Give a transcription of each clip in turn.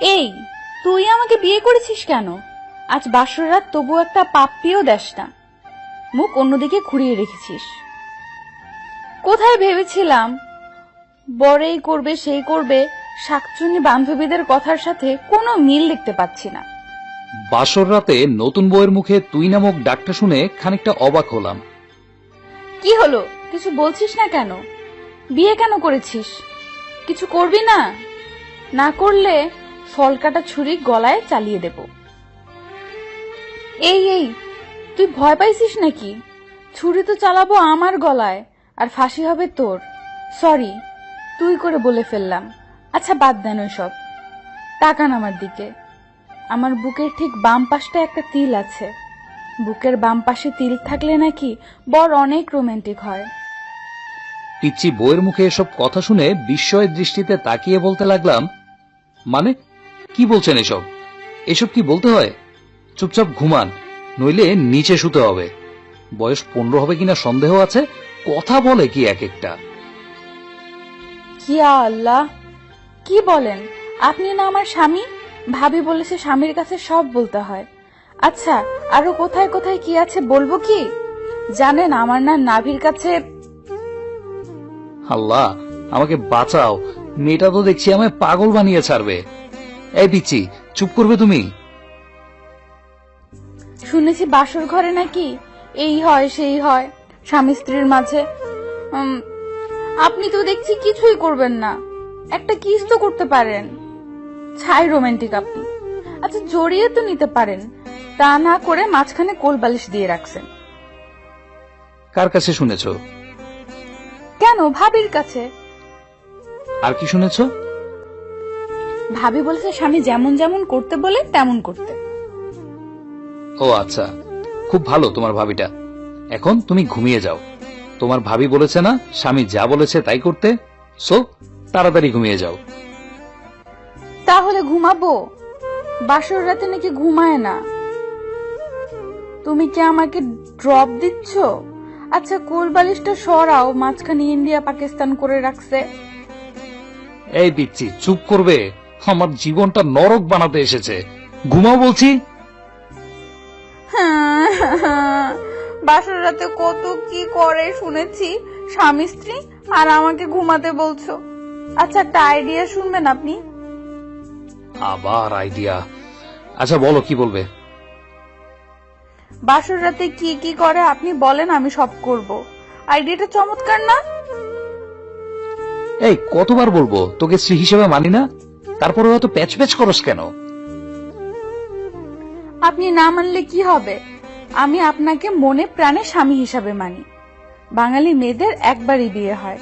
এই, তুই আমাকে বিয়ে করেছিস কেন? আজ বাসর রাত, তবু একটা পাপ্পিও দেস না, মুখ অন্যদিকে ঘুরিয়ে রেখেছিস। কোথায় ভেবেছিলাম বড় এই করবে সেই করবে, শাকচুন্নি বান্ধবীদের কথার সাথে কোনো মিল দেখতে পাচ্ছি না। বাসর রাতে নতুন বউয়ের মুখে তুই নামক ডাকটা শুনে খানিকটা অবাক হলাম। কি হলো, কিছু বলছিস না কেন? বিয়ে কেন করেছিস? কিছু করবি না? না করলে ফল কাটা ছুরি গলায় চালিয়ে দেব। এই এই, তুই ভয় পাইছিস নাকি? ছুরি তো চালাবো আমার গলায়, আর ফাঁসি হবে তোর। সরি, তুই করে বলে ফেললাম। আচ্ছা বাদ দেন ওইসব, তাকান আমার দিকে। আমার বুকের ঠিক বাম পাশটা একটা তিল আছে। বুকের বাম পাশে তিল থাকলে নাকি বর অনেক রোমান্টিক হয়। পিচ্চি বউয়ের মুখে এসব কথা শুনে বিস্ময়ের দৃষ্টিতে তাকিয়ে বলতে লাগলাম, মানে কি বলছেন এসব? এসব কি বলতে হয়? চুপচাপ ঘুমান, নইলে নিচে শুতে হবে। বয়স 15 হবে কিনা সন্দেহ আছে, কথা বলে কি এক একটা। ইয়া আল্লাহ, কি বলেন? আপনি না আমার স্বামী? ভাবি বলেছে স্বামীর কাছে সব বলতে হয়। আচ্ছা, আরো কোথায় কোথায় কি আছে বলবো কি? জানেন, আমার না নাভির কাছে। আল্লাহ, আমাকে বাঁচাও, মেয়েটা তো দেখছি আমায় পাগল বানিয়ে ছাড়বে। এই পিচ্চি, চুপ করবে তুমি? শুনেছি বাসর ঘরে নাকি এই হয় সেই হয় স্বামী স্ত্রীর মাঝে। আপনি তো দেখছি কিছুই করবেন না, একটা কিস তো করতে পারেন। ছাই রোমান্টিক আপনি। আচ্ছা, জড়িয়ে তো নিতে পারেন, তা না করে মাঝখানে কোল বালিশ দিয়ে রাখছেন। কার কাছে শুনেছ? কেন, ভাবির কাছে। আর কি শুনেছ? ভাবি বলেছে স্বামী যেমন যেমন করতে বলে তেমন করতে। ও আচ্ছা, খুব ভালো তোমার ভাবিটা। এখন তুমি ঘুমিয়ে যাও। তোমার ভাবি বলেছে না স্বামী যা বলেছে তাই করতে, সো তাড়াতাড়ি ঘুমিয়ে যাও। তাহলে ঘুমাবো? বাসর রাতে নাকি ঘুমায় না। তুমি কি আমাকে ড্রপ দিচ্ছ? আচ্ছা, কোল বালিশটা সরাও, মাঝখানে ইন্ডিয়া পাকিস্তান করে রাখছে। এই পিচ্চি, চুপ করবে? আমার জীবনটা নরক বানাতে এসেছে। ঘুমাও বলছি। বাসর রাতে কত কি করে শুনেছি স্বামী স্ত্রী, আর আমাকে ঘুমাতে বলছো। আচ্ছা, একটা আইডিয়া শুনবেন আপনি? আবার আইডিয়া? আচ্ছা বলো, কি বলবে? বাসর রাতে কি কি করে আপনি বলেন, আমি সব করব। আইডিয়াটা চমৎকার না? এই কতবার বলবো তোকে স্ত্রী হিসেবে মানি না? তারপরে হয়তো প্যাচ প্যাচ করস কেন? আপনি না মানলে কি হবে? আমি আপনাকে মনে প্রাণে স্বামী হিসাবে মানি। বাঙালি মেয়েদের একবারই বিয়ে হয়।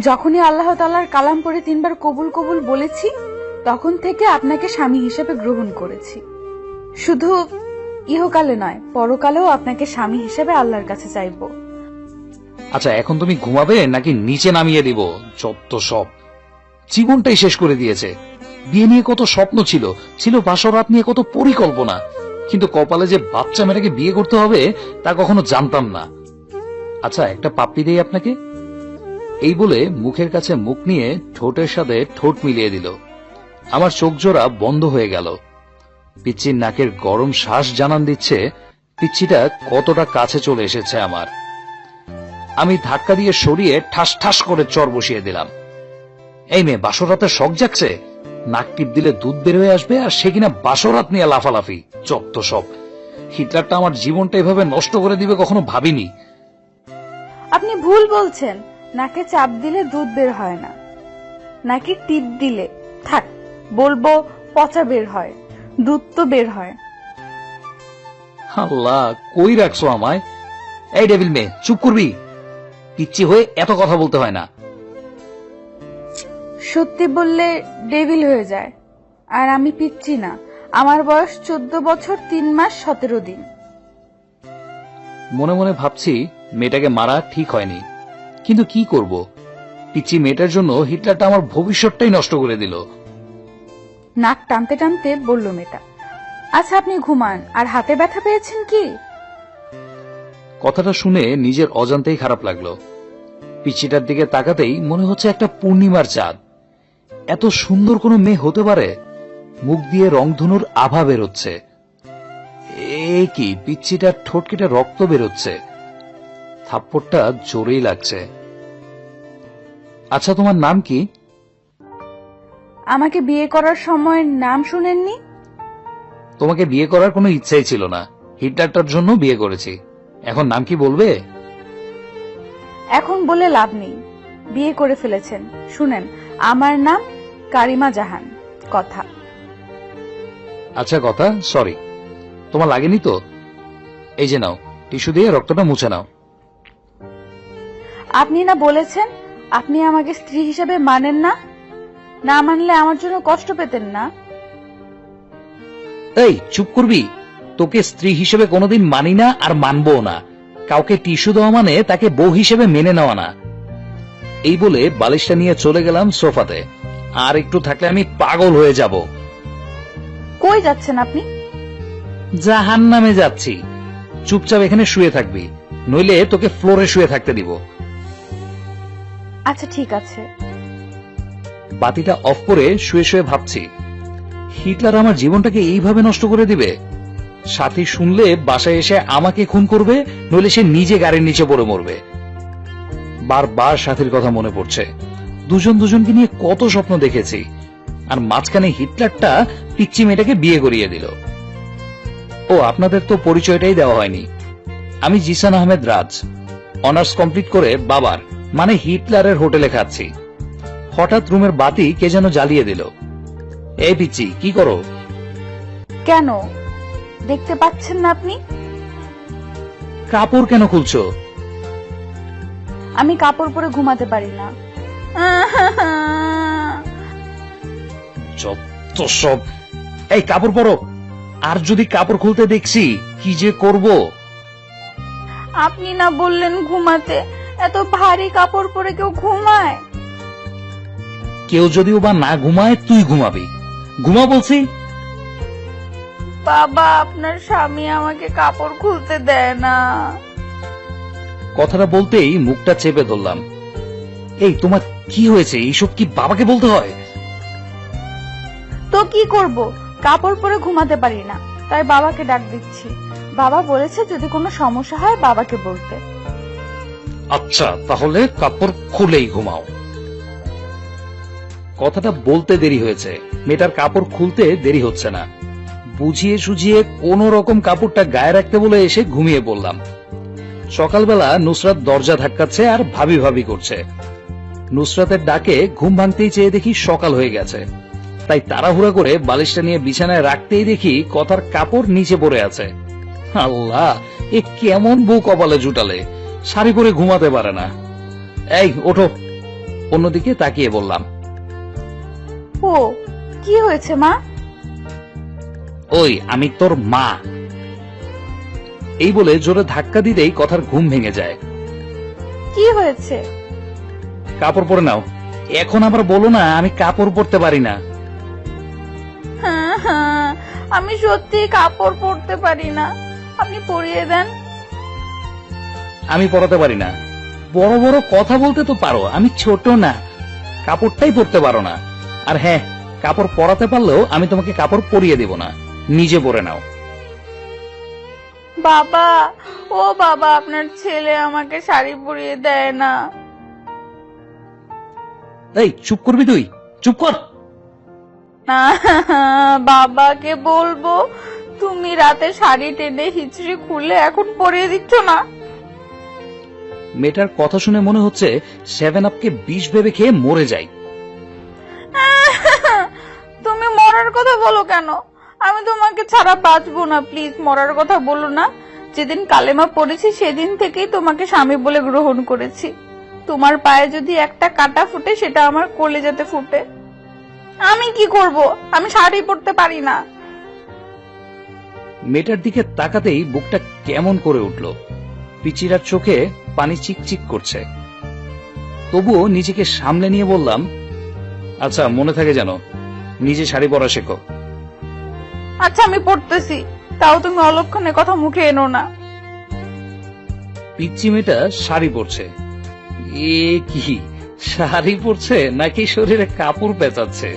যখনই আল্লাহ তাআলার কালাম পড়ে 3 বার কবুল কবুল বলেছি, তখন থেকে আপনাকে স্বামী হিসেবে গ্রহণ করেছি। শুধু ইহকালে নয়, পরকালেও আপনাকে স্বামী হিসেবে আল্লাহর কাছে চাইবো। আচ্ছা, এখন তুমি ঘুমাবে নাকি নিচে নামিয়ে দিব? যত সব, জীবনটাই শেষ করে দিয়েছে। বিয়ে নিয়ে কত স্বপ্ন ছিল, ছিল বাসর রাত নিয়ে কত পরিকল্পনা, কিন্তু কপালে যে বাচ্চা মেয়েটাকে বিয়ে করতে হবে তা কখনো জানতাম না। আচ্ছা, একটা পাপ্পি দেই আপনাকে। এই বলে মুখের কাছে মুখ নিয়ে ঠোঁটের সাথে ঠোঁট মিলিয়ে দিল। আমার চোখ জোড়া বন্ধ হয়ে গেল। পিচ্চির নাকের গরম শ্বাস জানান দিচ্ছে পিচ্চিটা কতটা কাছে চলে এসেছে আমার। আমি ধাক্কা দিয়ে সরিয়ে ঠাস ঠাস করে চর বসিয়ে দিলাম। এই মেয়ে বাসরাতে শখ জাগছে, নাক টিপ দিলে দুধ বের হয়ে আসবে, আর সে কিনা বাসরাত নিয়ে লাফালাফি। চত্ব সব। হিটলারটা আমার জীবনটা এভাবে নষ্ট করে দিবে কখনো ভাবিনি। আপনি ভুল বলছেন। নাকে চাপ দিলে দুধ বের হয় না, নাকি টিপ দিলে, থাক বলবো, পচা বের হয়, দুধ তো বের হয়। আল্লাহ, কই রাখছো আমায়? এই ডেভিল মেয়ে, চুপ করবি? পিচ্চি হয়ে এত কথা বলতে হয় না। সত্যি বললে ডেভিল হয়ে যায়, আর আমি পিচ্ছি না। আমার বয়স 14 বছর 3 মাস 17 দিন। মনে মনে ভাবছি মেয়েটাকে মারা ঠিক হয়নি, কিন্তু কি করব? পিচ্চি মেয়েটার জন্য হিটলারটা আমার ভবিষ্যৎটাই নষ্ট করে দিল। নাক টানতে টানতে বলল মেয়েটা। আচ্ছা, আপনি ঘুমান। আর হাতে ব্যথা পেয়েছেন কি? কথাটা শুনে নিজের অজান্তেই খারাপ লাগলো। পিচ্চিটার দিকে তাকাতেই মনে হচ্ছে একটা পূর্ণিমার চাঁদ। এত সুন্দর কোনো মেয়ে হতে পারে? মুখ দিয়ে রংধনুর আভা বেরোচ্ছে। এ কি, পিচ্চিটার ঠোঁট কেটে রক্ত বেরোচ্ছে। থাপ্পড়টা জোরেই লাগছে। আচ্ছা, তোমার নাম কি? আমাকে বিয়ে করার সময় নাম শুনেননি? তোমাকে বিয়ে করার কোনো ইচ্ছাই ছিল না, হিটলারটার জন্য বিয়ে করেছি। এখন নাম কি বলবে? এখন বলে লাভ নেই, বিয়ে করে ফেলেছেন। শুনেন, আমার নাম কারিমা জাহান। কথা। আচ্ছা কথা, সরি। তোমার লাগেনি তো? এই যে নাও, টিস্যু দিয়ে রক্তটা মুছে নাও। আপনি না বলেছেন আপনি আমাকে স্ত্রী হিসেবে মানেন না? না মানলে আমার জন্য কষ্ট পেতেন না? এই চুপ করবি? তোকে স্ত্রী হিসেবে কোনোদিন মানি না, আর মানবও না। কাউকে টিস্যু দেওয়া মানে তাকে বউ হিসেবে মেনে নেওয়া না। এই বলে বালিশটা নিয়ে চলে গেলাম সোফাতে। আর একটু থাকলে আমি পাগল হয়ে যাব। কই যাচ্ছেন আপনি? জাহান্নামে যাচ্ছি। চুপচাপ এখানে শুয়ে থাকবি, নইলে তোকে ফ্লোরে শুয়ে থাকতে দিব। আচ্ছা ঠিক আছে। বাতিটা অফ করে শুয়ে শুয়ে ভাবছি, হিটলার আমার জীবনটাকে এইভাবে নষ্ট করে দিবে। সাথী শুনলে বাসায় এসে আমাকে খুন করবে, নইলে সে নিজে গাড়ির নিচে পড়ে মরবে। বারবার সাথীর কথা মনে পড়ছে। দুজন দুজনকে নিয়ে কত স্বপ্ন দেখেছি, আর মাঝখানে হিটলারটা পিচ্চি মেয়েটাকে বিয়ে করিয়ে দিল। ও, আপনাদের তো পরিচয়টাই দেওয়া হয়নি। আমি জিসান আহমেদ রাজ, অনার্স কমপ্লিট করে বাবার মানে হিটলারের হোটেলে খাচ্ছি। হঠাৎ রুমের বাতি কে যেন জ্বালিয়ে দিল। এই পিচ্চি, কি করো? কেন, দেখতে পাচ্ছেন না আপনি? কাপড় কেন খুলছো? আমি কাপড় পরে ঘুমাতে পারি না। যত সব। এই কাপড় পরো। আর যদি কাপড় খুলতে দেখছি, কি যে করব। আপনি না বললেন ঘুমাতে? এত ভারী কাপড় পরে কেউ ঘুমায়? কেউ যদিও বা না ঘুমায়, তুই ঘুমাবি। ঘুমা বলছি। বাবা, আপনার স্বামী আমাকে কাপড় খুলতে দেয় না। কথাটা বলতেই মুখটা চেপে ধরলাম। এই তোমার কি হয়েছে? এইসব কি বাবাকে বলতে হয়? তো কি করব, কাপড় পরে ঘুমাতে পারি না, তাই বাবাকে ডাক দিচ্ছি। বাবা বলেছে যদি কোনো সমস্যা হয় বাবাকে বলতে। আচ্ছা, তাহলে কাপড় খুলেই ঘুমাও। কথাটা বলতে দেরি হয়েছে, মেয়েটার কাপড় খুলতে দেরি হচ্ছে না। বুঝিয়ে সুঝিয়ে কোন রকম কাপড়টা গায়ে রাখতে বলে এসে ঘুমিয়ে পড়লাম। সকালবেলা নুসরাত দরজা ধাক্কাচ্ছে আর ভাবি ভাবি করছে। নুসরাতের ডাকে ঘুম ভাঙতেই চেয়ে দেখি সকাল হয়ে গেছে। তাই তাড়াহুড়া করে বালিশটা নিয়ে বিছানায় রাখতেই দেখি কথার কাপড় নিচে পড়ে আছে। আল্লাহ, এ কেমন বউ কপালে জুটালে, শাড়ি পরে ঘুমাতে পারে না। এই ওঠো। অন্যদিকে তাকিয়ে বললাম, ও, কি হয়েছে মা? ওই আমি তোর মা। এই বলে জোরে ধাক্কা দিতেই কথার ঘুম ভেঙে যায়। কি হয়েছে? কাপড় পরে নাও। এখন আবার বলো না আমি কাপড় পরতে পারি না। হ্যাঁ, আমি সত্যি কাপড় পরতে পারি না, আপনি পরিয়ে দেন। আমি পরাতে পারি না। বড় বড় কথা বলতে তো পারো, আমি ছোট না। কাপড়টাই পরতে পারো না। আর হ্যাঁ, কাপড় পরাতে পারলেও আমি তোমাকে কাপড় পরিয়ে দেব না, নিজে পরে নাও। বাবা, ও বাবা, আপনার ছেলে আমাকে শাড়ি পরিয়ে দেয় না। এই চুপ করবি তুই? চুপ কর। না, বাবাকে বলবো তুমি রাতে শাড়ি টেনে হিচড়ি খুলে এখন পরিয়ে দিচ্ছ না। মেয়েটার কথা শুনে মনে হচ্ছে 7 আপকে বিষ ভেবে খেয়ে মরে যায়। তুমি মরার কথা বলো কেন? আমি তোমাকে ছাড়া বাঁচবো না, প্লিজ মরার কথা বলো না। যেদিন কালেমা পড়েছি সেদিন থেকেই তোমাকে স্বামী বলে গ্রহণ করেছি। তোমার পায়ে যদি একটা কাঁটা ফুটে সেটা আমার কলেজাতে ফুটে। আমি কি করব? আমি শাড়ি পরতে পারি না। মেয়েটার দিকে তাকাতেই বুকটা কেমন করে উঠল। পিচিরার চোখে পানি চিকচিক করছে। তবুও নিজেকে সামলে নিয়ে বললাম, আচ্ছা মনে থাকে যেন, নিজে শাড়ি পরা শেখো। আচ্ছা আমি পড়তেছি, তাও তুমি অলক্ষণে কথা মুখে এনো না। পিচ্চি মেয়েটা শাড়ি পরছে। এ কি, শাড়ি পরছে নাকি শরীরে কাপড় পেঁচাচ্ছে?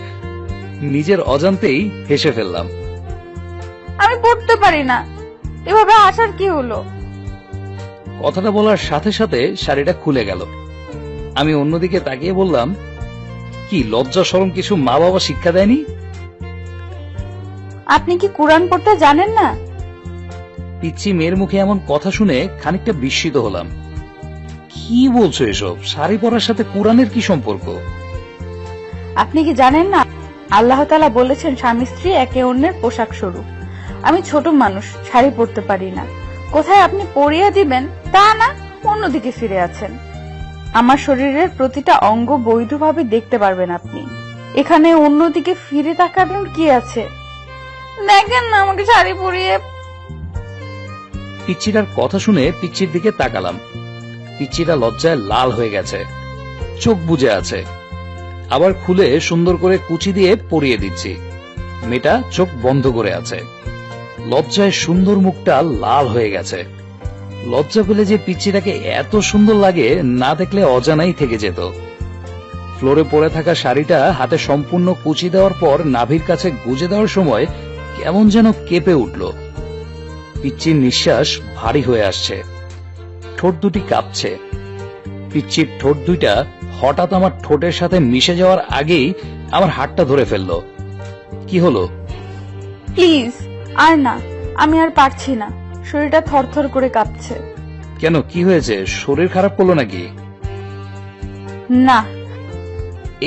নিজের অজান্তেই হেসে ফেললাম। আমি পড়তে পারি না, এভাবে আসার কি হলো? কথাটা বলার সাথে সাথে শাড়িটা খুলে গেল। আমি অন্যদিকে তাকিয়ে বললাম, কি লজ্জা শরম কিছু মা বাবা শিক্ষা দেয়নি? আপনি কি কোরআন পড়তে জানেন না? পিচ্ছি মেয়ের মুখে এমন কথা শুনে খানিকটা বিস্মিত হলাম। কি বলছো এসব? শাড়ি পরার সাথে কোরআনের কি সম্পর্ক? আপনি কি জানেন না, আল্লাহ তাআলা বলেছেন স্বামী স্ত্রী একে অন্যের পোশাক স্বরূপ। আমি ছোট মানুষ, শাড়ি পরতে পারি না। কোথায় আপনি পরিয়ে দিবেন তা না, অন্যদিকে ফিরে আছেন। আমার শরীরের প্রতিটা অঙ্গ বৈধভাবে দেখতে পারবেন আপনি। এখানে অন্যদিকে ফিরে তাকানোর কি আছে? দেখেন না আমাকে শাড়ি পরিয়ে। পিচ্ছিটার কথা শুনে পিচ্ছির দিকে তাকালাম। পিচ্ছিটা লজ্জায় লাল হয়ে গেছে, চোখ বুজে আছে। আবার খুলে সুন্দর করে কুচি দিয়ে পরিয়ে দিচ্ছি। মেয়েটা চোখ বন্ধ করে আছে। লজ্জায় সুন্দর মুখটা লাল হয়ে গেছে। লজ্জা পেলে যে পিচ্ছিটাকে এত সুন্দর লাগে না দেখলে অজানাই থেকে যেত। ফ্লোরে পড়ে থাকা শাড়িটা হাতে সম্পূর্ণ কুচি দেওয়ার পর নাভির কাছে গুজে দেওয়ার সময় কেমন যেন কেঁপে উঠল। পিচ্ছির নিঃশ্বাস ভারী হয়ে আসছে, ঠোঁট দুটি কাঁপছে। পিচ্ছির ঠোঁট দুইটা হঠাৎ আমার ঠোঁটের সাথে মিশে যাওয়ার আগেই আমার হাতটা ধরে ফেললো। কি হলো? প্লিজ, আর না, আমি আর পারছি না, শরীরটা থরথর করে কাঁপছে। কেন, কি হয়েছে? শরীর খারাপ করলো নাকি? না।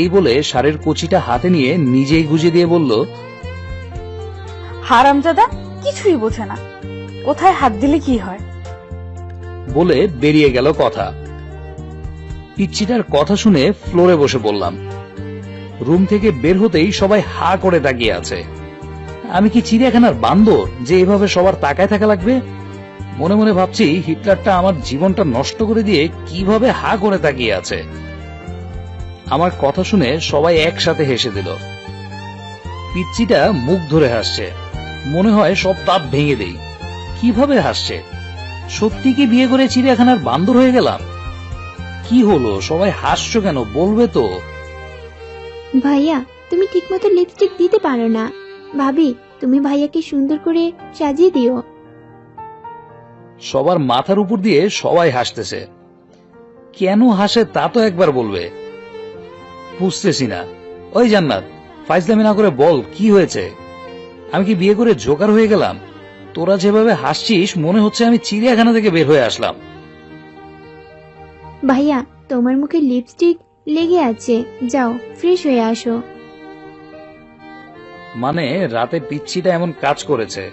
এই বলে শাড়ির কুচিটা হাতে নিয়ে নিজেই গুজে দিয়ে বলল, হারামজাদা কিছুই বোঝে না, কোথায় হাত দিলে কি হয়। বলে বেরিয়ে গেল কথা। পিচ্ছিটার কথা শুনে ফ্লোরে বসে পড়লাম। রুম থেকে বের হতেই সবাই হা করে তাকিয়ে আছে। আমি কি চিড়িয়াখানার বান্দর যে এভাবে সবার তাকায় থাকা লাগবে? মনে মনে ভাবছি, হিটলারটা আমার জীবনটা নষ্ট করে দিয়ে কিভাবে হা করে তাকিয়ে আছে। আমার কথা শুনে সবাই একসাথে হেসে দিল। পিচ্ছিটা মুখ ধরে হাসছে, মনে হয় সব দাঁত ভেঙে দেই। কিভাবে হাসছে? সত্যি কি বিয়ে করে চিড়িয়াখানার বান্দর হয়ে গেলাম? কি হলো, সবাই হাসছো কেন, বলবে তো? ভাইয়া, তুমি ঠিকমতো লিপস্টিক দিতে পারো না। ভাবি, তুমি ভাইয়াকে সুন্দর করে সাজিয়ে দিও। সবার মাথার উপর দিয়ে সবাই হাসতেছে। কেন হাসে তা তো একবার বলবে। বুঝতেছি না। ওই জান্নাত, ফাইজলামি না করে বল, কি হয়েছে? আমি কি বিয়ে করে জোকার হয়ে গেলাম? তোরা যেভাবে হাসছিস মনে হচ্ছে আমি চিড়িয়াখানা থেকে বের হয়ে আসলাম। ভাইয়া, তোমার মুখে লিপস্টিক লেগে আছে, যাও ফ্রেশ হয়ে আসো। মানে রাতে পিচ্ছিটা এমন কাজ করেছে,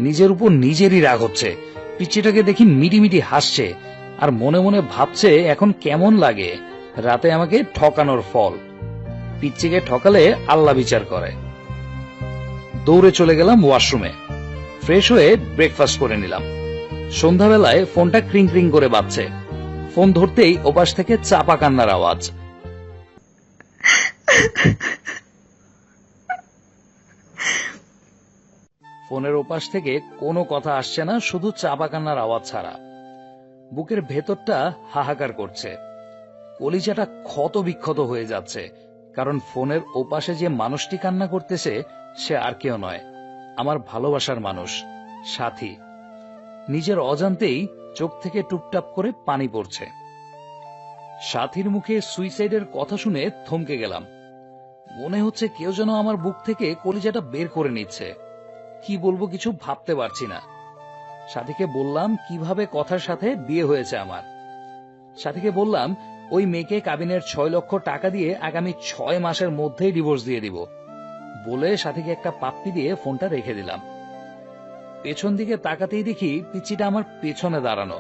নিজের উপর নিজেরই রাগ হচ্ছে। পিচ্ছিটাকে দেখি মিটিমিটি হাসছে আর মনে মনে ভাবছে এখন কেমন লাগে রাতে আমাকে ঠকানোর ফল। পিচ্ছিকে ঠকালে আল্লাহ বিচার করে। দৌড়ে চলে গেলাম ওয়াশরুমে। ফ্রেশ হয়ে ব্রেকফাস্ট করে নিলাম। সন্ধ্যাবেলায় ফোনটা ক্রিং ক্রিং করে বাজছে। ফোন ধরতেই ওপাশ থেকে চাপা কান্নার আওয়াজ। ফোনের ওপাশ থেকে কোনো কথা আসছে না, শুধু চাপা কান্নার আওয়াজ ছাড়া। বুকের ভেতরটা হাহাকার করছে, কলিজাটা ক্ষত বিক্ষত হয়ে যাচ্ছে। কারণ ফোনের ওপাশে যে মানুষটি কান্না করতেছে সে আর কেউ নয়, আমার ভালোবাসার মানুষ, সাথী। নিজের অজান্তেই চোখ থেকে টুপটাপ করে পানি পড়ছে। সাথীর মুখে সুইসাইডের কথা শুনে থমকে গেলাম। মনে হচ্ছে কেউ যেন আমার বুক থেকে কলিজাটা বের করে নিচ্ছে। কি বলবো কিছু ভাবতে পারছি না। সাথীকে বললাম কিভাবে কথার সাথে বিয়ে হয়েছে আমার। সাথীকে বললাম ওই মেয়েকে কাবিনের 6 লক্ষ টাকা দিয়ে আগামী 6 মাসের মধ্যেই ডিভোর্স দিয়ে দিব। বলে সাথীকে একটা পাপ্পি দিয়ে ফোনটা রেখে দিলাম। পেছন দিকে তাকাতেই দেখি পিচ্চিটা আমার পেছনে দাঁড়ানো,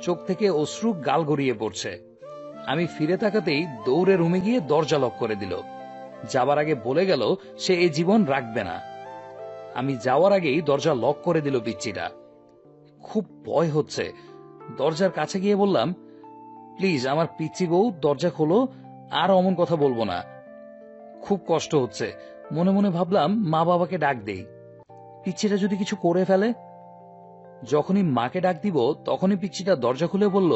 চোখ থেকে অশ্রু গাল গড়িয়ে পড়ছে। আমি ফিরে তাকাতেই দৌড়ে রুমে গিয়ে দরজা লক করে দিল। যাবার আগে বলে গেল সে এই জীবন রাখবে না। আমি যাওয়ার আগেই দরজা লক করে দিল পিচ্চিটা। খুব ভয় হচ্ছে। দরজার কাছে গিয়ে বললাম, প্লিজ আমার পিচ্চি বউ, দরজা খোলো, আর অমন কথা বলবো না। খুব কষ্ট হচ্ছে। মনে মনে ভাবলাম মা বাবাকে ডাক দেই, পিচ্চিটা যদি কিছু করে ফেলে। যখনই মাকে ডাক দিব তখনই পিচ্চিটা দরজা খুলে বলল,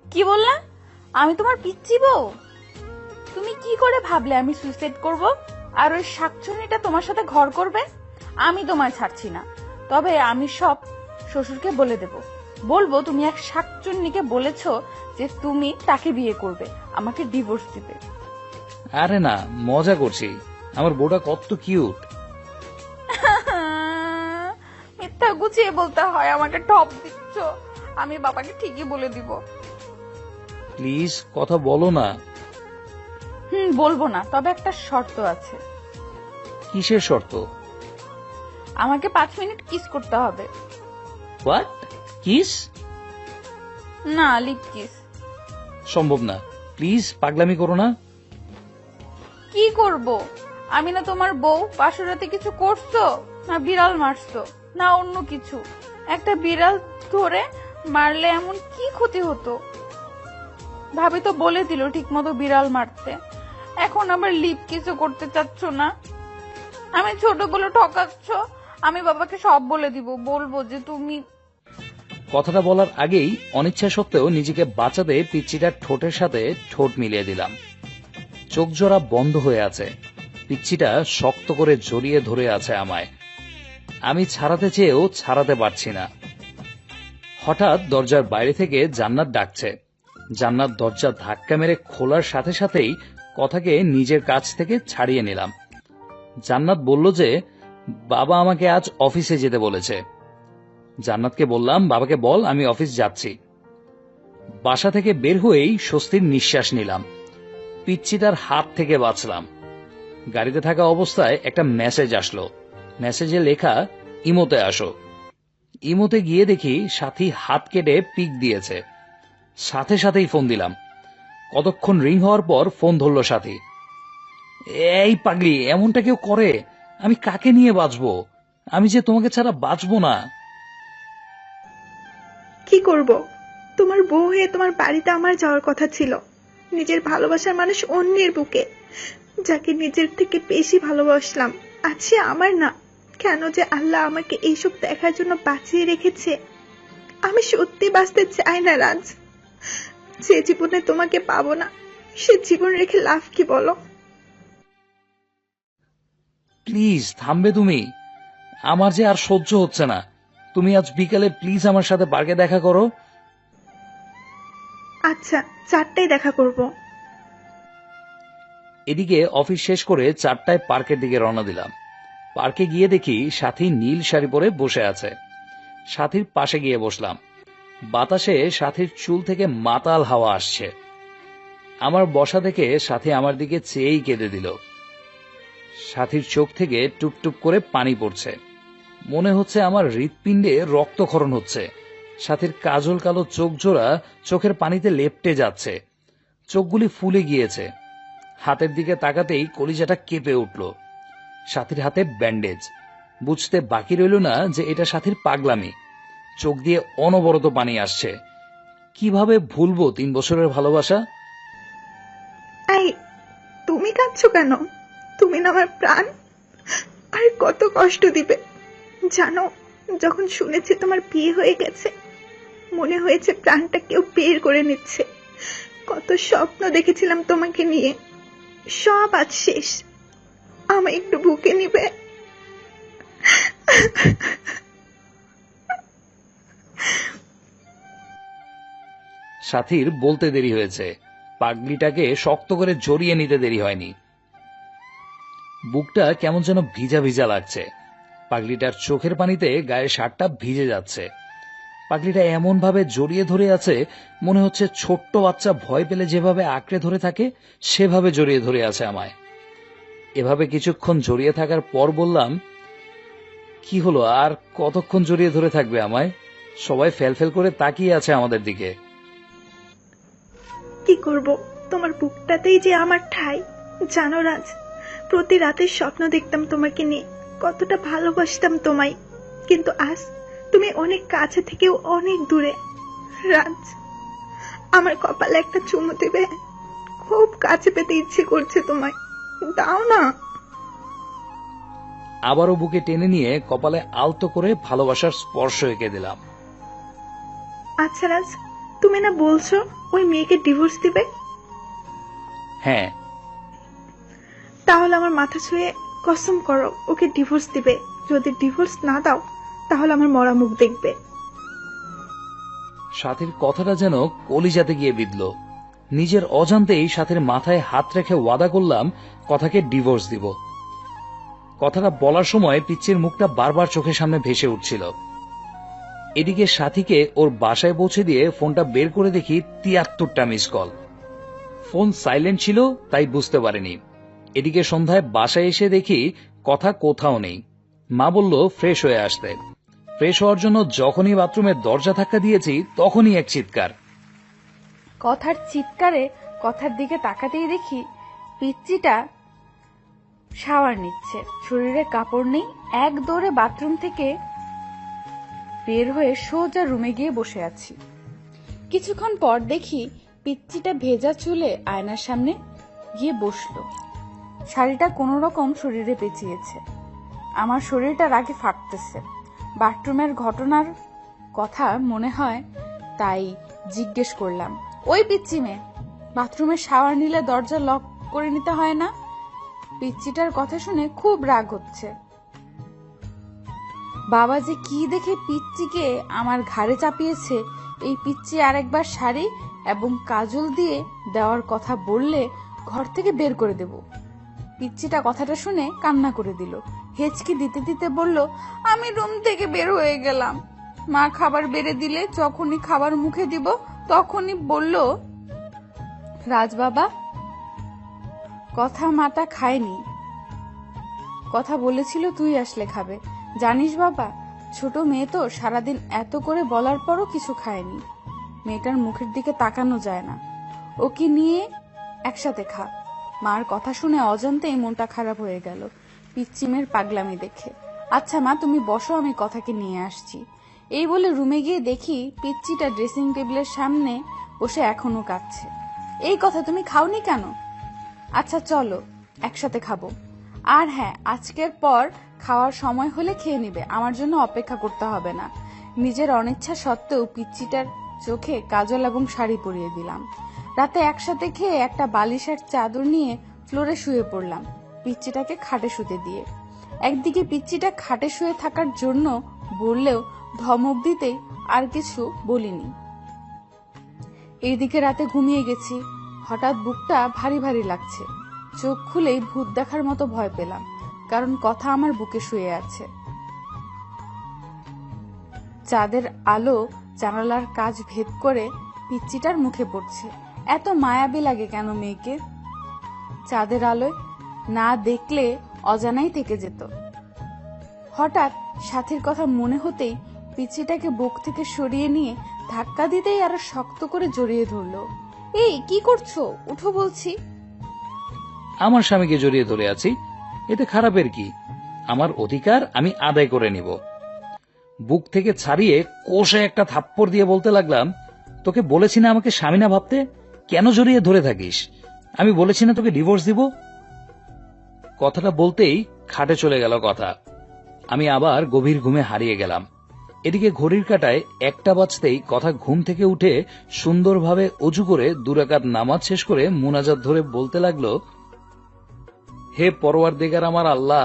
কি বললা? আমি তোমার পিচ্চি বউ? তুমি কি করে ভাবলে আমি সুইসাইড করব? আর ওই শাকচুনিটা তোমার সাথে ঘর করবে, আমি তোমায় ছাড়ছি না। তবে আমি সব শ্বশুরকে বলে দেব, বলবো তুমি এক শাকচুন্নিকে বলেছো যে তুমি তাকে বিয়ে করবে, আমাকে ডিভোর্স দিবে। আরে না, মজা করছি। আমার বউটা কত কিউট। মিথ্যা গুছিয়ে বলতে হয়, আমাকে টপ দিচ্ছ। আমি বাবাকে ঠিকই বলে দিব। প্লিজ কথা বলো না। বলবো না, তবে একটা শর্ত আছে। কিসের শর্ত? আমাকে 5 মিনিট কিস করতে হবে। হোয়াট? কিস? না, লিপ কিস। সম্ভব না, প্লিজ পাগলামি করো না। কি করব? আমি না তোমার বউ? বাসরাতে কিছু করছো না বিড়াল মারছো না অন্য কিছু? একটা বিড়াল ধরে মারলে এমন কি ক্ষতি হতো? ভাবি তো বলে দিল ঠিক মতো বিড়াল মারতে, এখন আবার লিপ কিসও করতে চাচ্ছ না? আমি ছোট বলে ঠকাচ্ছ। আমি বাবাকে সব বলে দিব, বলবো যে তুমি। কথাটা বলার আগেই অনিচ্ছা সত্ত্বেও নিজেকে বাঁচাতে পিচ্চিটার ঠোঁটের সাথে ঠোঁট মিলিয়ে দিলাম। চোখ জোড়া বন্ধ হয়ে আছে, পিচ্চিটা শক্ত করে জড়িয়ে ধরে আছে আমায়। আমি ছাড়াতে চেয়েও ছাড়াতে পারছি না। হঠাৎ দরজার বাইরে থেকে জান্নাত ডাকছে। জান্নাত দরজা ধাক্কা মেরে খোলার সাথে সাথেই কথাকে নিজের কাছ থেকে ছাড়িয়ে নিলাম। জান্নাত বলল যে বাবা আমাকে আজ অফিসে যেতে বলেছে। জান্নাতকে বললাম, বাবাকে বল আমি অফিস যাচ্ছি। বাসা থেকে বের হয়েই স্বস্তির নিঃশ্বাস নিলাম। পিচ্চিটার হাত থেকে বাঁচলাম। গাড়িতে থাকা অবস্থায় একটা মেসেজ আসলো। মেসেজে লেখা, ইমোতে আসো। ইমোতে গিয়ে দেখি সাথী হাত কেটে পিক দিয়েছে। সাথে সাথেই ফোন দিলাম। কতক্ষণ রিং হওয়ার পর ফোন ধরল সাথী। এই পাগলি, এমনটা কেউ করে? আমি কাকে নিয়ে বাঁচবো? আমি যে তোমাকে ছাড়া বাঁচবো না। কি করব? তোমার বউ হয়ে তোমার বাড়িতে আমার যাওয়ার কথা ছিল। নিজের ভালোবাসার মানুষ অন্যের বুকে, যাকে নিজের থেকে বেশি ভালোবাসলাম, আছে আমার না। কেন যে আল্লাহ আমাকে এইসব দেখার জন্য বাঁচিয়ে রেখেছে। আমি সত্যি বাঁচতে চাই না রাজ। যে জীবনে তোমাকে পাবো না, সে জীবন রেখে লাভ কি বলো? প্লিজ থামবে তুমি? আমার যে আর সহ্য হচ্ছে না। তুমি আজ বিকালে প্লিজ আমার সাথে পার্কে দেখা করো। আচ্ছা, 4টায় দেখা করব। এদিকে অফিস শেষ করে 4টায় পার্কের দিকে রওনা দিলাম। পার্কে গিয়ে দেখি সাথী নীল শাড়ি পরে বসে আছে। সাথীর পাশে গিয়ে বসলাম। বাতাসে সাথীর চুল থেকে মাতাল হাওয়া আসছে। আমার বসা দেখে সাথী আমার দিকে চেয়েই কেঁদে দিল। সাথীর চোখ থেকে টুপটুপ করে পানি পড়ছে। মনে হচ্ছে আমার হৃৎপিণ্ডে রক্তক্ষরণ হচ্ছে। সাথীর কাজল কালো চোখ জোড়া চোখের পানিতে লেপ্টে যাচ্ছে। চোখগুলি ফুলে গিয়েছে। হাতের দিকে তাকাতেই কলিজাটা কেঁপে উঠল। সাথীর হাতে ব্যান্ডেজ। বুঝতে বাকি রইল না যে এটা সাথীর পাগলামি। চোখ দিয়ে অনবরত পানি আসছে। কিভাবে ভুলবো 3 বছরের ভালোবাসা? এই, তুমি কাঁদছো কেন? তুমি না আমার প্রাণ। আর কত কষ্ট দিবে জানো? যখন শুনেছি তোমার বিয়ে হয়ে গেছে, মনে হয়েছে প্রাণটা কেউ বের করে নিচ্ছে। কত স্বপ্ন দেখেছিলাম তোমাকে নিয়ে, সব আজ শেষ। আমায় একটু বুকে নিবে? সাথীর বলতে দেরি হয়েছে, পাগলিটাকে শক্ত করে জড়িয়ে নিতে দেরি হয়নি। বুকটা কেমন যেন ভিজা ভিজা লাগছে। পাগলিটার চোখের পানিতে গায়ের শার্টটা ভিজে যাচ্ছে। পাগলিটা এমন ভাবে জড়িয়ে ধরে আছে, মনে হচ্ছে ছোট্ট বাচ্চা ভয় পেলে যেভাবে আঁকড়ে ধরে থাকে সেভাবে জড়িয়ে ধরে আছে আমায়। এভাবে কিছুক্ষণ জড়িয়ে থাকার পর বললাম, কি হলো, আর কতক্ষণ জড়িয়ে ধরে থাকবে আমায়? সবাই ফেল করে তাকিয়ে আছে আমাদের দিকে। কি করব? তোমার বুকটাতেই যে আমার ঠাঁই। জানো রাজ, প্রতি রাতে স্বপ্ন দেখতাম তোমাকে নিয়ে, কতটা ভালোবাসতাম তোমায়। কিন্তু আজ তুমি অনেক কাছে থেকেও অনেক দূরে। রাজ, আমার কপালে একটা চুমু দেবে? খুব কাছে পেতে ইচ্ছে করছে তোমায়, দাও না। আবারও বুকে টেনে নিয়ে কপালে আলতো করে ভালোবাসার স্পর্শ এঁকে দিলাম। আচ্ছা রাজ, তুমি না বলছো ওই মেয়েকে ডিভোর্স দিবে? হ্যাঁ। তাহলে আমার মাথা ছুঁয়ে কসম করো ওকে ডিভোর্স দিবে। যদি ডিভোর্স না দাও তাহলে আমার মরা মুখ দেখবে। সাথীর কথাটা যেন কলিজাতে গিয়ে বিঁধল। নিজের অজান্তেই সাথীর মাথায় হাত রেখে ওয়াদা করলাম কথাকে ডিভোর্স দিব। কথাটা বলার সময় পিচ্চির মুখটা বারবার চোখের সামনে ভেসে উঠছিল। এদিকে সাথীকে ওর বাসায় পৌঁছে দিয়ে ফোনটা বের করে দেখি ৭৩টা মিস কল। ফোন সাইলেন্ট ছিল তাই বুঝতে পারিনি। এদিকে সন্ধ্যায় বাসায় এসে দেখি কথা কোথাও নেই। মা বলল ফ্রেশ হয়ে আসতে। ফ্রেশ হওয়ার জন্য যখনই বাথরুমের দরজা ধাক্কা দিয়েছি তখনই এক চিৎকার। কথার চিৎকারে কথার দিকে তাকাতেই দেখি পিচ্চিটা শাওয়ার নিচ্ছে, শরীরে কাপড় নেই। এক দৌড়ে বাথরুম থেকে বের হয়ে সোজা রুমে গিয়ে বসে আছি। কিছুক্ষণ পর দেখি পিচ্চিটা ভেজা চুলে আয়নার সামনে গিয়ে বসলো। শাড়িটা কোনো রকম শরীরে পেঁচিয়েছে। আমার শরীরটা রাগে ফাটতেছে। বাথরুমের ঘটনার কথা মনে হয় তাই জিজ্ঞেস করলাম, ওই পিচ্চি মেয়ে, বাথরুমে শাওয়ার নিলে দরজা লক করে নিতে হয় না? পিচ্চিটার কথা শুনে খুব রাগ হচ্ছে। বাবা যে কি দেখে পিচ্চিকে আমার ঘাড়ে চাপিয়েছে, এই পিচ্চি আরেকবার শাড়ি এবং কাজল দিয়ে দেওয়ার কথা বললে ঘর থেকে বের করে দেব। পিচ্চিটা কথাটা শুনে কান্না করে দিল। হেঁচকি দিতে দিতে বলল, আমি রুম থেকে বের হয়ে গেলাম। মা খাবার বেড়ে দিলে যখনই খাবার মুখে দিব তখনই বলল, রাজ বাবা কথা মাটা খায়নি, কথা বলেছিল তুই আসলে খাবে। জানিস বাবা, ছোট মেয়ে তো সারাদিন এত করে বলার পরও কিছু খায়নি। মেয়েটার মুখের দিকে তাকানো যায় না, ওকে নিয়ে একসাথে খা। মার কথা শুনে অজান্তেই মনটা খারাপ হয়ে গেল পিচ্চিমের পাগলামি দেখে। আচ্ছা মা, তুমি বসো, আমি কথাকে নিয়ে আসছি। এই বলে রুমে গিয়ে দেখি পিচ্চিটা ড্রেসিং টেবিলের সামনে বসে এখনো কাঁদছে। এই কথা তুমি খাওনি কেন? আচ্ছা চলো একসাথে খাবো। আর হ্যাঁ, আজকের পর খাওয়ার সময় হলে খেয়ে নিবে, আমার জন্য অপেক্ষা করতে হবে না। নিজের অনিচ্ছা সত্ত্বেও পিচ্চিটার চোখে কাজল এবং শাড়ি পরিয়ে দিলাম। রাতে একসাথে খেয়ে একটা বালিশের চাদর নিয়ে ফ্লোরে শুয়ে পড়লাম, পিচ্চিটাকে খাটে শুতে দিয়ে। একদিকে পিচ্চিটা খাটে শুয়ে থাকার জন্য বললেও ধমক দিতেই আর কিছু বলিনি। এইদিকে রাতে ঘুমিয়ে গেছি। হঠাৎ বুকটা ভারী ভারী লাগছে। চোখ খুলেই ভূত দেখার মতো ভয় পেলাম, কারণ কথা আমার বুকে শুয়ে আছে। চাঁদের আলো জানালার কাঁচ ভেদ করে পিচ্চিটার মুখে পড়ছে। এত মায়াবী লাগে কেন মেয়েকে? চাঁদের আলোয় না দেখলে অজানাই থেকে যেত। হঠাৎ সাথীর কথা মনে হতেই পিচ্চিটাকে বুক থেকে সরিয়ে নিয়ে ধাক্কা দিতেই আরো শক্ত করে জড়িয়ে ধরলো। এই কি করছো? উঠো বলছি। আমার স্বামীকে জড়িয়ে ধরে আছি, এতে খারাপের কি? আমার অধিকার আমি আদায় করে নিব। বুক থেকে ছাড়িয়ে কষে একটা থাপ্পড় দিয়ে বলতে লাগলাম, তোকে বলেছি না আমাকে স্বামী না ভাবতে? কেন জড়িয়ে ধরে থাকিস? আমি বলেছি না তোকে ডিভোর্স দিব? কথাটা বলতেই খাটে চলে গেল কথা। আমি আবার গভীর ঘুমে হারিয়ে গেলাম। এদিকে ঘড়ির কাঁটায় ১টা বাজতেই কথা ঘুম থেকে উঠে সুন্দরভাবে অজু করে ২ রাকাত নামাজ শেষ করে মুনাজাত ধরে বলতে লাগলো, হে পরওয়ারদিগার আমার আল্লাহ,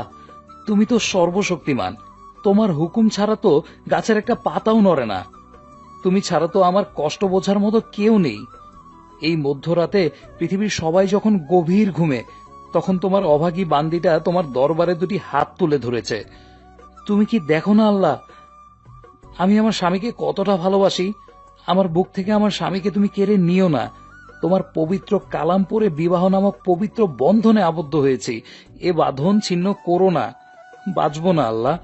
তুমি তো সর্বশক্তিমান, তোমার হুকুম ছাড়া তো গাছের একটা পাতাও নড়ে না, তুমি ছাড়া তো আমার কষ্ট বোঝার মতো কেউ নেই। এই মধ্যরাতে পৃথিবীর সবাই যখন গভীর ঘুমে, তখন তোমার অভাগী বান্দিটা তোমার দরবারে ২টি হাত তুলে ধরেছে। তুমি কি দেখো না আল্লাহ, আমি আমার স্বামীকে কতটা ভালোবাসি? আমার বুক থেকে আমার স্বামীকে তুমি কেড়ে নিও না। তোমার পবিত্র কালাম পড়ে বিবাহ নামক পবিত্র বন্ধনে আবদ্ধ হয়েছি, এ বাঁধন ছিন্ন করো না, বাঁচব না আল্লাহ।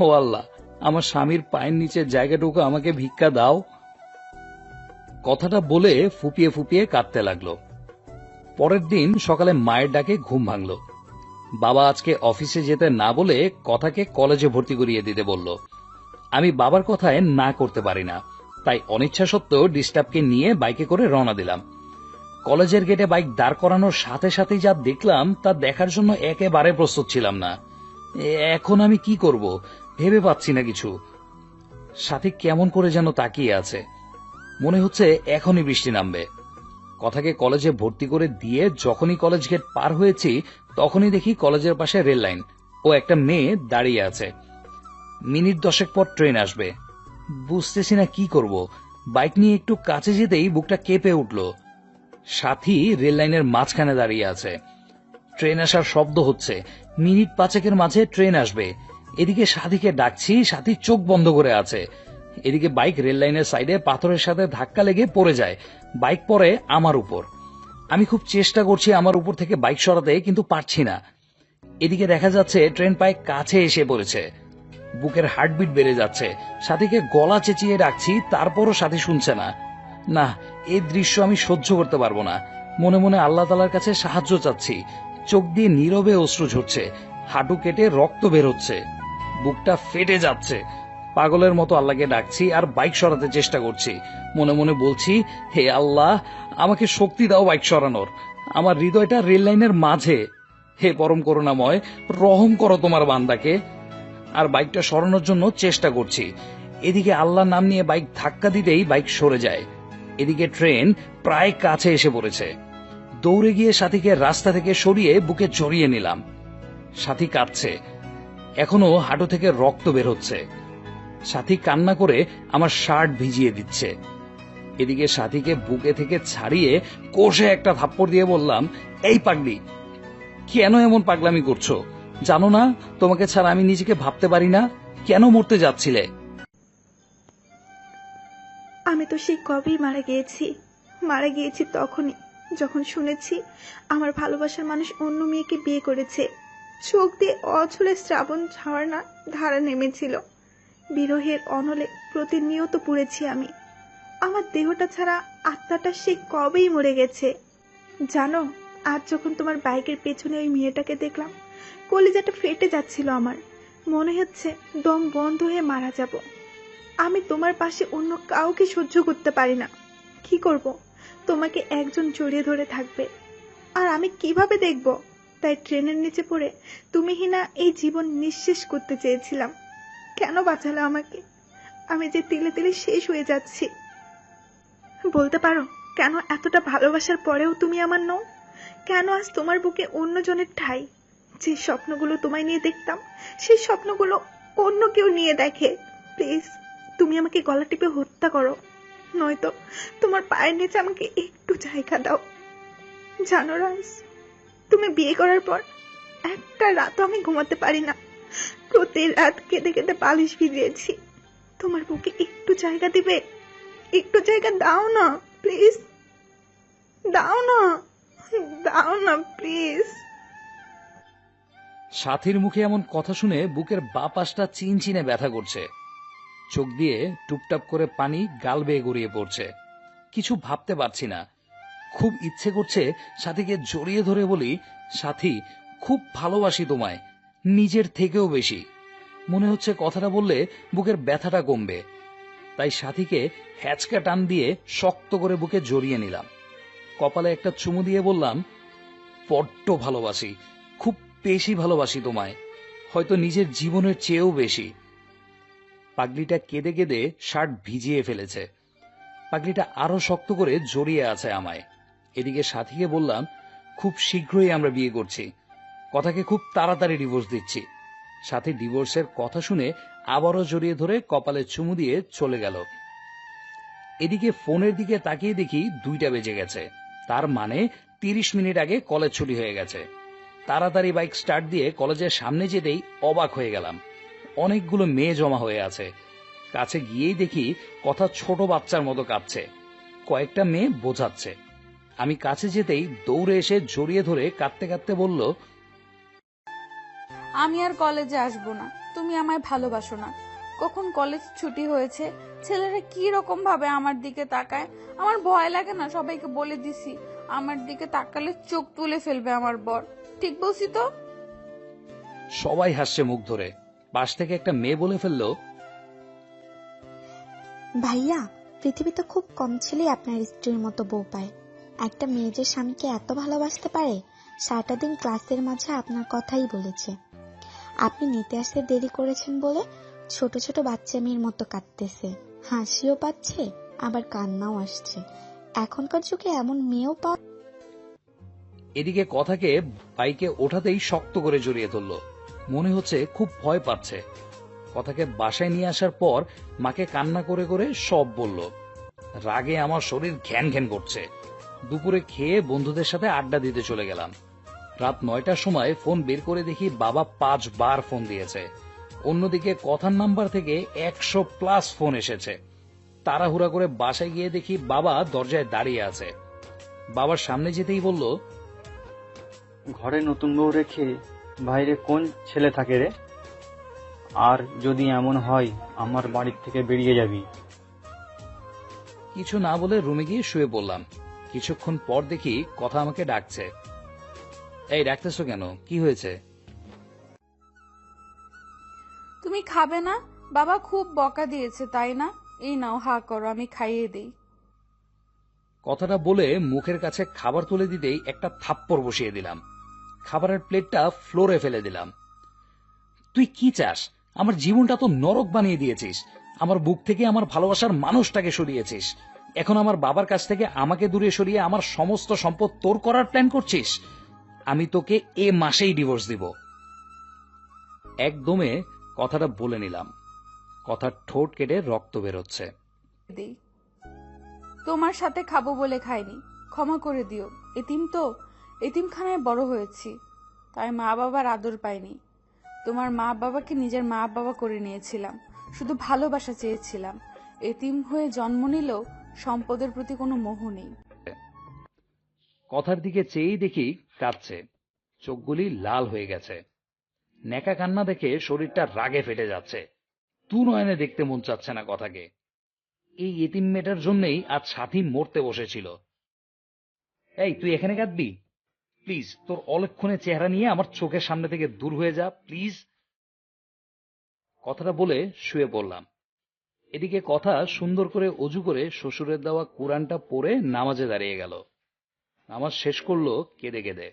ও আল্লাহ, আমার স্বামীর পায়ের নিচের জায়গাটুকু আমাকে ভিক্ষা দাও। কথাটা বলে ফুপিয়ে ফুপিয়ে কাঁদতে লাগলো। পরের দিন সকালে মায়ের ডাকে ঘুম ভাঙল। বাবা আজকে অফিসে যেতে না বলে কথাকে কলেজে ভর্তি করিয়ে দিতে বলল। আমি বাবার কথায় না করতে পারি না, তাই অনিচ্ছা সত্ত্বেও ডিস্টার্বকে নিয়ে বাইকে করে রওনা দিলাম। কলেজের গেটে বাইক দাঁড় করানোর সাথে সাথেই যা দেখলাম তা দেখার জন্য একেবারে প্রস্তুত ছিলাম না। এখন আমি কি করব ভেবে পাচ্ছি না কিছু। সাথী কেমন করে যেন তাকিয়ে আছে, মনে হচ্ছে এখনই বৃষ্টি নামবে। কথাকে কলেজে ভর্তি করে দিয়ে যখনই কলেজ গেট পার হয়েছি তখনই দেখি কলেজের পাশে রেল লাইন ও একটা মেয়ে দাঁড়িয়ে আছে। মিনিট 10 পর ট্রেন আসবে। বুঝতেছি না কি করব। বাইক নিয়ে একটু কাছে যেতেই বুকটা কেঁপে উঠল। সাথী রেল লাইনের মাঝখানে দাঁড়িয়ে আছে। ট্রেন আসার শব্দ হচ্ছে। মিনিট 5 মাঝে ট্রেন আসবে। এদিকে সাথীকে ডাকছি, সাথী চোখ বন্ধ করে আছে। এদিকে বাইক রেল লাইনের সাইডে পাথরের সাথে ধাক্কা লেগে পড়ে যায়। বাইক পড়ে আমার উপর। আমি খুব চেষ্টা করছি আমার উপর থেকে বাইক সরাতে, কিন্তু পারছি না। এদিকে দেখা যাচ্ছে ট্রেন প্রায় কাছে এসে পড়েছে। বুকের হার্টবিট বেড়ে যাচ্ছে। সাথীকে গলা চেঁচিয়ে ডাকছি, তারপরও সাথী শুনছে না। না, এই দৃশ্য আমি সহ্য করতে পারবো না। মনে মনে আল্লাহ তাআলার কাছে সাহায্য চাচ্ছি। চোখ দিয়ে নীরবে অশ্রু ঝরছে। হাঁটু কেটে রক্ত বের হচ্ছে। বুকটা ফেটে যাচ্ছে। পাগলের মতো আল্লাহকে ডাকছি আর বাইক সরাতে চেষ্টা করছি। মনে মনে বলছি, হে আল্লাহ, আমাকে শক্তি দাও বাইক সরানোর। আমার হৃদয়টা রেল লাইনের মাঝে। হে পরম করুণাময়, রহম করো তোমার বান্দাকে। আর বাইকটা সরানোর জন্য চেষ্টা করছি। এদিকে আল্লাহর নাম নিয়ে বাইক ধাক্কা দিতেই বাইক সরে যায়। এদিকে ট্রেন প্রায় কাছে এসে পড়েছে। দৌড়ে গিয়ে সাথীকে রাস্তা থেকে সরিয়ে বুকে জড়িয়ে নিলাম। সাথী কাঁদছে, এখনো হাঁটু থেকে রক্ত বের হচ্ছে। সাথী কান্না করে আমার শার্ট ভিজিয়ে দিচ্ছে। এদিকে সাথীকে বুকে থেকে ছাড়িয়ে কষে একটা থাপ্পড় দিয়ে বললাম, এই পাগলি, কেন এমন পাগলামি করছো? জানো না তোমাকে ছাড়া আমি নিজেকে ভাবতে পারি না? কেন মরতে যাচ্ছিলে? আমি তো সেই কবেই মারা গিয়েছি তখনই যখন শুনেছি আমার ভালোবাসার মানুষ অন্য মেয়েকে বিয়ে করেছে। চোখ দিয়ে অঝরে শ্রাবণ ঝর্ণা ধারা নেমেছিল। বিরহের অনলে প্রতিনিয়ত পুড়েছি আমি। আমার দেহটা ছাড়া আত্মাটা সে কবেই মরে গেছে। জানো, আজ যখন তোমার বাইকের পেছনে ওই মেয়েটাকে দেখলাম, কলিজাটা ফেটে যাচ্ছিল আমার। মনে হচ্ছে দম বন্ধ হয়ে মারা যাব। আমি তোমার পাশে অন্য কাউকে সহ্য করতে পারি না। কি করব? তোমাকে একজন জড়িয়ে ধরে থাকবে, আর আমি কিভাবে দেখব? তাই ট্রেনের নিচে পড়ে তুমিহীনা এই জীবন নিঃশেষ করতে চেয়েছিলাম। কেন বাঁচালে আমাকে? আমি যে তিলে তিলে শেষ হয়ে যাচ্ছি। বলতে পারো কেন এতটা ভালোবাসার পরেও তুমি আমার নও? কেন আজ তোমার বুকে অন্যজনের ঠাঁই? যে স্বপ্নগুলো তোমায় নিয়ে দেখতাম, সেই স্বপ্নগুলো অন্য কেউ নিয়ে দেখে। প্লিজ, তুমি আমাকে গলা টিপে হত্যা করো, নয়তো তোমার পায়ের নিচে আমাকে একটু জায়গা দাও। জানো রাজ, তুমি বিয়ে করার পর একটা রাতও আমি ঘুমাতে পারি না। প্রতি রাত কেঁদে কেঁদে বালিশ ভিজিয়েছি। তোমার বুকে একটু জায়গা দিবে? একটু জায়গা দাও না প্লিজ, দাও না, দাও না প্লিজ। সাথীর মুখে এমন কথা শুনে বুকের বাঁ পাশটা চিনচিনে ব্যথা করছে। চোখ দিয়ে টুপটাপ করে পানি গাল বেয়ে গড়িয়ে পড়ছে। কিছু ভাবতে পারছি না। খুব ইচ্ছে করছে সাথীকে জড়িয়ে ধরে বলি, সাথী, খুব ভালোবাসি তোমায়, নিজের থেকেও বেশি। মনে হচ্ছে কথাটা বললে বুকের ব্যথাটা কমবে। তাই সাথীকে হ্যাচকা টান দিয়ে শক্ত করে বুকে জড়িয়ে নিলাম। কপালে একটা চুমু দিয়ে বললাম, বড্ড ভালোবাসি, খুব বেশি ভালোবাসি তোমায়, হয়তো নিজের জীবনের চেয়েও বেশি। পাগলিটা কেঁদে কেঁদে শার্ট ভিজিয়ে ফেলেছে। পাগলিটা আরো শক্ত করে জড়িয়ে আছে আমায়। এদিকে সাথীকে বললাম, খুব শীঘ্রই আমরা বিয়ে করছি, কথাকে খুব তাড়াতাড়ি ডিভোর্স দিচ্ছি। সাথী ডিভোর্সের কথা শুনে আবারও জড়িয়ে ধরে কপালে চুমু দিয়ে চলে গেল। এদিকে ফোনের দিকে তাকিয়ে দেখি 2টা বেজে গেছে। তার মানে 30 মিনিট আগে কলেজ ছুটি হয়ে গেছে। তাড়াতাড়ি বাইক স্টার্ট দিয়ে কলেজের সামনে যেতেই অবাক হয়ে গেলাম। অনেকগুলো মেয়ে জমা হয়ে আছে। কাছে গিয়েই দেখি কথা ছোট বাচ্চার মতো কাঁদছে। কয়েকটা মেয়ে বোঝাচ্ছে। আমি কাছে যেতেই দৌড়ে এসে জড়িয়ে ধরে কাঁদতে কাঁদতে বলল, আমি আর কলেজে আসবো না। তুমি আমায় ভালোবাসো না। কখন কলেজ ছুটি হয়েছে, ছেলেরা কি রকম ভাবে আমার দিকে তাকায়। আমার ভয় লাগে না? সবাইকে বলে দিছি, আমার দিকে তাকালে চোখ তুলে ফেলবে আমার বর। ঠিক বলছি তো? সবাই হাসছে মুখ ধরে। পাশ থেকে একটা মেয়ে বলে ফেলল, ভাইয়া, পৃথিবীতে খুব কম ছেলেই আপনার স্ত্রীর মতো বউ পায়। একটা মেয়ে যে স্বামীকে এত ভালোবাসতে পারে, সারাটা দিন ক্লাসের মাঝে আপনার কথাই বলেছে। আপনি নিতে আসতে দেরি করেছেন বলে ছোট ছোট বাচ্চা মেয়ের মতো কাঁদতেছে, হাসিও পাচ্ছে, আবার কান্নাও আসছে। এখনকার যুগে এমন মেয়েও পাওয়া। এদিকে কথাকে বাইকে ওঠাতেই শক্ত করে জড়িয়ে ধরল। মনে হচ্ছে খুব ভয় পাচ্ছে। কথাকে বাসায় নিয়ে আসার পর মাকে কান্না করে করে সব বলল। রাগে আমার শরীর ঘ্যান ঘ্যান করছে। দুপুরে খেয়ে বন্ধুদের সাথে আড্ডা দিতে চলে গেলাম। রাত 9টার সময় ফোন বের করে দেখি বাবা 5 বার ফোন দিয়েছে। অন্যদিকে কথার নাম্বার থেকে 100+ ফোন এসেছে। তাড়াহুড়া করে বাসায় গিয়ে দেখি বাবা দরজায় দাঁড়িয়ে আছে। বাবার সামনে যেতেই বলল, ঘরে নতুন বউ রেখে বাইরে কোন ছেলে থাকে রে? আর যদি এমন হয় আমার বাড়ির থেকে বেরিয়ে যাবি। কিছু না বলে রুমে গিয়ে শুয়ে পড়লাম। কিছুক্ষণ পর দেখি কথা আমাকে ডাকছে। এই, ডাকতেছো কেন? কি হয়েছে? তুমি খাবে না? বাবা খুব বকা দিয়েছে, তাই না? এই নাও, হা করো, আমি খাইয়ে দিই। কথাটা বলে মুখের কাছে খাবার তুলে দিতেই একটা থাপ্পড় বসিয়ে দিলাম। খাবারের প্লেটটা ফ্লোরে ফেলে দিলাম। তুই কি চাস? আমার জীবনটা তো নরক বানিয়ে দিয়েছিস। আমার বুক থেকে আমার ভালোবাসার মানুষটাকে সরিয়েছিস। এখন আমার বাবার কাছ থেকে আমাকে দূরে সরিয়ে আমার সমস্ত সম্পদ তোর করার প্ল্যান করছিস। আমি তোকে এ মাসেই ডিভোর্স দিব। একদমে কথাটা বলে নিলাম। কথার ঠোঁট কেটে রক্ত বেরোচ্ছে। দিই। তোমার সাথে খাবো বলে খাইনি, ক্ষমা করে দিও। এতিম তো, এতিমখানায় বড় হয়েছি, তাই মা বাবার আদর পাইনি। তোমার মা বাবাকে নিজের মা বাবা করে নিয়েছিলাম, শুধু ভালোবাসা চেয়েছিলাম। এতিম হয়ে জন্ম নিলেও সম্পদের প্রতি কোনো মোহ নেই। কথার দিকে চেয়েই দেখি কাঁদছে। চোখগুলি লাল হয়ে গেছে। নেকা কান্না দেখে শরীরটা রাগে ফেটে যাচ্ছে। তু নয়নে দেখতে মন চাচ্ছে না কথাকে। এই এতিম মেয়েটার জন্যই আজ সাথী মরতে বসেছিল। এই, তুই এখানে কাঁদবি? প্লিজ, তোর অলক্ষণে চেহারা নিয়ে আমার চোখের সামনে থেকে দূর হয়ে যা, প্লিজ। কথাটা বলে শুয়ে পড়লাম। এদিকে কথা সুন্দর করে অজু করে শ্বশুরের দেওয়া কোরআনটা পড়ে নামাজে দাঁড়িয়ে গেল। নামাজ শেষ করলো কেঁদে কেঁদে।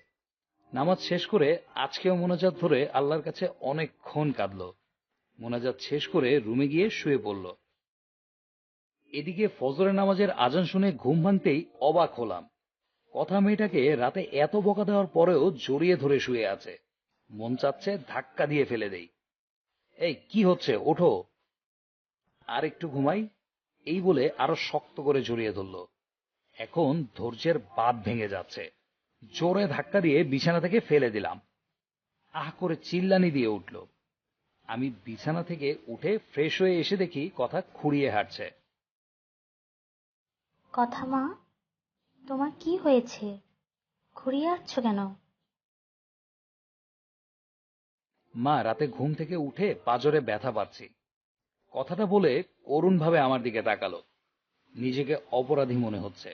নামাজ শেষ করে আজকেও মোনাজাত ধরে আল্লাহর কাছে অনেকক্ষণ কাঁদলো। মোনাজাত শেষ করে রুমে গিয়ে শুয়ে পড়ল। এদিকে ফজরের নামাজের আজান শুনে ঘুম ভাঙতেই অবাক হলাম। কথা মেয়েটাকে রাতে এত বকা দেওয়ার পরেও জড়িয়ে ধরে শুয়ে আছে। মন চাচ্ছে ধাক্কা দিয়ে ফেলে দেই। এই, কি হচ্ছে? ওঠো। আর একটু ঘুমাই, এই বলে আরো শক্ত করে জড়িয়ে ধরল। এখন ধৈর্যের বাঁধ ভেঙে যাচ্ছে। জোরে ধাক্কা দিয়ে বিছানা থেকে ফেলে দিলাম। আহ করে চিল্লানি দিয়ে উঠল। আমি বিছানা থেকে উঠে ফ্রেশ হয়ে এসে দেখি কথা খুঁড়িয়ে হাঁটছে। কথা মা, তোমার কি হয়েছে? ঘুরিয়ে আসছো কেন? মা, রাতে ঘুম থেকে উঠে পাজরে ব্যথা পাচ্ছি। কথাটা বলে করুণ ভাবে আমার দিকে তাকালো। নিজেকে অপরাধী মনে হচ্ছে।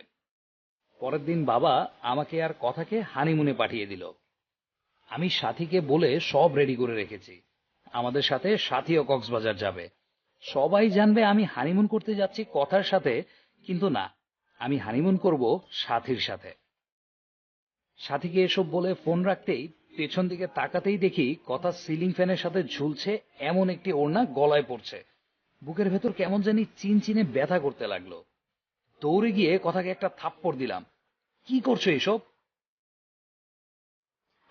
পরের দিন বাবা আমাকে আর কথাকে হানিমুনে পাঠিয়ে দিল। আমি সাথীকে বলে সব রেডি করে রেখেছি। আমাদের সাথে সাথীও কক্সবাজার যাবে। সবাই জানবে আমি হানিমুন করতে যাচ্ছি কথার সাথে, কিন্তু না, আমি হানিমুন করব সাথীর সাথে। সাথীকে এসব বলে ফোন রাখতেই পেছন দিকে তাকাতেই দেখি কথা সিলিং ফ্যানের সাথে ঝুলছে এমন একটি ওড়না গলায় পড়ছে। বুকের ভেতর কেমন জানি চিনচিনে ব্যথা করতে লাগলো। দৌড়ে গিয়ে কথাকে একটা থাপ্পড় দিলাম। কি করছো এসব?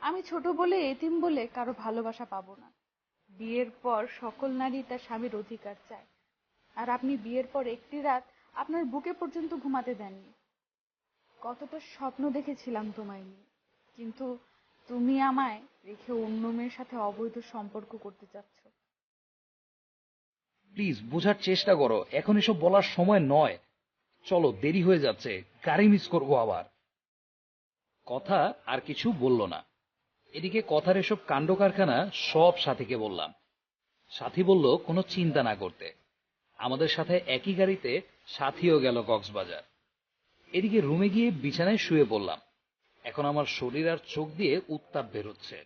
আমি ছোট বলে, এতিম বলে কারো ভালোবাসা পাবো না। বিয়ের পর সকল নারী তার স্বামীর অধিকার চায়, আর আপনি বিয়ের পর একটি রাত আপনার বুকে পর্যন্ত ঘুমাতে দেননি। কতটা স্বপ্ন দেখেছিলাম তোমায় নিয়ে, কিন্তু তুমি আমায় রেখে অন্য মেয়ের সাথে অবৈধ সম্পর্ক করতে চাচ্ছ। প্লিজ, বোঝার চেষ্টা করো। এখন এসব বলার সময় নয়। চলো, দেরি হয়ে যাচ্ছে, গাড়ি মিস করবো আবার। কথা আর কিছু বলল না। এদিকে কথার এসব কাণ্ড কারখানা সব সাথীকে বললাম। সাথী বলল কোনো চিন্তা না করতে। আমাদের সাথে একই গাড়িতে সাথীও গেল কক্সবাজার। এদিকে রুমে গিয়ে বিছানায় শুয়ে পড়লাম। এখন আমার শরীর আর চোখ দিয়ে উত্তাপ বেরোচ্ছে।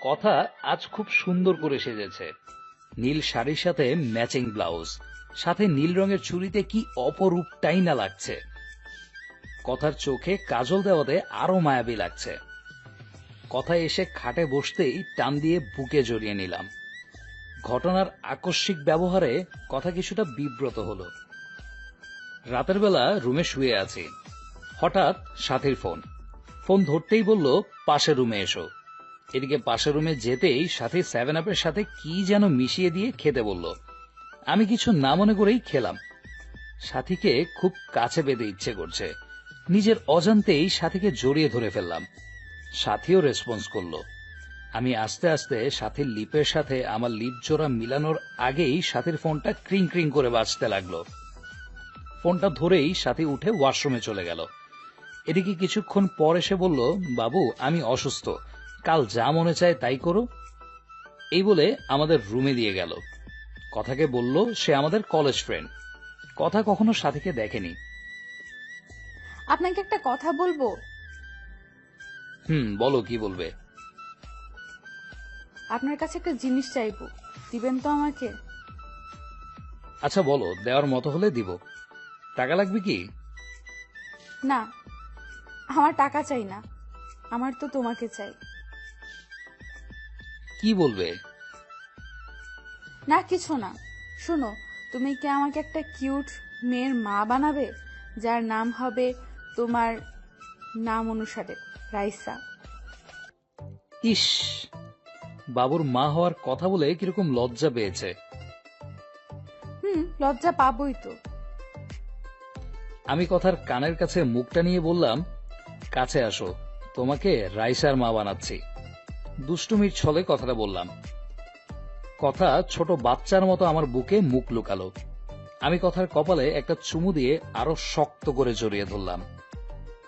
কথা আজ খুব সুন্দর করে সেজেছে। নীল শাড়ির সাথে ম্যাচিং ব্লাউজ, সাথে নীল রঙের চুড়িতে কি অপরূপটাই না লাগছে। কথার চোখে কাজল দেওয়াতে আরো মায়াবী লাগছে। কথা এসে খাটে বসতেই টান দিয়ে বুকে জড়িয়ে নিলাম। ঘটনার আকস্মিক ব্যবহারে কথা কিছুটা বিব্রত হলো। রাতের বেলা রুমে শুয়ে আছি, হঠাৎ সাথীর ফোন। ফোন ধরতেই বলল পাশের রুমে এসো। এদিকে পাশের রুমে যেতেই সাথী 7-আপের সাথে কি যেন মিশিয়ে দিয়ে খেতে বলল। আমি কিছু না মনে করেই খেলাম। সাথীকে খুব কাছে পেতে ইচ্ছে করছে, নিজের অজান্তেই সাথীকে জড়িয়ে ধরে ফেললাম। সাথীও রেসপন্স করলো। আমি আস্তে আস্তে সাথীর লিপের সাথে আমার লিপ জোড়া মিলানোর আগেই সাথীর ফোনটা ক্রিং ক্রিং করে বাজতে লাগলো। ফোনটা ধরেই সাথী উঠে ওয়াশরুমে চলে গেল। এদিকে কিছুক্ষণ পর এসে বলল, বাবু আমি অসুস্থ, কাল যা মনে চায় তাই করো। এই বলে আমাদের রুমে দিয়ে গেল। কথাকে বলল সে আমাদের কলেজ ফ্রেন্ড, কথা কখনো সাথীকে দেখেনি। আপনাকে একটা কথা বলবো। বলো, কি বলবে? আপনার কাছে একটা জিনিস চাইবো, দিবেন তো আমাকে? আচ্ছা বলো, দেওয়ার মতো হলে দিব। টাকা লাগবে কি? না, আমার টাকা চাই না, আমার তো তোমাকে চাই। কি বলবে? না কিছু না, শোনো, তুমি কি আমাকে একটা কিউট মেয়ের মা বানাবে, যার নাম হবে তোমার নাম অনুসারে রাইসা। ইস, বাবুর মা হওয়ার কথা বলে কিরকম লজ্জা পেয়েছে। লজ্জা পাবোই তো। আমি কথার কানের কাছে মুখটা নিয়ে বললাম, কাছে আসো, তোমাকে রাইসার মা বানাচ্ছি। দুষ্টুমির ছলে কথাটা বললাম। কথা ছোট বাচ্চার মতো আমার বুকে মুখ লুকালো। আমি কথার কপালে একটা চুমু দিয়ে আরো শক্ত করে জড়িয়ে ধরলাম।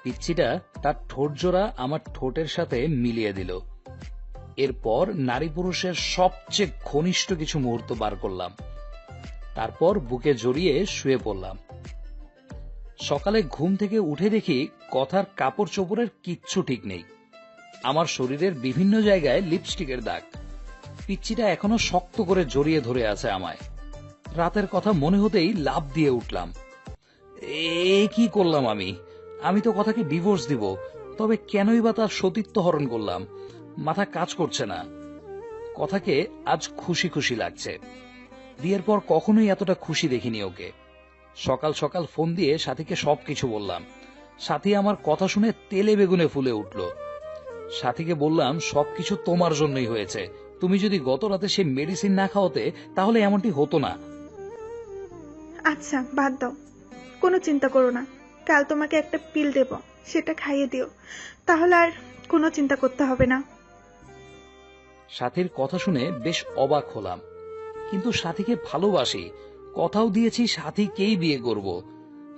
পিচ্চিটা তার ঠোঁট জোড়া আমার ঠোঁটের সাথে মিলিয়ে দিল। এরপর নারী পুরুষের সবচেয়ে ঘনিষ্ঠ কিছু মুহূর্ত বার করলাম। তারপর বুকে জড়িয়ে শুয়ে পড়লাম। সকালে ঘুম থেকে উঠে দেখি কথার কাপড় চোপড়ের কিচ্ছু ঠিক নেই। আমার শরীরের বিভিন্ন জায়গায় লিপস্টিকের দাগ। পিচ্চিটা এখনো শক্ত করে জড়িয়ে ধরে আছে আমায়। রাতের কথা মনে হতেই লাফ দিয়ে উঠলাম। কি করলাম আমি? আমি তো কথাকে ডিভোর্স দিব, তবে কেনই বা তার সতীত্ব হরণ করলাম? মাথা কাজ করছে না। কথাকে আজ খুশি খুশি লাগছে। বিয়ের পর কখনোই এতটা খুশি দেখিনি ওকে। সকাল সকাল ফোন দিয়ে সাথীকে সবকিছু বললাম। সাথী আমার কথা শুনে তেলে বেগুনে ফুলে উঠল। সাথীকে বললাম, সবকিছু তোমার জন্যই হয়েছে, তুমি যদি গত রাতে সে মেডিসিন না খাওয়াতে তাহলে এমনটি হতো না। আচ্ছা বাদ দাও, কোনো চিন্তা করো না, কাল তোমাকে একটা পিল দেব, সেটা খাইয়ে দিও, তাহলে আর কোনো চিন্তা করতে হবে না। সাথীর কথা শুনে বেশ অবাক হলাম, কিন্তু সাথীকে ভালোবাসি, কথাও দিয়েছি সাথীকেই বিয়ে করব,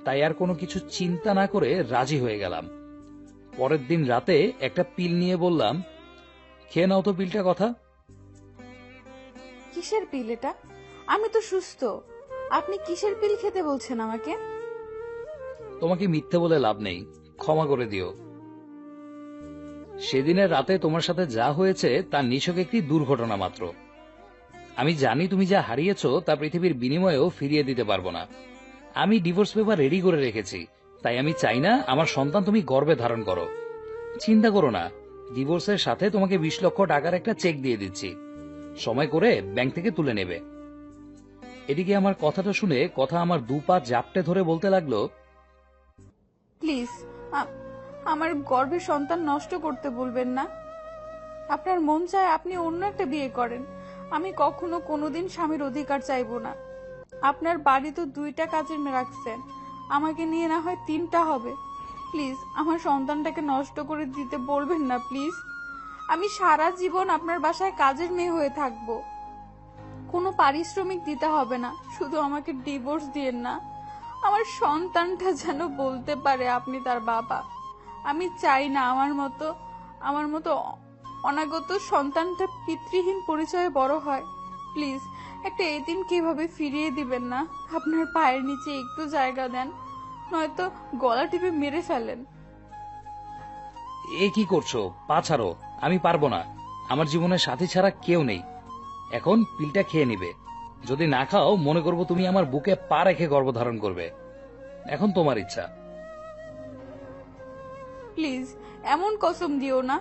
তাই আর কোনো কিছু চিন্তা না করে রাজি হয়ে গেলাম। পরের দিন রাতে একটা পিল নিয়ে বললাম, খেয়ে নাও তো পিলটা। কথা কিসের পিল এটা? আমি তো সুস্থ, আপনি কিসের পিল খেতে বলছেন আমাকে? তোমাকে মিথ্যে বলে লাভ নেই, ক্ষমা করে দিও। সেদিনের রাতে তোমার সাথে যা হয়েছে তা নিছক একটি দুর্ঘটনা মাত্র। আমি জানি তুমি যা হারিয়েছ তা পৃথিবীর বিনিময়েও ফিরিয়ে দিতে পারবো না। আমি ডিভোর্স পেপার রেডি করে রেখেছি, তাই আমি চাই না আমার সন্তান তুমি গর্ভে ধারণ করো। চিন্তা করো না, ডিভোর্সের সাথে তোমাকে 20 লক্ষ টাকার একটা চেক দিয়ে দিচ্ছি, সময় করে ব্যাংক থেকে তুলে নেবে। এদিকে আমার কথাটা শুনে কথা আমার 2 পা জাপটে ধরে বলতে লাগলো, প্লিজ আমার গর্ভের সন্তান নষ্ট করতে বলবেন না। আপনার মন চায় আপনি অন্য একটা বিয়ে করেন, আমি কখনো কোনোদিন স্বামীর অধিকার চাইবো না। আপনার বাড়ি তো 2টা কাজের মেয়ে রাখছেন, আমাকে নিয়ে না হয় 3টা হবে। প্লিজ আমার সন্তানটাকে নষ্ট করে দিতে বলবেন না প্লিজ। আমি সারা জীবন আপনার বাসায় কাজের মেয়ে হয়ে থাকবো, কোনো পারিশ্রমিক দিতে হবে না, শুধু আমাকে ডিভোর্স দিয়েন না। আমার সন্তানটা যেন বলতে পারে আপনি তার বাবা। আমি চাই না আমার মতো অনাগত সন্তানটা পিতৃহীন পরিচয়ে বড় হয়। প্লিজ একটা এতিম কিভাবে ফিরিয়ে দিবেন না, আপনার পায়ের নিচে একটু জায়গা দেন, নয়তো গলা টিপে মেরে ফেলেন। এ কি করছো? পা ছাড়ো, আমি পারবো না, আমার জীবনে সাথী ছাড়া কেউ নেই। এখন পিলটা খেয়ে নিবে, যদি না খাও মনে করবো তুমি আমার বুকে পা রেখে গর্ভধারণ করবে। এখন তোমার ইচ্ছা। প্লিজ এমন কসম দিও না,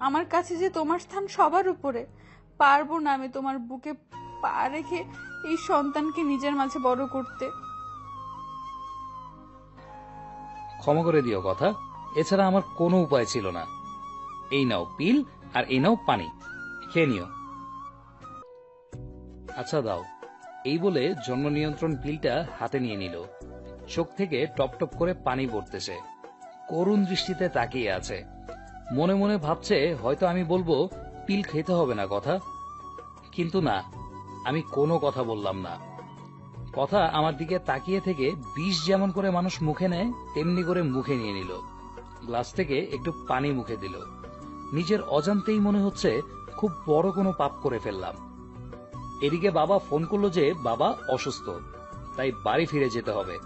আমার কাছে যে তোমার স্থান সবার উপরে, পারবো না আমি তোমার বুকে পা রেখে এই সন্তানকে নিজের মাঝে বড় করতে। ক্ষমা করে দিও কথা, এছাড়া আমার কোনো উপায় ছিল না। এই নাও পিল আর এই নাও পানি, খেয়ে নিও। আচ্ছা দাও। এই বলে জন্ম নিয়ন্ত্রণ পিলটা হাতে নিয়ে নিল। চোখ থেকে টপ টপ করে পানি পড়তেছে। করুণ দৃষ্টিতে তাকিয়ে আছে। মনে মনে ভাবছে হয়তো আমি বলবো পিল খেতে হবে না কথা, কিন্তু না, আমি কোনো কথা বললাম না। কথা আমার দিকে তাকিয়ে থেকে বিষ যেমন করে মানুষ মুখে নেয় তেমনি করে মুখে নিয়ে নিল। গ্লাস থেকে একটু পানি মুখে দিল। নিজের অজান্তেই মনে হচ্ছে খুব বড় কোনো পাপ করে ফেললাম। এদিকে বাবা ফোন করলো যে বাবা অসুস্থ, তাই বাড়ি ফিরে যেতে হবে।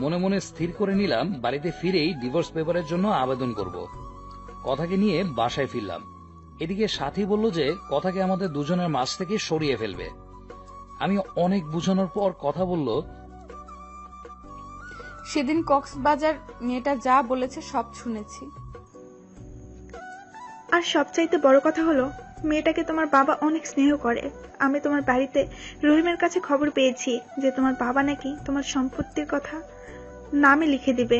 মনে মনে স্থির করে নিলাম বাড়িতে ফিরেই ডিভোর্স পেপারের জন্য আবেদন করব। কথাকে নিয়ে বাসায় ফিরলাম। এদিকে সাথী বলল যে কথাকে আমাদের দুজনের মাঝ থেকে সরিয়ে ফেলবে। আমি অনেক বুঝানোর পর কথা বলল, সেদিন কক্সবাজার মেয়েটা যা বলেছে সব শুনেছি। আর সবচাইতে বড় কথা হলো মেয়েটাকে তোমার বাবা অনেক স্নেহ করে। আমি তোমার বাড়িতে রহিমের কাছে খবর পেয়েছি যে তোমার বাবা নাকি তোমার সম্পত্তির কথা নামে লিখে দিবে,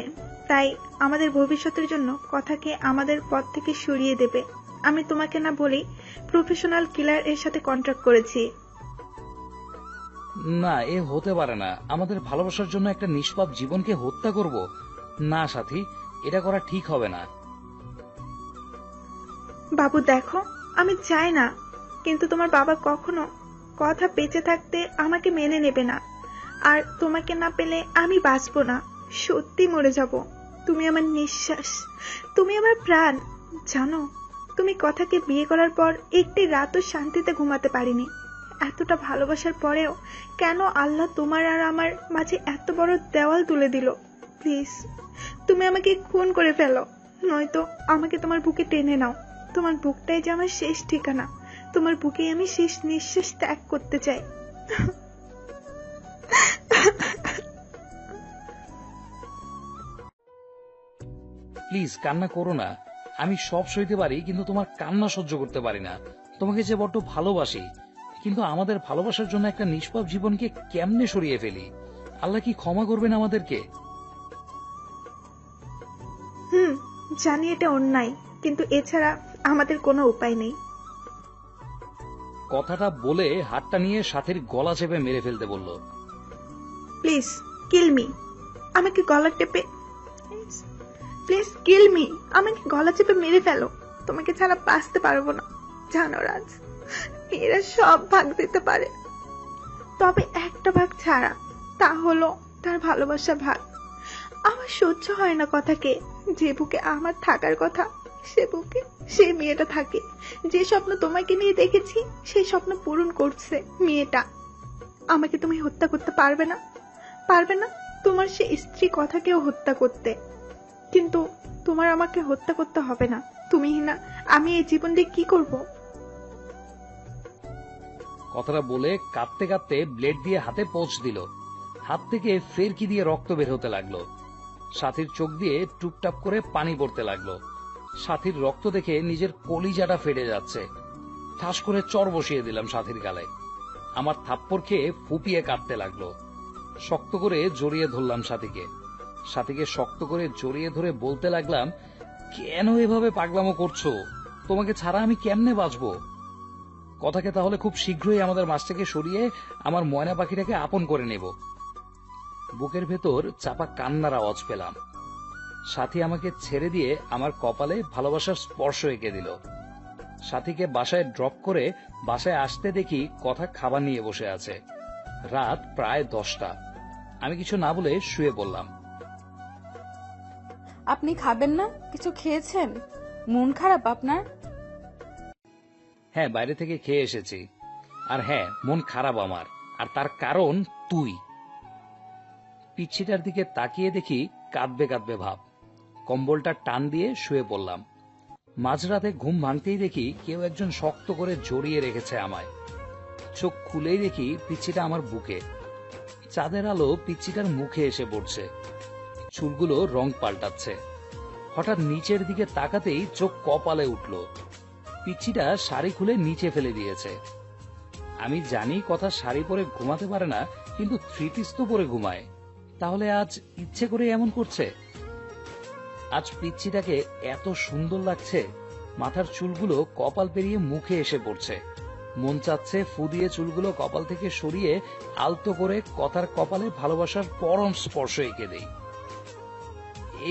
তাই আমাদের ভবিষ্যতের জন্য কথাকে আমাদের পথ থেকে সরিয়ে দেবে। আমি তোমাকে না বলেই প্রফেশনাল কিলার এর সাথে কন্ট্রাক্ট করেছি। না, এ হতে পারে না। আমাদের ভালোবাসার জন্য একটা নিষ্পাপ জীবনকে হত্যা করব? না সাথী, এটা করা ঠিক হবে না। বাবু দেখো, আমি চাই না, কিন্তু তোমার বাবা কখনো কথা বেঁচে থাকতে আমাকে মেনে নেবে না। আর তোমাকে না পেলে আমি বাঁচবো না, সত্যি মরে যাব। তুমি আমার নিঃশ্বাস, তুমি আমার প্রাণ। জানো, তুমি কথাকে বিয়ে করার পর একটি রাতও শান্তিতে ঘুমাতে পারিনি। এতটা ভালোবাসার পরেও কেন আল্লাহ তোমার আর আমার মাঝে এত বড় দেওয়াল তুলে দিল? প্লিজ তুমি আমাকে খুন করে ফেলো, নয়তো আমাকে তোমার বুকে টেনে নাও। তোমার বুকটাই যে আমার শেষ ঠিকানা, তোমার বুকেই আমি শেষ নিঃশ্বাস ত্যাগ করতে চাই। প্লিজ কান্না করো না। আমি সব সইতে পারি, কিন্তু তোমার কান্না সহ্য করতে পারি না। তোমাকে যে বড্ড ভালোবাসি, কিন্তু আমাদের ভালোবাসার জন্য একটা নিষ্পাপ জীবনকে কেমনে সরিয়ে ফেলি? আল্লাহ কি ক্ষমা করবেন আমাদেরকে? জানি এটা অন্যায়, কিন্তু এছাড়া আমাদের কোনো উপায় নেই। কথাটা বলে হাতটা নিয়ে সাথীর গলা চেপে মেরে ফেলতে বলল। প্লিজ কিল মি, আমাকে গলা টেপে, প্লিজ কিল মি, আমাকে গলা চেপে মেরে ফেলো। তোমাকে ছাড়া বাঁচতে পারবো না। জানো রাজ, মেয়েরা সব ভাগ দিতে পারে, তবে একটা ভাগ ছাড়া, তা হলো তার ভালোবাসা ভাগ। আমার সহ্য হয় না কথাকে যে বুকে আমার থাকার কথা সে বুকে সেই মেয়েটা থাকে। যে স্বপ্ন তোমাকে নিয়ে দেখেছি সেই স্বপ্ন পূরণ করছে মেয়েটা। আমাকে তুমি হত্যা করতে পারবে না, পারবে না তোমার সে স্ত্রী কথাকেও হত্যা করতে, কিন্তু তোমার আমাকে হত্যা করতে হবে না। তুমি না, আমি এই জীবন দিয়ে কি করব? কথাটা বলে কাঁদতে কাঁদতে ব্লেড দিয়ে হাতে পোঁচ দিল। হাত থেকে ফেরকি দিয়ে রক্ত বের হতে লাগলো। সাথীর চোখ দিয়ে টুপটাপ করে পানি পড়তে লাগলো। সাথীর রক্ত দেখে নিজের কলিজাটা ফেটে যাচ্ছে। ঠাস করে চর বসিয়ে দিলাম সাথীর গালে। আমার থাপ্পড় খেয়ে ফুপিয়ে কাঁদতে লাগলো। শক্ত করে জড়িয়ে ধরলাম সাথীকে। সাথীকে শক্ত করে জড়িয়ে ধরে বলতে লাগলাম, কেন এভাবে পাগলামো করছো? তোমাকে ছাড়া আমি কেমনে বাঁচবো? কথাকে তাহলে খুব শীঘ্রই আমাদের মাছ থেকে সরিয়ে আমার ময়না পাখিটাকে আপন করে নেব। বুকের ভেতর চাপা কান্নার আওয়াজ পেলাম। সাথী আমাকে ছেড়ে দিয়ে আমার কপালে ভালোবাসার স্পর্শ এঁকে দিল। সাথীকে বাসায় ড্রপ করে বাসায় আসতে দেখি কথা খাবার নিয়ে বসে আছে। রাত প্রায় 10টা। আমি কিছু না বলে শুয়ে পড়লাম। আপনি খাবেন না? কিছু খেয়েছেন? মন খারাপ আপনার? হ্যাঁ, বাইরে থেকে খেয়ে এসেছি। আর হ্যাঁ, মন খারাপ আমার, আর তার কারণ তুই। পিচ্ছিটার দিকে তাকিয়ে দেখি কাঁদবে কাঁদবে ভাব। কম্বলটা টান দিয়ে শুয়ে পড়লাম। মাঝরাতে ঘুম ভাঙতেই দেখি কেউ একজন শক্ত করে জড়িয়ে রেখেছে আমায়। চোখ খুলেই দেখি পিচ্ছিটা আমার বুকে। চাঁদের আলো পিচ্ছিটার মুখে এসে পড়ছে। চুলগুলো রং পাল্টাচ্ছে। হঠাৎ নিচের দিকে তাকাতেই চোখ কপালে উঠল। পিচ্ছিটা শাড়ি খুলে নিচে ফেলে দিয়েছে। আমি জানি কথা শাড়ি পরে ঘুমাতে পারে না, কিন্তু থ্রি পিস তো পরে ঘুমায়। তাহলে আজ ইচ্ছে করে এমন করছে? আজ পিচ্ছিটাকে এত সুন্দর লাগছে, মাথার চুলগুলো কপাল পেরিয়ে মুখে এসে পড়ছে। মন চাচ্ছে ফু দিয়ে চুলগুলো কপাল থেকে সরিয়ে আলতো করে কথার কপালে ভালোবাসার পরম স্পর্শ এঁকে দেই।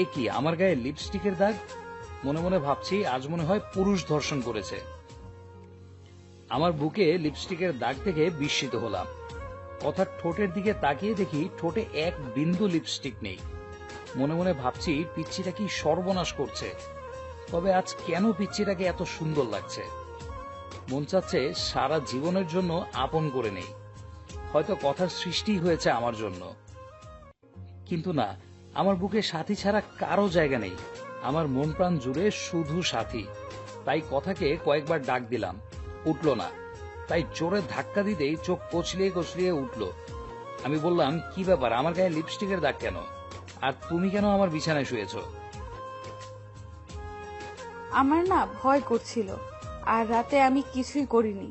এ কি, আমার গায়ে লিপস্টিকের দাগ? মনে মনে ভাবছি আজ মনে হয় পুরুষ ধর্ষণ করেছে। আমার বুকে লিপস্টিকের দাগ থেকে বিস্মিত হলাম। কথার ঠোঁটের দিকে তাকিয়ে দেখি ঠোঁটে এক বিন্দু লিপস্টিক নেই। মনে মনে ভাবছি পিচ্ছিটা কি সর্বনাশ করছে। তবে আজ কেন পিচ্ছিটাকে এত সুন্দর লাগছে? মন চাচ্ছে সারা জীবনের জন্য আপন করে নেই। হয়তো কথার সৃষ্টি হয়েছে আমার জন্য, কিন্তু না, আমার বুকে সাথী ছাড়া কারো জায়গা নেই। আমার মন প্রাণ জুড়ে শুধু সাথী। তাই কথাকে কয়েকবার ডাক দিলাম, উঠল না। তাই জোরে ধাক্কা দিতেই চোখ কচলিয়ে কচলিয়ে উঠল। আমি বললাম, কি ব্যাপার, আমার গায়ে লিপস্টিকের দাগ কেন? আর তুমি কেন আমার বিছানায় শুয়েছ? আমার না ভয় করছিল, আর রাতে আমি কিছুই করিনি,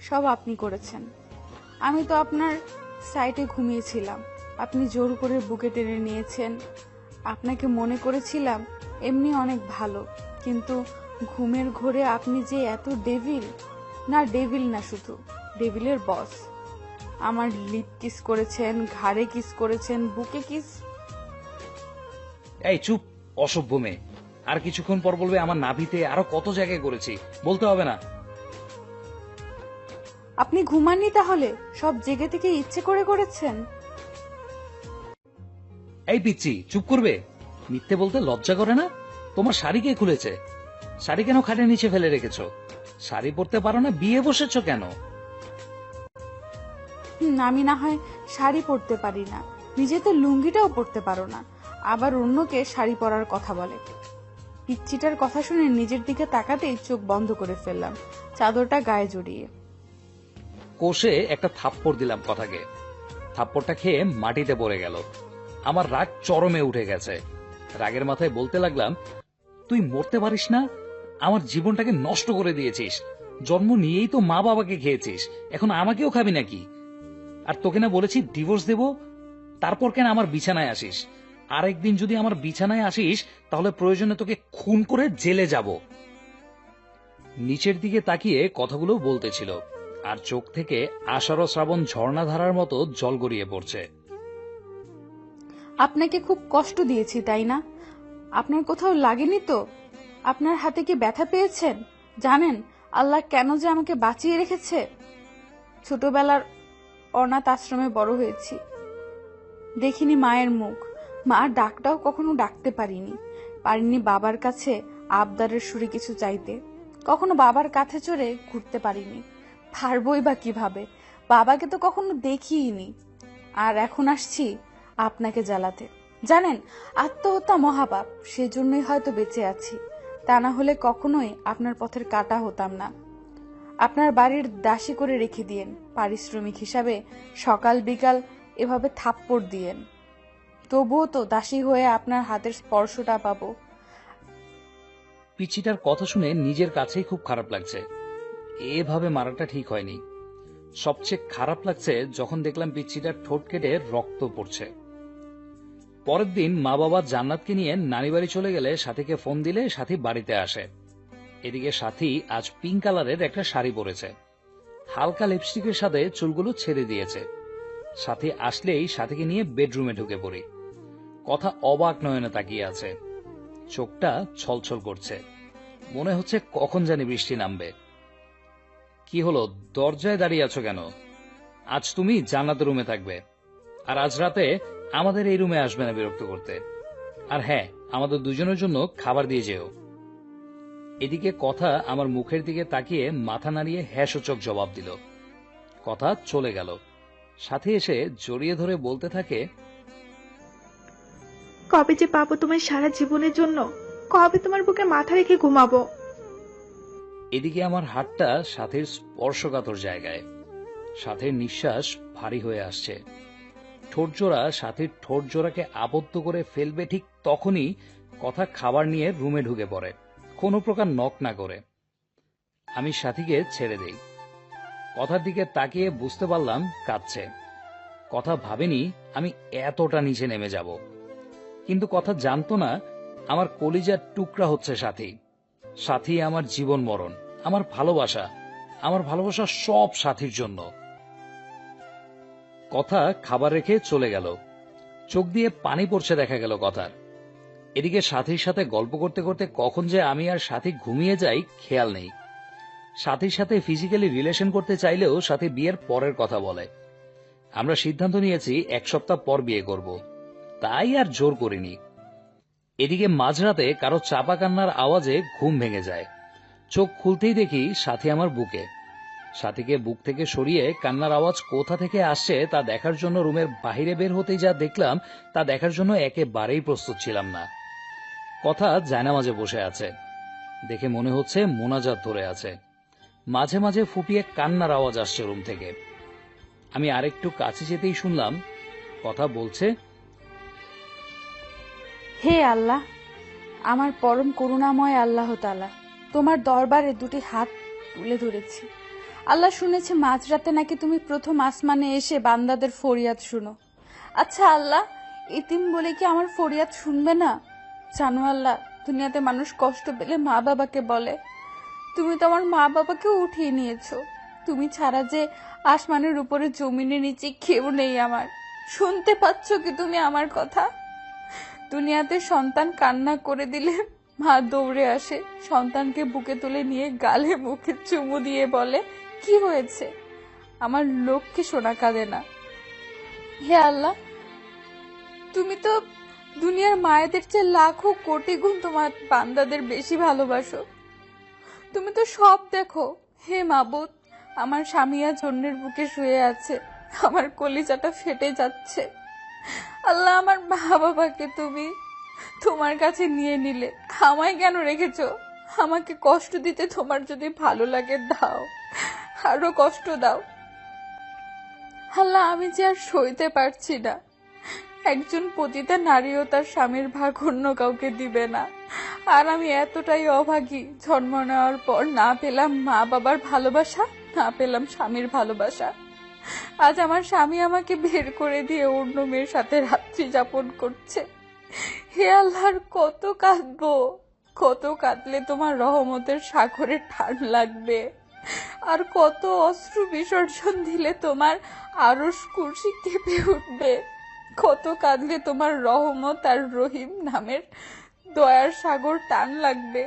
সব আপনি করেছেন। আমি তো আপনার সাইডে ঘুমিয়েছিলাম, আপনি জোর করে বুকে টেনে নিয়েছেন। আপনাকে মনে করেছিলাম এমনি অনেক ভালো, কিন্তু ঘুমের ঘোরে আপনি যে এত ডেভিল না, ডেভিল না, শুধু ডেভিলের বস। আমার লিপ কিস করেছেন, ঘাড়ে কিস করেছেন, বুকে কিস। এই চুপ, অসভ্য মেয়ে। আর কিছুক্ষণ পর বলবে আমার নাভিতে আরো কত জায়গায় করেছি, বলতে হবে না। আপনি ঘুমাননি তাহলে? সব জেগে থেকে ইচ্ছে করে করেছেন? এই পিচ্ছি, চুপ করবে? মিথ্যে বলতে লজ্জা করে না? তোমার শাড়ি কে খুলেছে? শাড়ি কেন খাটের নিচে ফেলে রেখেছো? শাড়ি পরতে পারো না, বিয়ে বসেছো কেন? আমি না হয় শাড়ি পরতে পারি না, নিজে তো লুঙ্গিটাও পরতে পারো না, আবার অন্যকে শাড়ি পরার কথা বলে। পিচ্চিটার কথা শুনে নিজের দিকে তাকাতেই চোখ বন্ধ করে ফেললাম, চাদরটা গায়ে জড়িয়ে। কোষে একটা থাপ্পড় দিলাম কথাকে। থাপ্পড়টা খেয়ে মাটিতে পড়ে গেল। আমার রাগ চরমে উঠে গেছে। রাগের মাথায় বলতে লাগলাম, তুই মরতে পারিস না? আমার জীবনটাকে নষ্ট করে দিয়েছিস। জন্ম নিয়েই তো মা বাবাকে খেয়েছিস, এখন আমাকেও খাবি নাকি? আর তোকে না বলেছি ডিভোর্স দেব? তারপর কেন আমার বিছানায় আসিস? আরেকদিন যদি আমার বিছানায় আসিস তাহলে প্রয়োজনে তোকে খুন করে জেলে যাব। নিচের দিকে তাকিয়ে কথাগুলো বলতেছিল, আর চোখ থেকে আষাঢ় শ্রাবণ ঝর্ণাধারার মতো জল গড়িয়ে পড়ছে। আপনাকে খুব কষ্ট দিয়েছি, তাই না? আপনার কোথাও লাগেনি তো? আপনার হাতে কি ব্যথা পেয়েছেন? জানেন আল্লাহ কেন যে আমাকে বাঁচিয়ে রেখেছে? ছোটবেলার অনাথ আশ্রমে বড় হয়েছি, দেখিনি মায়ের মুখ। মা ডাকটাও কখনো ডাকতে পারিনি বাবার কাছে আবদারের সুরে কিছু চাইতে। কখনো বাবার কাছে চড়ে ঘুরতে পারিনি, পারবই বা কিভাবে? বাবাকে তো কখনো দেখিনি। আর এখন আসছি আপনাকে জ্বালাতে। জানেন আত্মহত্যা মহাপাপ, সেজন্যই হয়তো বেঁচে আছি, তা না হলে কখনোই আপনার পথের কাটা হতাম না। আপনার বাড়ির দাসী করে রেখে দিয়েন, পারিশ্রমিক হিসাবে সকাল বিকাল এভাবে থাপ্পড় দিয়েন, তবুও তো দাসী হয়ে আপনার হাতের স্পর্শটা পাবো। পিচ্চিটার কথা শুনে নিজের কাছেই খুব খারাপ লাগছে। এভাবে মারাটা ঠিক হয়নি। সবচেয়ে খারাপ লাগছে যখন দেখলাম পিচ্চিটার ঠোঁট কেটে রক্ত পড়ছে। পরের দিন মা বাবা জান্নাতকে নিয়ে নানি বাড়ি চলে গেলে সাথীকে ফোন দিলে সাথী বাড়িতে আসে। এদিকে সাথী আজ পিঙ্ক কালারের একটা শাড়ি পরেছে, হালকা লিপস্টিকের সাথে চুলগুলো ছেড়ে দিয়েছে। সাথী আসলেই সাথীকে নিয়ে বেডরুমে ঢুকে পড়ি। কথা অবাক নয়নে তাকিয়ে আছে, চোখটা ছলছল করছে, মনে হচ্ছে কখন জানি বৃষ্টি নামবে। কি হলো, দরজায় দাঁড়িয়ে আছো কেন? আজ তুমি জান্নাতের রুমে থাকবে, আর আজ রাতে আমাদের এই রুমে আসবে না বিরক্ত করতে। আর হ্যাঁ, আমাদের দুজনের জন্য খাবার দিয়ে যেও। এদিকে কথা আমার মুখের দিকে তাকিয়ে মাথা নাড়িয়ে হ্যাঁ সূচক জবাব দিল। কথা চলে গেল। সাথে এসে জড়িয়ে ধরে বলতে থাকে, কবে যে পাবো তোমার সারা জীবনের জন্য? কবে তোমার বুকে মাথা রেখে ঘুমাবো? এদিকে আমার হাতটা সাথের স্পর্শকাতর জায়গায়। সাথের নিঃশ্বাস ভারী হয়ে আসছে। ঠোঁট জোড়া সাথীর ঠোঁট জোড়াকে আবদ্ধ করে ফেলবে ঠিক তখনই কথা খাবার নিয়ে রুমে ঢুকে পড়ে, কোনো প্রকার নক না করে। আমি সাথীকে ছেড়ে দেই। কথার দিকে তাকিয়ে বুঝতে পারলাম কাঁদছে। কথা ভাবেনি আমি এতটা নিচে নেমে যাব, কিন্তু কথা জানতো না আমার কলিজার টুকরা হচ্ছে সাথী। সাথী আমার জীবন মরণ, আমার ভালোবাসা। আমার ভালোবাসা সব সাথীর জন্য। কথা খাবার রেখে চলে গেল। চোখ দিয়ে পানি পড়ছে দেখা গেল কথার। এদিকে সাথীর সাথে গল্প করতে করতে কখন যে আমি আর সাথী ঘুমিয়ে যাই খেয়াল নেই। সাথীর সাথে ফিজিক্যালি রিলেশন করতে চাইলেও সাথী বিয়ের পরের কথা বলে। আমরা সিদ্ধান্ত নিয়েছি 1 সপ্তাহ পর বিয়ে করব, তাই আর জোর করিনি। এদিকে মাঝরাতে কারো চাপা কান্নার আওয়াজে ঘুম ভেঙে যায়। চোখ খুলতেই দেখি সাথী আমার বুকে। সাথীকে বুক থেকে সরিয়ে কান্নার আওয়াজ কোথা থেকে আসছে তা দেখার জন্য রুমের বাইরে বের হতেই যা দেখলাম তা দেখার জন্য একেবারেই প্রস্তুত ছিলাম না। কথা জায়নামাজে বসে আছে, দেখে মনে হচ্ছে মোনাজাত ধরে আছে। মাঝে মাঝে ফুপিয়ে কান্নার আওয়াজ আসছে রুম থেকে। আমি আরেকটু কাছে যেতেই শুনলাম কথা বলছে, হে আল্লাহ, আমার পরম করুণাময় আল্লাহ তাআলা, তোমার দরবারে দুটি হাত তুলে ধরেছি। আল্লাহ, শুনেছে মাঝরাতে নাকি তুমি প্রথম আসমানে এসে বান্দাদের ফরিয়াদ শুনো। আচ্ছা আল্লাহ, এতিম বলে কি আমার ফরিয়াদ শুনবে না? জানো আল্লাহ, দুনিয়াতে মানুষ কষ্ট পেলে মা বাবাকে বলে, তুমি তো আমার মা বাবাকে উঠিয়ে নিয়েছো। তুমি ছাড়া যে আসমানের উপরে জমিনের নিচে কেউ নেই আমার। শুনতে পাচ্ছ কি তুমি আমার কথা? দুনিয়াতে সন্তান কান্না করে দিলে মা দৌড়ে আসে, সন্তানকে বুকে তুলে নিয়ে গালে মুখে চুমু দিয়ে বলে, কি হয়েছে? আমার লোককে শোনা কাঁদে না। হে আল্লাহ, তুমি তো দুনিয়ার মায়েদের চেয়ে লাখো কোটি গুণ তোমার বান্দাদের বেশি ভালোবাসো। তুমি তো সব দেখো। হে মাবুদ, আমার স্বামী আজ অন্যের বুকে শুয়ে আছে, আমার কলিজাটা ফেটে যাচ্ছে। আল্লাহ, আমার মা বাবাকে তুমি তোমার কাছে নিয়ে নিলে, আমায় কেন রেখেছো? আমাকে কষ্ট দিতে তোমার যদি ভালো লাগে দাও, আরো কষ্ট দাও। আল্লাহ, আমি যে আর সইতে পারছি না। একজন পতিতা নারীও তার স্বামীর ভাগ অন্য কাউকে দিবে না, আর আমি এতটাই অভাগী, জন্ম নেওয়ার পর না পেলাম মা বাবার ভালোবাসা, না পেলাম স্বামীর ভালোবাসা। আজ আমার স্বামী আমাকে বের করে দিয়ে অন্য মেয়ের সাথে রাত্রি যাপন করছে। হে আল্লাহর, কত কাঁদবো? কত কাঁদলে তোমার রহমতের সাগরে টান লাগবে? আর কত অশ্রু বিসর্জন দিলে তোমার আরশ কুরসি কেঁপে উঠবে? কত কাঁদলে তোমার রহমত আর রহিম নামের দয়ার সাগর টান লাগবে?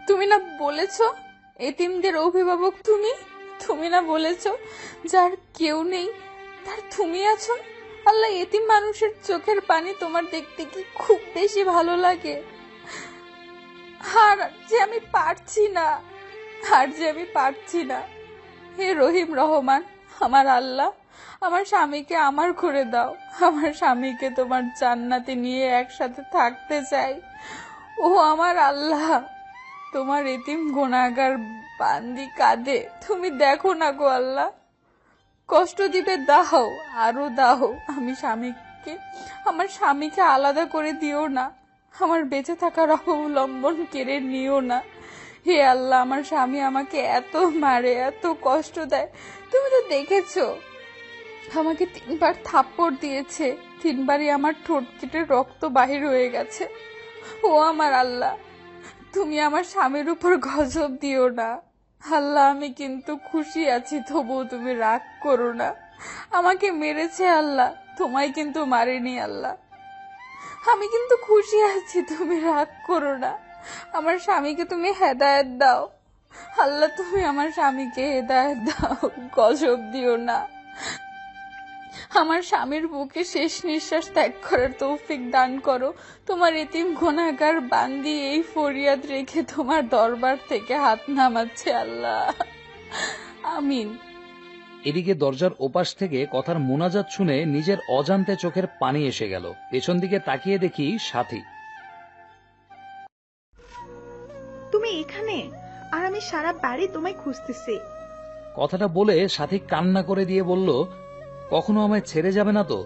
তুমি না বলেছো এতিমদের অভিভাবক তুমি? তুমি না বলেছো যার কেউ নেই তার তুমি আছো? আল্লাহ, এতিম মানুষের চোখের পানি তোমার দেখতে কি খুব বেশি ভালো লাগে? আর যে আমি পারছি না। হে রহিম রহমান, আমার আল্লাহ, আমার স্বামীকে আমার করে দাও। আমার স্বামীকে তোমার জান্নাতে নিয়ে একসাথে থাকতে চাই। ও আমার আল্লাহ, তোমার এতিম গুনাহগার বান্দি কাঁদে, তুমি দেখো না গো আল্লাহ। কষ্ট দিবে দাও, আরো দাও। আমার স্বামীকে আলাদা করে দিও না। আমার বেঁচে থাকার অবলম্বন কেড়ে নিও না। হে আল্লাহ, আমার স্বামী আমাকে এত মারে, এত কষ্ট দেয়। তুমি তো দেখেছো, আমাকে 3 বার থাপ্পড় দিয়েছে, 3 বারই আমার ঠোঁট কেটে রক্ত বাহির হয়ে গেছে। ও আমার আল্লাহ, তুমি আমার স্বামীর উপর গজব দিও না। আল্লাহ, আমি কিন্তু খুশি আছি, তবুও তুমি রাগ করো না। আমাকে মেরেছে আল্লাহ, তোমায় কিন্তু মারেনি আল্লাহ। আমি কিন্তু খুশি আছি, তুমি রাগ করো না। আমার স্বামীকে তুমি হেদায়েত দাও। আল্লাহ, তুমি আমার স্বামীকে হেদায়েত দাও, গজব দিও না। আমার স্বামীর বুকে শেষ নিঃশ্বাস ত্যাগ করার তৌফিক দান করো। তোমার এতিম গুনাহগার বান্দি এই ফরিয়াদ রেখে তোমার দরবার থেকে হাত নামাচ্ছে আল্লাহ, আমিন। এদিকে দরজার ওপাশ থেকে কথার মোনাজাত শুনে নিজের অজান্তে চোখের পানি এসে গেল। পেছন দিকে তাকিয়ে দেখি সাথী। তুমি এখানে? আর আমি সারা বাড়ি তোমায় খুঁজতেছি। কথাটা বলে সাথী কান্না করে দিয়ে বলল, কখনো আমায় ছেড়ে যাবে না তো?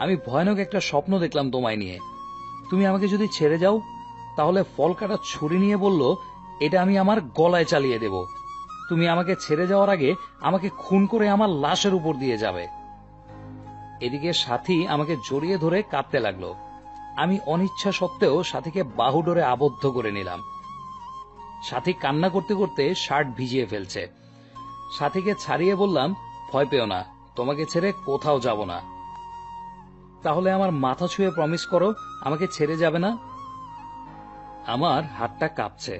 আমি ভয়ানক একটা স্বপ্ন দেখলাম তোমায় নিয়ে। তুমি আমাকে যদি ছেড়ে যাও তাহলে ফল কাটা ছুরি নিয়ে বলল, এটা আমি আমার গলায় চালিয়ে দেব। তুমি আমাকে ছেড়ে যাওয়ার আগে আমাকে খুন করে আমার লাশের উপর দিয়ে যাবে। এদিকে সাথী আমাকে জড়িয়ে ধরে কাঁদতে লাগলো। আমি অনিচ্ছা সত্ত্বেও সাথীকে বাহুডোরে আবদ্ধ করে নিলাম। সাথী কান্না করতে করতে শার্ট ভিজিয়ে ফেলছে। সাথীকে ছাড়িয়ে বললাম, ভয় পেও না, তোমাকে ছেড়ে কোথাও যাব না। তাহলে আমার মাথা ছুঁয়ে প্রমিস করো আমাকে ছেড়ে যাবে না। আমার হাতটা কাঁপছে।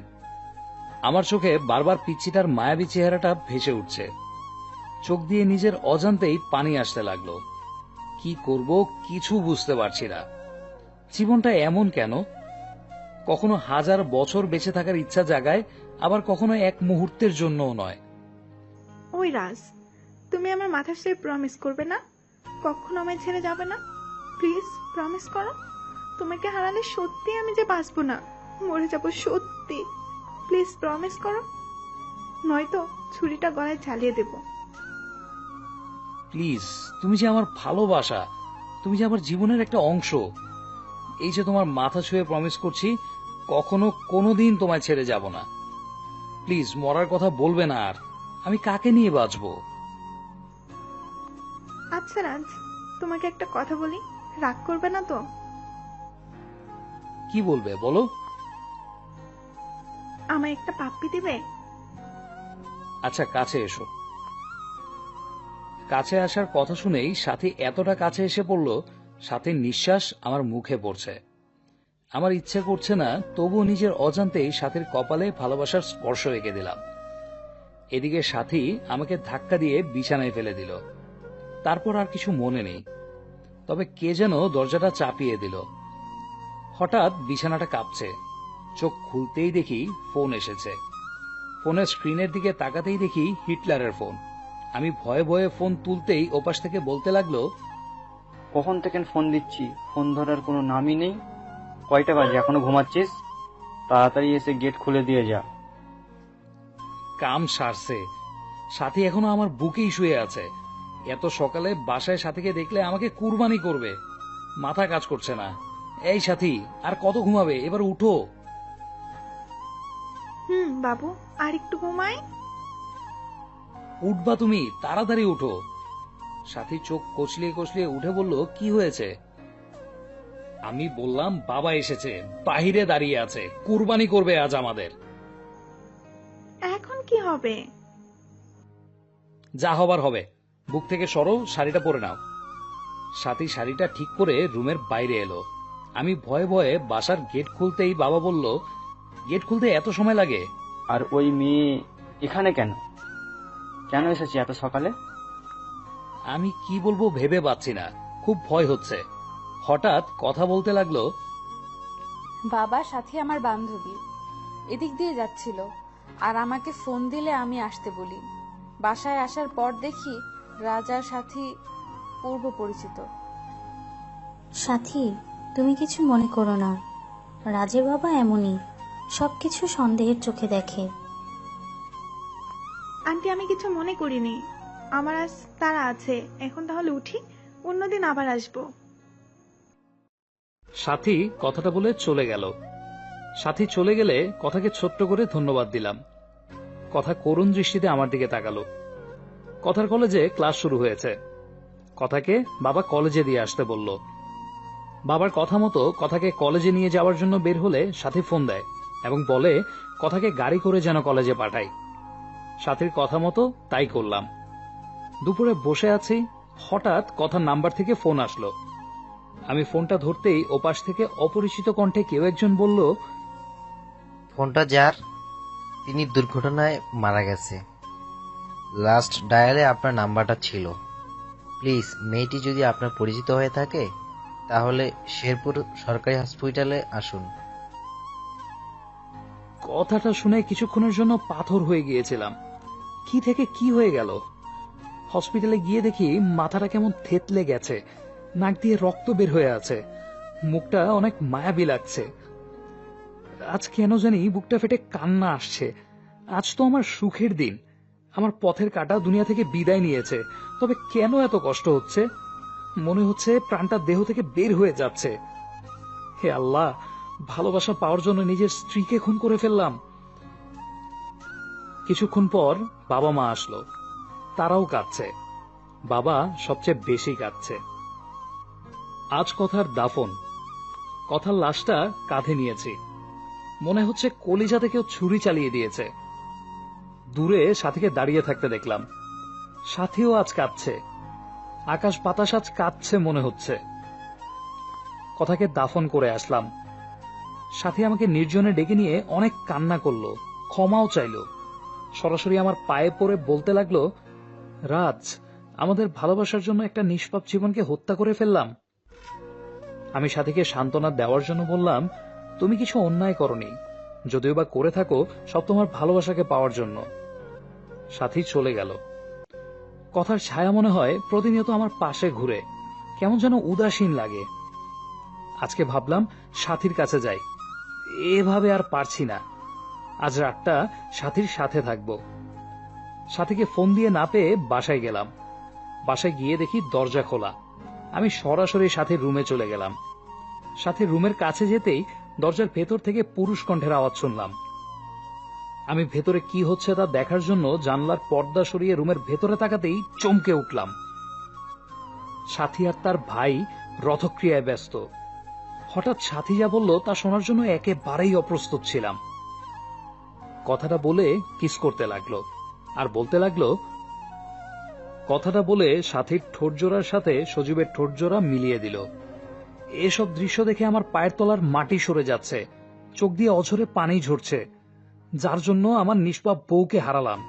আমার চোখে বারবার পিচ্চিটার মায়াবী চেহারাটা ভেসে উঠছে। চোখ দিয়ে নিজের অজান্তেই পানি আসতে লাগলো। কি করব কিছু বুঝতে পারছি না। জীবনটা এমন কেন? কখনো 1000 বছর বেঁচে থাকার ইচ্ছা জাগায়, আবার কখনো এক মুহূর্তের জন্যও নয়। ওই রাজ, তুমি আমার মাথার সাথে প্রমিস করবে না? কখনো আমায় ছেড়ে যাবে না? প্লিজ প্রমিস করো। তোমাকে হারালে সত্যি আমি যে বাঁচবো না, মরে যাবো সত্যি। প্লিজ প্রমিস করো, নয়তো ছুরিটা গলায় চালিয়ে দেব। প্লিজ, তুমি যে আমার ভালোবাসা, তুমি যে আমার জীবনের একটা অংশ। এই যে তোমার মাথা ছুঁয়ে প্রমিস করছি, কখনো কোনোদিন তোমায় ছেড়ে যাব না। প্লিজ মরার কথা বলবে না আর। আমি কাকে নিয়ে বাঁচবো? আচ্ছা রাজ, তোমাকে একটা কথা বলি, রাগ করবে না তো? কি বলবে বলো। আমায় একটা পাপ্পি দিবে? আচ্ছা কাছে এসো। কাছে আসার কথা শুনেই সাথী এতটা কাছে এসে পড়ল, সাথীর নিঃশ্বাস আমার মুখে পড়ছে। আমার ইচ্ছে করছে না, তবুও নিজের অজান্তেই সাথীর কপালে ভালোবাসার স্পর্শ রেখে দিলাম। এদিকে সাথী আমাকে ধাক্কা দিয়ে বিছানায় ফেলে দিল। তারপর আর কিছু মনে নেই, তবে কে যেন দরজাটা চাপিয়ে দিল। হঠাৎ বিছানাটা কাঁপছে। চোখ খুলতেই দেখি ফোন এসেছে। ফোনের স্ক্রিনের দিকে তাকাতেই দেখি হিটলারের ফোন। আমি ভয়ে ভয়ে ফোন তুলতেই ওপাশ থেকে বলতে লাগলো, কখন থেকে ফোন দিচ্ছি, ফোন ধরার কোনো নামই নেই। কয়টা বাজে, এখনো ঘুমাচ্ছিস? তাড়াতাড়ি এসে গেট খুলে দিয়ে যা। কাম সারছে। সাথী এখনো আমার বুকেই শুয়ে আছে। এত সকালে বাসায় সাথীকে দেখলে আমাকে কুরবানি করবে। মাথা কাজ করছে না। এই সাথী, আর কত ঘুমাবে? এবার উঠো। বাবু, আর একটু ঘুমাই। উঠবা তুমি, তাড়াতাড়ি উঠো। সাথী চোখ কচলিয়ে কচলিয়ে উঠে বলল, কি হয়েছে? আমি বললাম, বাবা এসেছে, বাহিরে দাঁড়িয়ে আছে, কুরবানি করবে আজ আমাদের। এখন কি হবে? যা হবার হবে। বুক থেকে সরো, শাড়িটা পরে নাও। সাথী শাড়িটা ঠিক করে রুমের বাইরে এলো। আমি ভয়ে ভয়ে বাসার গেট খুলতেই বাবা বলল, গেট খুলতে এত সময় লাগে? আর ওই মেয়ে এখানে কেন? কেন এসেছি এত সকালে? আমি কি বলবো ভেবে পাচ্ছি না, খুব ভয় হচ্ছে। হঠাৎ কথা বলতে লাগলো, বাবা সাথী আমার বান্ধবী, এদিক দিয়ে যাচ্ছিল আর আমাকে ফোন দিলে আমি আসতে বলি। বাসায় আসার পর দেখি রাজার সাথী পূর্ব পরিচিত। সাথী, তুমি কিছু মনে করো না। রাজের বাবা এমনই, সবকিছু সন্দেহের চোখে দেখে। আন্টি, আমি কিছু মনে করিনি। আমার আজ তারা আছে, এখন তাহলে উঠি, অন্যদিন আবার আসবো। সাথী কথাটা বলে চলে গেল। সাথী চলে গেলে কথাকে ছোট্ট করে ধন্যবাদ দিলাম। কথা করুণ দৃষ্টিতে আমার দিকে তাকালো। কথার কলেজে ক্লাস শুরু হয়েছে। কথাকে বাবা কলেজে দিয়ে আসতে বলল। বাবার কথা মতো কথাকে কলেজে নিয়ে যাওয়ার জন্য বের হলে সাথী ফোন দেয় এবং বলে কথাকে গাড়ি করে যেন কলেজে পাঠাই। সাথীর কথা মতো তাই করলাম। দুপুরে বসে আছি, হঠাৎ কথার নাম্বার থেকে ফোন আসলো। আমি ফোনটা ধরতেই ওপাশ থেকে অপরিচিত কণ্ঠে কেউ একজন বলল, ফোনটা যার, তিনি দুর্ঘটনায় মারা গেছে। লাস্ট ডায়ালে আপনার নাম্বারটা ছিল। প্লিজ, মেয়েটি যদি আপনার পরিচিত হয়ে থাকে তাহলে শেরপুর সরকারি হসপিটালে আসুন। কথাটা শুনে কিছুক্ষণের জন্য পাথর হয়ে গিয়েছিলাম। কি থেকে কি হয়ে গেল? হসপিটালে গিয়ে দেখি মাথাটা কেমন থেতলে গেছে, নাক দিয়ে রক্ত বের হয়ে আছে, মুখটা অনেক মায়াবী লাগছে। আজ কেন জানি বুকটা ফেটে কান্না আসছে। আজ তো আমার সুখের দিন, আমার পথের কাঁটা দুনিয়া থেকে বিদায় নিয়েছে, তবে কেন এত কষ্ট হচ্ছে? মনে হচ্ছে প্রাণটা দেহ থেকে বের হয়ে যাচ্ছে। হে আল্লাহ, ভালোবাসা পাওয়ার জন্য নিজের স্ত্রীকে খুন করে ফেললাম। কিছুক্ষণ পর বাবা মা আসলো, তারাও কাঁদছে। বাবা সবচেয়ে বেশি কাঁদছে। আজ কথার দাফন। কথার লাশটা কাঁধে নিয়েছি, মনে হচ্ছে কলিজাতে কেউ ছুরি চালিয়ে দিয়েছে। দূরে সাথীকে দাঁড়িয়ে থাকতে দেখলাম, সাথীও আজ কাঁদছে, আকাশ বাতাস আজ কাঁদছে মনে হচ্ছে। কথাকে দাফন করে আসলাম। সাথী আমাকে নির্জনে ডেকে নিয়ে অনেক কান্না করলো, ক্ষমাও চাইলো। সরাসরি আমার পায়ে পড়ে বলতে লাগলো, রাজ, আমাদের ভালোবাসার জন্য একটা নিষ্পাপ জীবনকে হত্যা করে ফেললাম। আমি সাথীকে সান্ত্বনা দেওয়ার জন্য বললাম, তুমি কিছু অন্যায় করনি, যদিও বা করে থাকো সব তোমার ভালোবাসাকে পাওয়ার জন্য। সাথী চলে গেল। কথার ছায়া মনে হয় প্রতিনিয়ত আমার পাশে ঘুরে, কেমন যেন উদাসীন লাগে। আজকে ভাবলাম সাথীর কাছে যাই, এভাবে আর পারছি না। আজ রাতটা সাথীর সাথে থাকব। সাথীকে ফোন দিয়ে না পেয়ে বাসায় গেলাম। বাসায় গিয়ে দেখি দরজা খোলা। আমি সরাসরি সাথীর রুমে চলে গেলাম। সাথীর রুমের কাছে যেতেই দরজার ভেতর থেকে পুরুষ কণ্ঠের আওয়াজ শুনলাম। আমি ভেতরে কি হচ্ছে তা দেখার জন্য জানলার পর্দা সরিয়ে রুমের ভেতরে তাকাতেই চমকে উঠলাম। সাথী আর তার ভাই রথক্রিয়ায় ব্যস্ত। হঠাৎ সাথী যা বলল তা শোনার জন্য একেবারেই অপ্রস্তুত ছিলাম। কথাটা বলে কিস করতে লাগলো আর বলতে লাগলো, কথাটা বলে সাথীর ঠোঁটজোড়ার সাথে সজীবের ঠোঁটজোড়া মিলিয়ে দিল। এসব দৃশ্য দেখে আমার পায়ের তলার মাটি সরে যাচ্ছে, চোখ দিয়ে অঝরে পানি ঝরছে। যার জন্য আমার নিষ্পাপ বউকে হারালাম।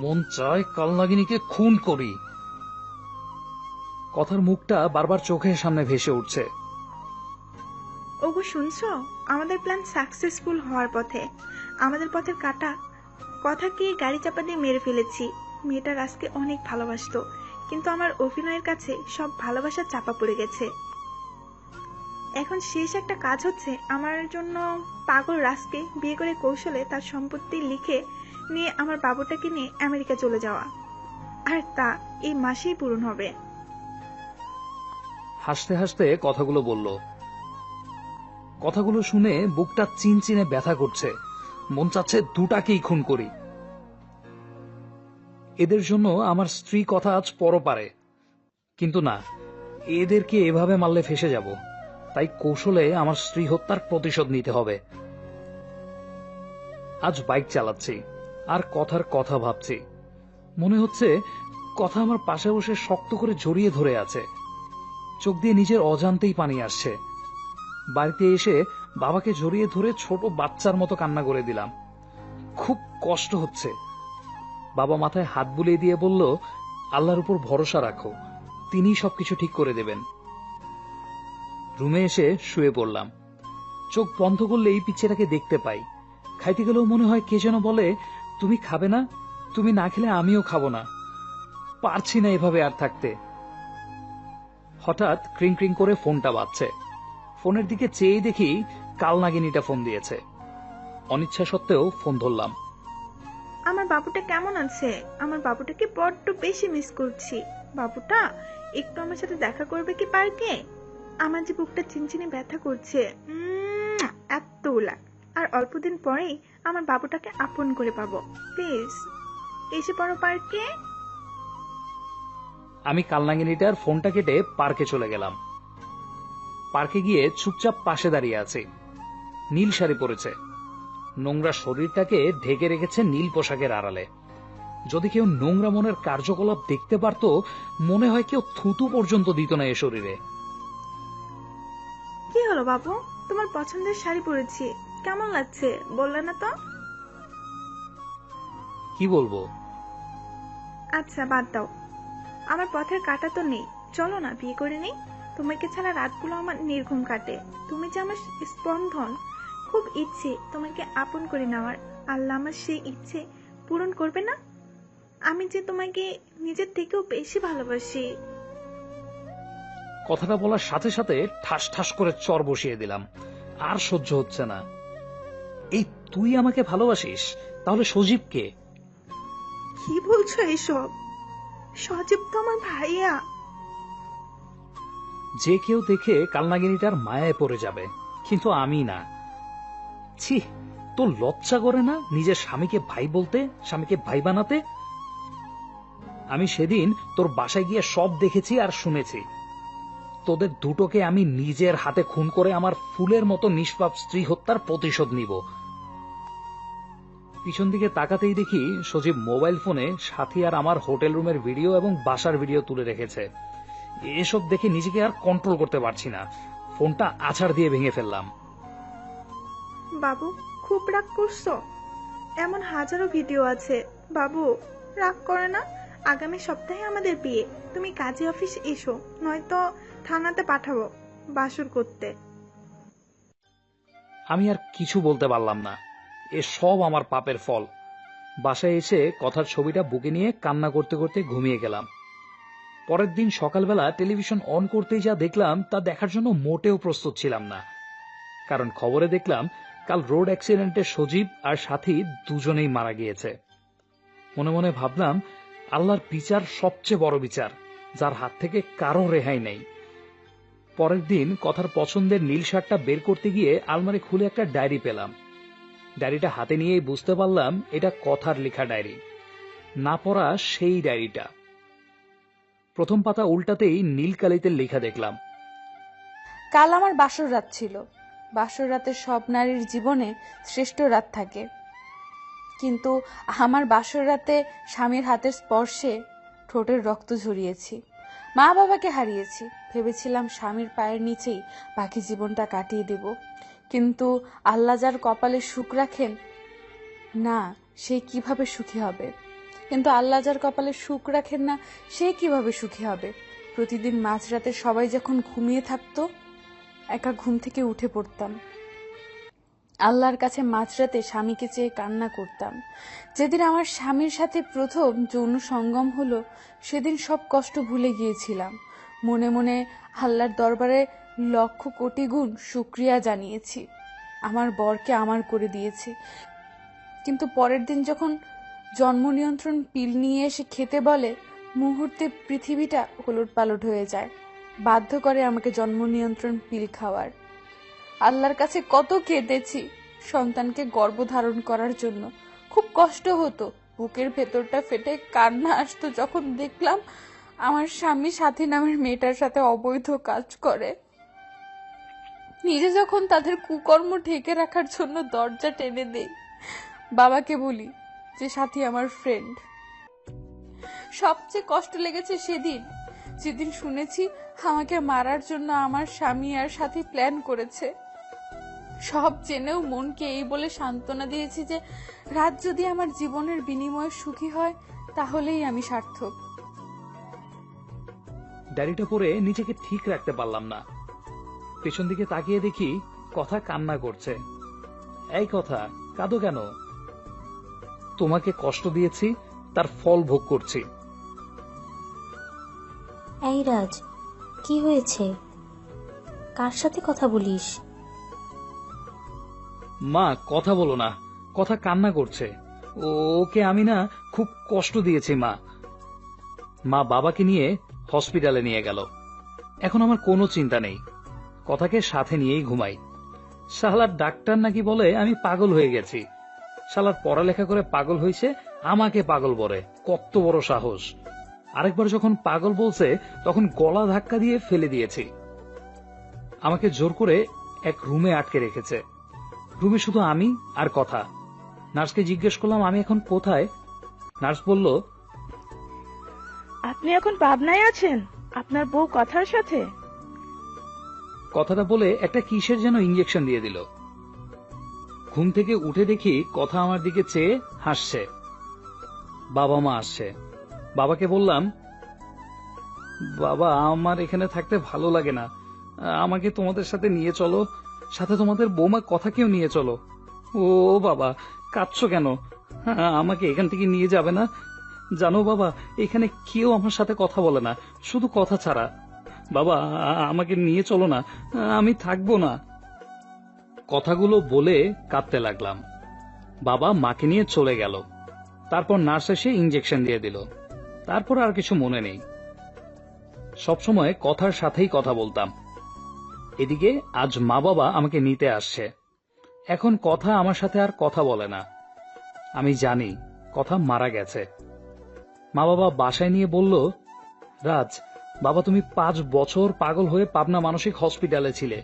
মন চায় কালনাগিনীকে খুন করি। কথার মুখটা বারবার চোখের সামনে ভেসে উঠছে। ওগো শুনছো, আমাদের প্ল্যান সাকসেসফুল হওয়ার পথে। আমাদের পথের কাটা কথাকে গাড়ি চাপা দিয়ে মেরে ফেলেছি। মেয়েটা রাজকে অনেক ভালোবাসতো, কিন্তু আমার অভিনয়ের কাছে সব ভালোবাসা চাপা পড়ে গেছে। এখন শেষ একটা কাজ হচ্ছে আমার জন্য পাগল রাজকে বিয়ে করে কৌশলে তার সম্পত্তি লিখে নিয়ে আমার বাবুটাকে নিয়ে আমেরিকা চলে যাওয়া, আর তা এই মাসেই পূরণ হবে। হাসতে হাসতে কথাগুলো বলল। কথাগুলো শুনে বুকটা চিনচিনে ব্যথা করছে। মন চাচ্ছে দুটাকেই খুন করি। এদের জন্য আমার স্ত্রী কথা আজ পরপারে, কিন্তু না, এদেরকে এভাবে মারলে ফেসে যাব। তাই কৌশলে আমার স্ত্রী হত্যার প্রতিশোধ নিতে হবে। আজ বাইক চালাচ্ছি আর কথার কথা ভাবছি। মনে হচ্ছে কথা আমার পাশে বসে শক্ত করে জড়িয়ে ধরে আছে। চোখ দিয়ে নিজের অজান্তেই পানি আসছে। বাড়িতে এসে বাবাকে জড়িয়ে ধরে ছোট বাচ্চার মতো কান্না করে দিলাম। খুব কষ্ট হচ্ছে। বাবা মাথায় হাত বুলিয়ে দিয়ে বলল, আল্লাহর উপর ভরসা রাখো, তিনিই সবকিছু ঠিক করে দেবেন। রুমে এসে শুয়ে পড়লাম। চোখ বন্ধ করলে এই পিচ্ছেটাকে দেখতে পাই। খাইতে গেলেও মনে হয় কে যেন বলে, তুমি খাবে না, তুমি না খেলে আমিও খাবো না। পারছি না এভাবে আর থাকতে। হঠাৎ ক্রিং ক্রিং করে ফোনটা বাজছে। ফোনের দিকে চেয়ে দেখি কালনাগিনীটা ফোন দিয়েছে। অনিচ্ছা সত্ত্বেও ফোন ধরলাম। আমার বাবুটা কেমন আছে? আমার বাবুটাকে বড্ড বেশি মিস করছি। বাবুটা একটু আমার সাথে দেখা করবে কি পার্কে? আমার যে বুকটা চিনচিনে ব্যথা করছে, এতগুলা। আর অল্পদিন পরেই আমার বাবুটাকে আপন করে পাবো। প্লিজ এসে পড়ো পার্কে। আমি কালনাগিনীটার ফোনটা কেটে পার্কে চলে গেলাম। পার্কে গিয়ে চুপচাপ পাশে দাঁড়িয়ে আছে। নীল শাড়ি পরেছে, নোংরা শরীরটাকে ঢেকে রেখেছে নীল পোশাকের আড়ালে। যদি কেউ নোংরা মনের কার্যকলাপ দেখতে পারত, মনে হয় কেউ থুতু পর্যন্ত দিত না এ শরীরে। কি হলো বাবু, তোমার পছন্দের শাড়ি পরেছি, কেমন লাগছে বললে না তো? কি বলবো? আচ্ছা বাদ দাও, আমার পথের কাটা তো নেই। চলো না বিয়ে করে নেই। তোমাকে ছাড়া রাতগুলো আমার নির্ঘুম কাটে। তুমি যে আমার স্পন্দন। খুব ইচ্ছে তোমাকে আপন করে নেওয়ার। আল্লাহ আমার সেই ইচ্ছে পূরণ করবে না? আমি যে তোমাকে নিজের থেকেও বেশি ভালোবাসি। কথাটা বলার সাথে সাথে ঠাস ঠাস করে চর বসিয়ে দিলাম। আর সহ্য হচ্ছে না। এই তুই আমাকে ভালোবাসিস, তাহলে সজীবকে? কি বলছো এসব? সজীব তো আমার ভাইয়া। যে কেউ দেখে কালনাগিনীটার মায়ায় পড়ে যাবে, কিন্তু আমি না। ছি, তোর লজ্জা করে না নিজের স্বামীকে ভাই বলতে, স্বামীকে ভাই বানাতে? আমি সেদিন তোর বাসায় গিয়ে সব দেখেছি আর শুনেছি। তোদের দুটোকে আমি নিজের হাতে খুন করে আমার ফুলের মতো নিষ্পাপ স্ত্রী হত্যার প্রতিশোধ নিব। পিছন দিকে তাকাতেই দেখি সজীব মোবাইল ফোনে সাথী আর আমার হোটেল রুমের ভিডিও এবং বাসার ভিডিও তুলে রেখেছে। এসব দেখে নিজেকে আর কন্ট্রোল করতে পারছি না, ফোনটা আছাড় দিয়ে ভেঙে ফেললাম। বাবু, খুব রাগ করছো? এমন হাজারো ভিডিও আছে। বাবু, রাগ করে না। আগামী সপ্তাহে আমাদের বিয়ে। তুমি কাজী অফিস এসো, নয়তো থানাতে পাঠাবো বাসর করতে। আমি আর কিছু বলতে পারলাম না। এ সব আমার পাপের ফল। বাসায় এসে কথার ছবিটা বুকে নিয়ে কান্না করতে করতে ঘুমিয়ে গেলাম। পরের দিন সকালবেলা টেলিভিশন অন করতেই যা দেখলাম তা দেখার জন্য মোটেও প্রস্তুত ছিলাম না। কারণ খবরে দেখলাম কাল রোড অ্যাক্সিডেন্টে সজীব আর সাথী দুজনেই মারা গিয়েছে। মনে মনে ভাবলাম, আল্লাহর বিচার সবচেয়ে বড় বিচার, যার হাত থেকে কারো রেহাই নেই। পরের দিন কথার পছন্দের নীল শার্টটা বের করতে গিয়ে আলমারি খুলে একটা ডায়েরি পেলাম। ডায়েরিটা হাতে নিয়েই বুঝতে পারলাম এটা কথার লেখা ডায়েরি, না পড়া সেই ডায়েরিটা। প্রথম পাতা উল্টাতেই নীল কালিতে লেখা দেখলাম, কাল আমার বাসর রাত ছিল। বাসর রাতে সব নারীর জীবনে শ্রেষ্ঠ রাত থাকে, কিন্তু আমার বাসর রাতে স্বামীর হাতের স্পর্শে ঠোঁটের রক্ত ঝরিয়েছি। মা বাবাকে হারিয়েছি। ভেবেছিলাম স্বামীর পায়ের নিচেই বাকি জীবনটা কাটিয়ে দেব, কিন্তু আল্লাহ যার কপালে সুখ রাখেন না, সে কিভাবে সুখী হবে? কিন্তু আল্লাহ যার কপালে সুখ রাখেন না, সে কিভাবে সুখী হবে? প্রতিদিন মাঝরাতে সবাই যখন ঘুমিয়ে থাকতো, একা ঘুম থেকে উঠে পড়তাম। আল্লাহর কাছে মাঝরাতে স্বামীকে চেয়ে কান্না করতাম। যেদিন আমার স্বামীর সাথে প্রথম যৌন সঙ্গম হলো, সেদিন সব কষ্ট ভুলে গিয়েছিলাম। মনে মনে আল্লাহর দরবারে লক্ষ কোটি গুণ শুকরিয়া জানিয়েছি। আমার বরকে আমার করে দিয়েছি। কিন্তু পরের দিন যখন জন্ম নিয়ন্ত্রণ পিল নিয়ে এসে খেতে বলে, মুহূর্তে পৃথিবীটা ওলটপালট হয়ে যায়। বাধ্য করে আমাকে জন্ম নিয়ন্ত্রণ পিল খাওয়ার। আল্লাহর কাছে কত কেঁদেছি সন্তানকে গর্ভধারণ করার জন্য। খুব কষ্ট হতো, বুকের ভেতরটা ফেটে কান্না আসতো যখন দেখলাম আমার স্বামী সাথী নামের মেয়েটার সাথে অবৈধ কাজ করে। নিজে যখন তাদের কুকর্ম ঢেকে রাখার জন্য দরজা টেনে দেই, বাবাকে বলি যে সাথী আমার ফ্রেন্ড। সবচেয়ে কষ্ট লেগেছে সেদিন, যেদিন শুনেছি আমাকে মারার জন্য আমার স্বামী আর সাথী প্ল্যান করেছে। সব জেনেও মনকে এই বলে সান্ত্বনা দিয়েছি যে রাত যদি আমার জীবনের বিনিময়ে সুখী হয়, তাহলেই আমি সার্থক। ডায়েরিটা পড়ে নিজেকে ঠিক রাখতে পারলাম না। পেছন দিকে তাকিয়ে দেখি কথা কান্না করছে। এই কথা, কাঁদো কেন? তোমাকে কষ্ট দিয়েছি, তার ফল ভোগ করছি। এই রাজ, কি হয়েছে? কার সাথে কথা বলিস? মা, কথা বলো না, কথা কান্না করছে। ওকে আমি না খুব কষ্ট দিয়েছি মা। মা বাবাকে নিয়ে হসপিটালে নিয়ে গেল। এখন আমার কোনো চিন্তা নেই, কথাকে সাথে নিয়েই ঘুমাই। শালার ডাক্তার নাকি বলে আমি পাগল হয়ে গেছি। শালার পড়ালেখা করে পাগল হয়েছে, আমাকে পাগল বলে। কত বড় সাহস! আরেকবার যখন পাগল বলছে, তখন গলা ধাক্কা দিয়ে ফেলে দিয়েছি। আমাকে জোর করে এক রুমে আটকে রেখেছে। রুমে শুধু আমি আর কথা। নার্সকে জিজ্ঞেস করলাম আমি এখন কোথায়। নার্স বলল, আপনি এখন পাবনায় আছেন আপনার বউ কথার সাথে। কথাটা বলে একটা কিসের যেন ইঞ্জেকশন দিয়ে দিল। ঘুম থেকে উঠে দেখি কথা আমার দিকে চেয়ে হাসছে। বাবা মা আসছে। বাবাকে বললাম, বাবা, আমার এখানে থাকতে ভালো লাগে না, আমাকে তোমাদের সাথে নিয়ে চলো, সাথে তোমাদের বৌমা কথাকেও নিয়ে চলো। ও বাবা, কাঁদছো কেন? আমাকে এখান থেকে নিয়ে যাবে না? জানো বাবা, এখানে কেউ আমার সাথে কথা বলে না, শুধু কথা ছাড়া। বাবা, আমাকে নিয়ে চলো না, আমি থাকবো না। কথাগুলো বলে কাঁদতে লাগলাম। বাবা মাকে নিয়ে চলে গেল। তারপর নার্স এসে ইঞ্জেকশন দিয়ে দিল। তারপর আর কিছু মনে নেই। সবসময় কথার সাথেই কথা বলতাম। এদিকে আজ মা বাবা আমাকে নিতে আসছে। এখন কথা আমার সাথে আর কথা বলে না। আমি জানি কথা মারা গেছে। মা বাবা বাসায় নিয়ে বলল, রাজ, বাবা, তুমি 5 বছর পাগল হয়ে পাবনা মানসিক হসপিটালে ছিলে।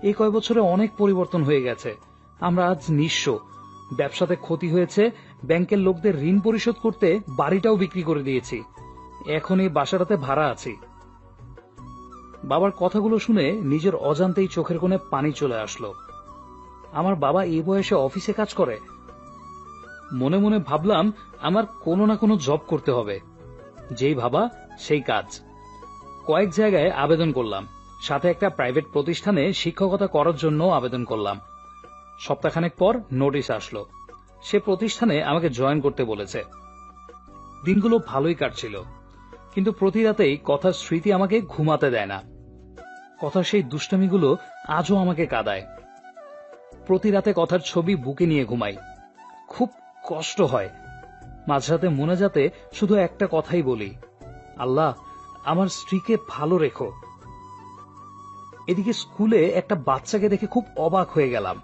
এই কয় বছরে অনেক পরিবর্তন হয়ে গেছে। আমরা আজ নিঃস্ব, ব্যবসাতে ক্ষতি হয়েছে, ব্যাংকের লোকদের ঋণ পরিশোধ করতে বাড়িটাও বিক্রি করে দিয়েছি। এখন এই বাসাটাতে ভাড়া আছি। বাবার কথাগুলো শুনে নিজের অজান্তেই চোখের কোণে পানি চলে আসলো। আমার বাবা এই বয়সে অফিসে কাজ করে? মনে মনে ভাবলাম আমার কোনো না কোনো জব করতে হবে। যেই ভাবা সেই কাজ। কয়েক জায়গায় আবেদন করলাম, সাথে একটা প্রাইভেট প্রতিষ্ঠানে শিক্ষকতা করার জন্য আবেদন করলাম। সপ্তাহখানেক পর নোটিশ আসলো, সে প্রতিষ্ঠানে আমাকে জয়েন করতে বলেছে। দিনগুলো ভালোই কাটছিল, কিন্তু প্রতি রাতেই কথার স্মৃতি আমাকে ঘুমাতে দেয় না। কথার সেই দুষ্টামিগুলো আজও আমাকে কাঁদায়। প্রতি রাতে কথার ছবি বুকে নিয়ে ঘুমাই, খুব কষ্ট হয়। মাঝরাতে মনে যাতে শুধু একটা কথাই বলি, আল্লাহ আমার স্ত্রীকে ভালো রেখো। এদিকে স্কুলে একটা বাচ্চাকে দেখে খুব অবাক হয়ে গেলাম।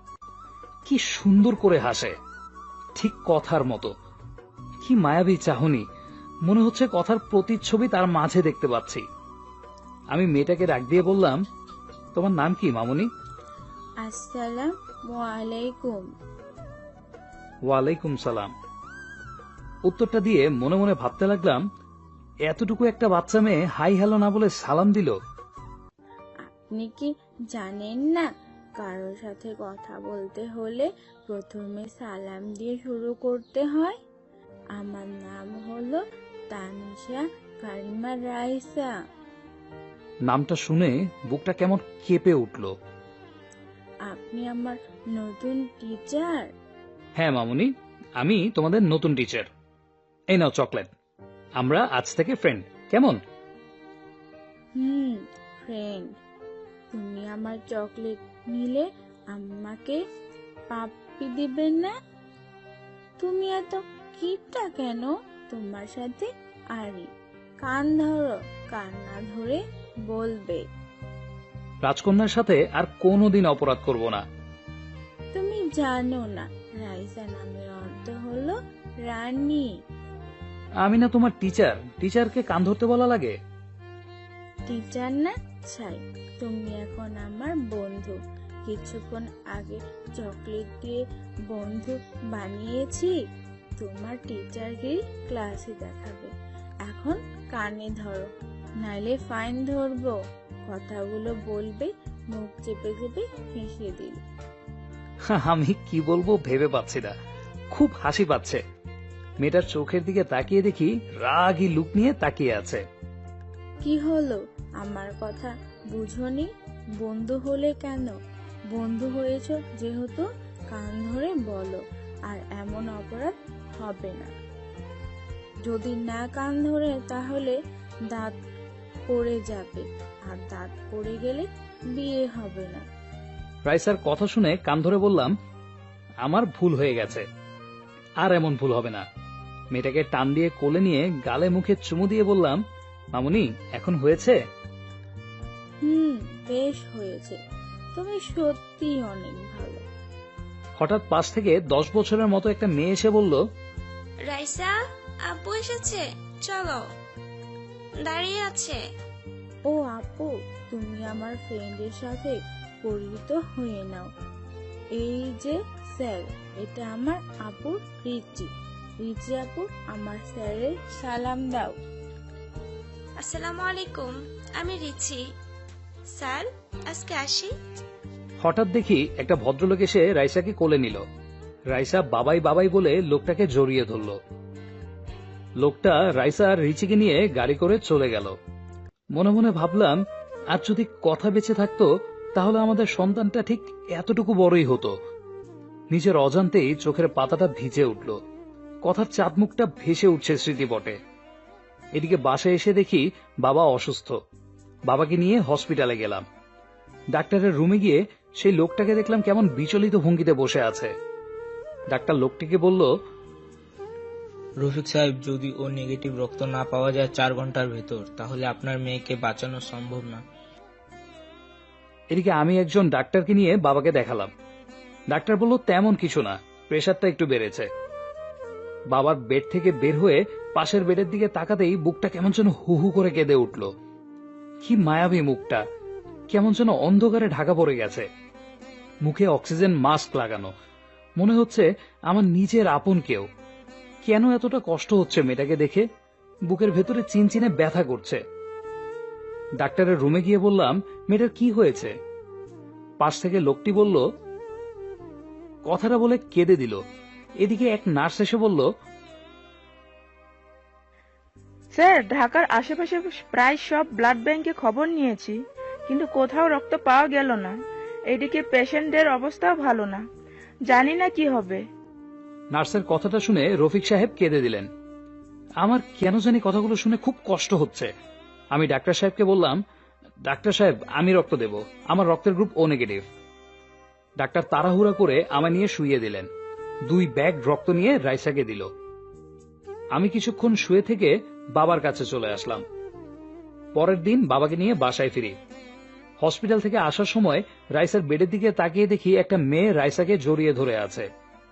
কি সুন্দর করে হাসে, ঠিক কথার মতো। কি মায়াবী চাহনি, মনে হচ্ছে কথার প্রতিচ্ছবি তার মাঝে দেখতে পাচ্ছি। আমি মেয়েটাকে ডাক দিয়ে বললাম, তোমার নাম কি মামুনি? আসসালামু আলাইকুম। ওয়ালাইকুম সালাম। উত্তরটা দিয়ে মনে মনে ভাবতে লাগলাম, এতটুকু একটা বাচ্চা মেয়ে হাই হ্যালো না বলে সালাম দিল। আপনি কি জানেন না, কারোর সাথে কথা বলতে হলে প্রথমে সালাম দিয়ে শুরু করতে হয়? আমার নাম হলো তানিশা কারিমা রাইসা। নামটা শুনে বুকটা কেমন কেঁপে উঠল। আপনি আমার নতুন টিচার? হ্যাঁ মামুনি, আমি তোমাদের নতুন টিচার। এই নাও চকলেট, আমরা আজ থেকে ফ্রেন্ড, কেমন? ফ্রেন্ড। তুমি আমার চকলেট নিলে আমাকে পাপ্পি দিবেন না? তুমি এত কিপটা কেন? তোমার সাথে আরি, কান ধরো, কান না ধরে বলবে। রাজকন্যার সাথে আর কোনোদিন অপরাধ করব না। তুমি জানো না রাইসা নামের অর্থ হলো রানী। আমি না তোমার টিচার, টিচারকে কান ধরতে বলা লাগে? টিচার না চাই, তুমি এখন আমার বন্ধু। কিছুক্ষণ আগে চকলেট দিয়ে বন্ধু বানিয়েছি। তোমার টিচারগিরি ক্লাসে দেখাবে। এখন কানে ধরো, নাইলে ফাইন ধরবো। কথাগুলো বলবে, মুখ চেপে চেপে হেসে দিল। আমি কি বলবো ভেবে পাচ্ছি না, খুব হাসি পাচ্ছে। মেয়েটার চোখের দিকে তাকিয়ে দেখি রাগী লুক নিয়ে তাকিয়ে আছে। কি হলো, আমার কথা বুঝোনি? বন্ধু হলে কেন? বন্ধু হয়েছ যেহেতু কান ধরে বলো, আর এমন অপরাধ হবে না। যদি না কান ধরে তাহলে দাঁত পড়ে যাবে, আর দাঁত পড়ে গেলে বিয়ে হবে না। রাইসার কথা শুনে কান ধরে বললাম, আমার ভুল হয়ে গেছে, আর এমন ভুল হবে না। মেয়েটাকে টান দিয়ে কোলে নিয়ে গালে মুখে চুমু দিয়ে বললাম, মামুনি এখন হয়েছে? বেশ হয়েছে, তুমি সত্যি অনেক ভালো। হঠাৎ পাশ থেকে 10 বছরের মতো একটা মেয়ে এসে বলল, রাইসা, আপু এসেছে, চলো। দাঁড়িয়ে আছে। ও আপু, তুমি আমার ফ্রেন্ডের সাথে পরিচিত হয়ে নাও। এই যে স্যার, এটা আমার আপু রিচি। রিচি আপু, আমার স্যারের সালাম দাও। আসসালামু আলাইকুম, আমি রিচি। স্যার, আজকে আসি। হঠাৎ দেখি একটা ভদ্রলোক এসে রাইসাকে কোলে নিল। রাইসা বাবাই বাবাই বলে লোকটাকে জড়িয়ে ধরল। লোকটা রাইসা আর রিচিকে নিয়ে গাড়ি করে চলে গেল। মনে মনে ভাবলাম, আর যদি কথা বেঁচে থাকতো তাহলে আমাদের সন্তানটা ঠিক এতটুকু বড়ই হতো। নিজের অজান্তেই চোখের পাতাটা ভিজে উঠল। কথার চাঁদমুখটা ভেসে উঠছে স্মৃতিপটে। এদিকে বাসায় এসে দেখি বাবা অসুস্থ। বাবাকে নিয়ে হসপিটালে গেলাম। ডাক্তারের রুমে গিয়ে সেই লোকটাকে দেখলাম কেমন বিচলিত ভঙ্গিতে বসে আছে। ডাক্তার লোকটিকে বলল, রফিক সাহেব, যদি ও নেগেটিভ রক্ত না পাওয়া যায় 4 ঘন্টার ভেতর, তাহলে আপনার মেয়েকে বাঁচানো সম্ভব না। এদিকে আমি একজন ডাক্তারকে নিয়ে বাবাকে দেখালাম। ডাক্তার বলল, তেমন কিছু না, প্রেশারটা একটু বেড়েছে। বাবার বেড থেকে বের হয়ে পাশের বেডের দিকে তাকাতেই বুকটা কেমন যেন হু হু করে কেঁদে উঠল। কি মায়াবী মুখটা, কেমন যেন অন্ধকারে ঢাকা পড়ে গেছে। মুখে অক্সিজেন মাস্ক লাগানো, মনে হচ্ছে আমার নিজের আপন কেউ। কেন এতটা কষ্ট হচ্ছে মেয়েটাকে দেখে, বুকের ভেতরে চিনচিনে ব্যথা করছে। ডাক্তারের রুমে গিয়ে বললাম, মেয়েটার কি হয়েছে? পাশ থেকে লোকটি বলল, কথাটা বলে কেঁদে দিল। এদিকে এক নার্স এসে বলল, স্যার, ঢাকার আশেপাশে প্রায় সব ব্লাড ব্যাংকে খবর নিয়েছি, কিন্তু কোথাও রক্ত পাওয়া গেল না। এদিকে পেশেন্টদের অবস্থাও ভালো না, জানি না কি হবে। নার্সের কথাটা শুনে রফিক সাহেব কেঁদে দিলেন। আমার কেন জানি কথাগুলো শুনে খুব কষ্ট হচ্ছে। আমি ডাক্তার সাহেবকে বললাম, ডাক্তার সাহেব, আমি রক্ত দেব, আমার রক্তের গ্রুপ ও নেগেটিভ। ডাক্তার তাড়াহুড়া করে আমায় নিয়ে শুইয়ে দিলেন। 2 ব্যাগ রক্ত নিয়ে রাইসাকে দিল। আমি কিছুক্ষণ শুয়ে থেকে বাবার কাছে চলে আসলাম। পরের দিন বাবাকে নিয়ে বাসায় ফিরি। হসপিটাল থেকে আসার সময় রাইসার বেডের দিকে তাকিয়ে দেখি একটা মেয়ে রাইসাকে জড়িয়ে ধরে আছে।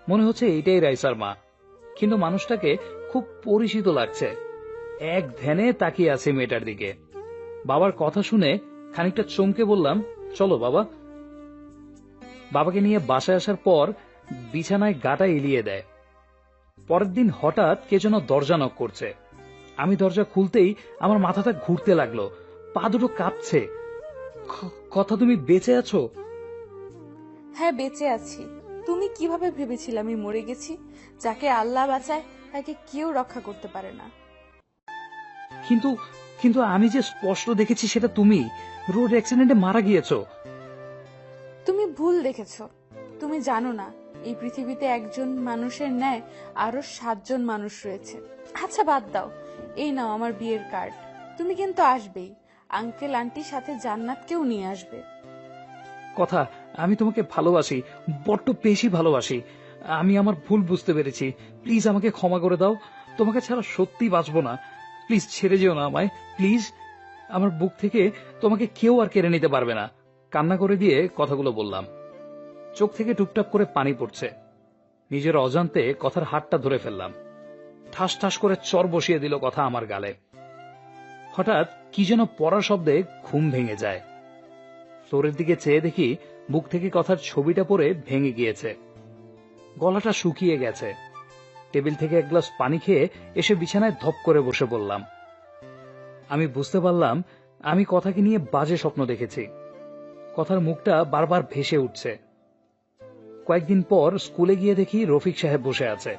মনে হচ্ছে এইটাই রাইসার মা, কিন্তু মানুষটাকে খুব পরিচিত লাগছে। এক ধ্যানে তাকিয়ে আছে মেয়েটার দিকে। বাবার কথা শুনে খানিকটা চমকে বললাম, চলো বাবা। বাবাকে নিয়ে বাসায় আসার পর বিছানায় গাটা এলিয়ে দেয়। পরের দিন হঠাৎ কে যেন দরজা নক করছে। আমি দরজা খুলতেই আমার মাথাটা ঘুরতে লাগলো, পা দুটো কাঁপছে। কথা, তুমি বেঁচে আছো? হ্যাঁ, বেঁচে আছি। তুমি কিভাবে ভেবেছিলে আমি মরে গেছি? যাকে আল্লাহ বাঁচায় তাকে কেউ রক্ষা করতে পারে না। কিন্তু কিন্তু আমি যে স্পষ্ট দেখেছি সেটা তুমি রোড অ্যাক্সিডেন্টে মারা গিয়েছো। তুমি ভুল দেখেছো। তুমি জানো না এই পৃথিবীতে একজন মানুষের ন্যায় আরো 7 জন মানুষ রয়েছে। আচ্ছা বাদ দাও, এই নাও আমার বিয়ের কার্ড। তুমি কিন্তু আসবেই, আঙ্কেল আন্টির সাথে জান্নাতকেও নিয়ে আসবে। কথা, আমি তোমাকে ভালোবাসি, বড্ড বেশি ভালোবাসি। আমি আমার ভুল বুঝতে পেরেছি, প্লিজ আমাকে ক্ষমা করে দাও। তোমাকে ছাড়া সত্যি বাঁচবো না, প্লিজ ছেড়ে যেও না আমায়, প্লিজ। আমার বুক থেকে তোমাকে কেউ আর কেড়ে নিতে পারবে না। কান্না করে দিয়ে কথাগুলো বললাম। চোখ থেকে টুপটাপ করে পানি পড়ছে। নিজের অজান্তে কথার হাতটা ধরে ফেললাম। ঠাস ঠাস করে চর বসিয়ে দিল কথা আমার গালে। হঠাৎ কি যেন পড়া শব্দে ঘুম ভেঙে যায়। ফ্লোরের দিকে চেয়ে দেখি বুক থেকে কথার ছবিটা পড়ে ভেঙে গিয়েছে। গলাটা শুকিয়ে গেছে। টেবিল থেকে এক গ্লাস পানি খেয়ে এসে বিছানায় ধপ করে বসে পড়লাম। আমি বুঝতে পারলাম আমি কথাকে নিয়ে বাজে স্বপ্ন দেখেছি। কথার মুখটা বারবার ভেসে উঠছে। কয়েকদিন পর স্কুলে গিয়ে দেখি রফিক সাহেব বসে আছে।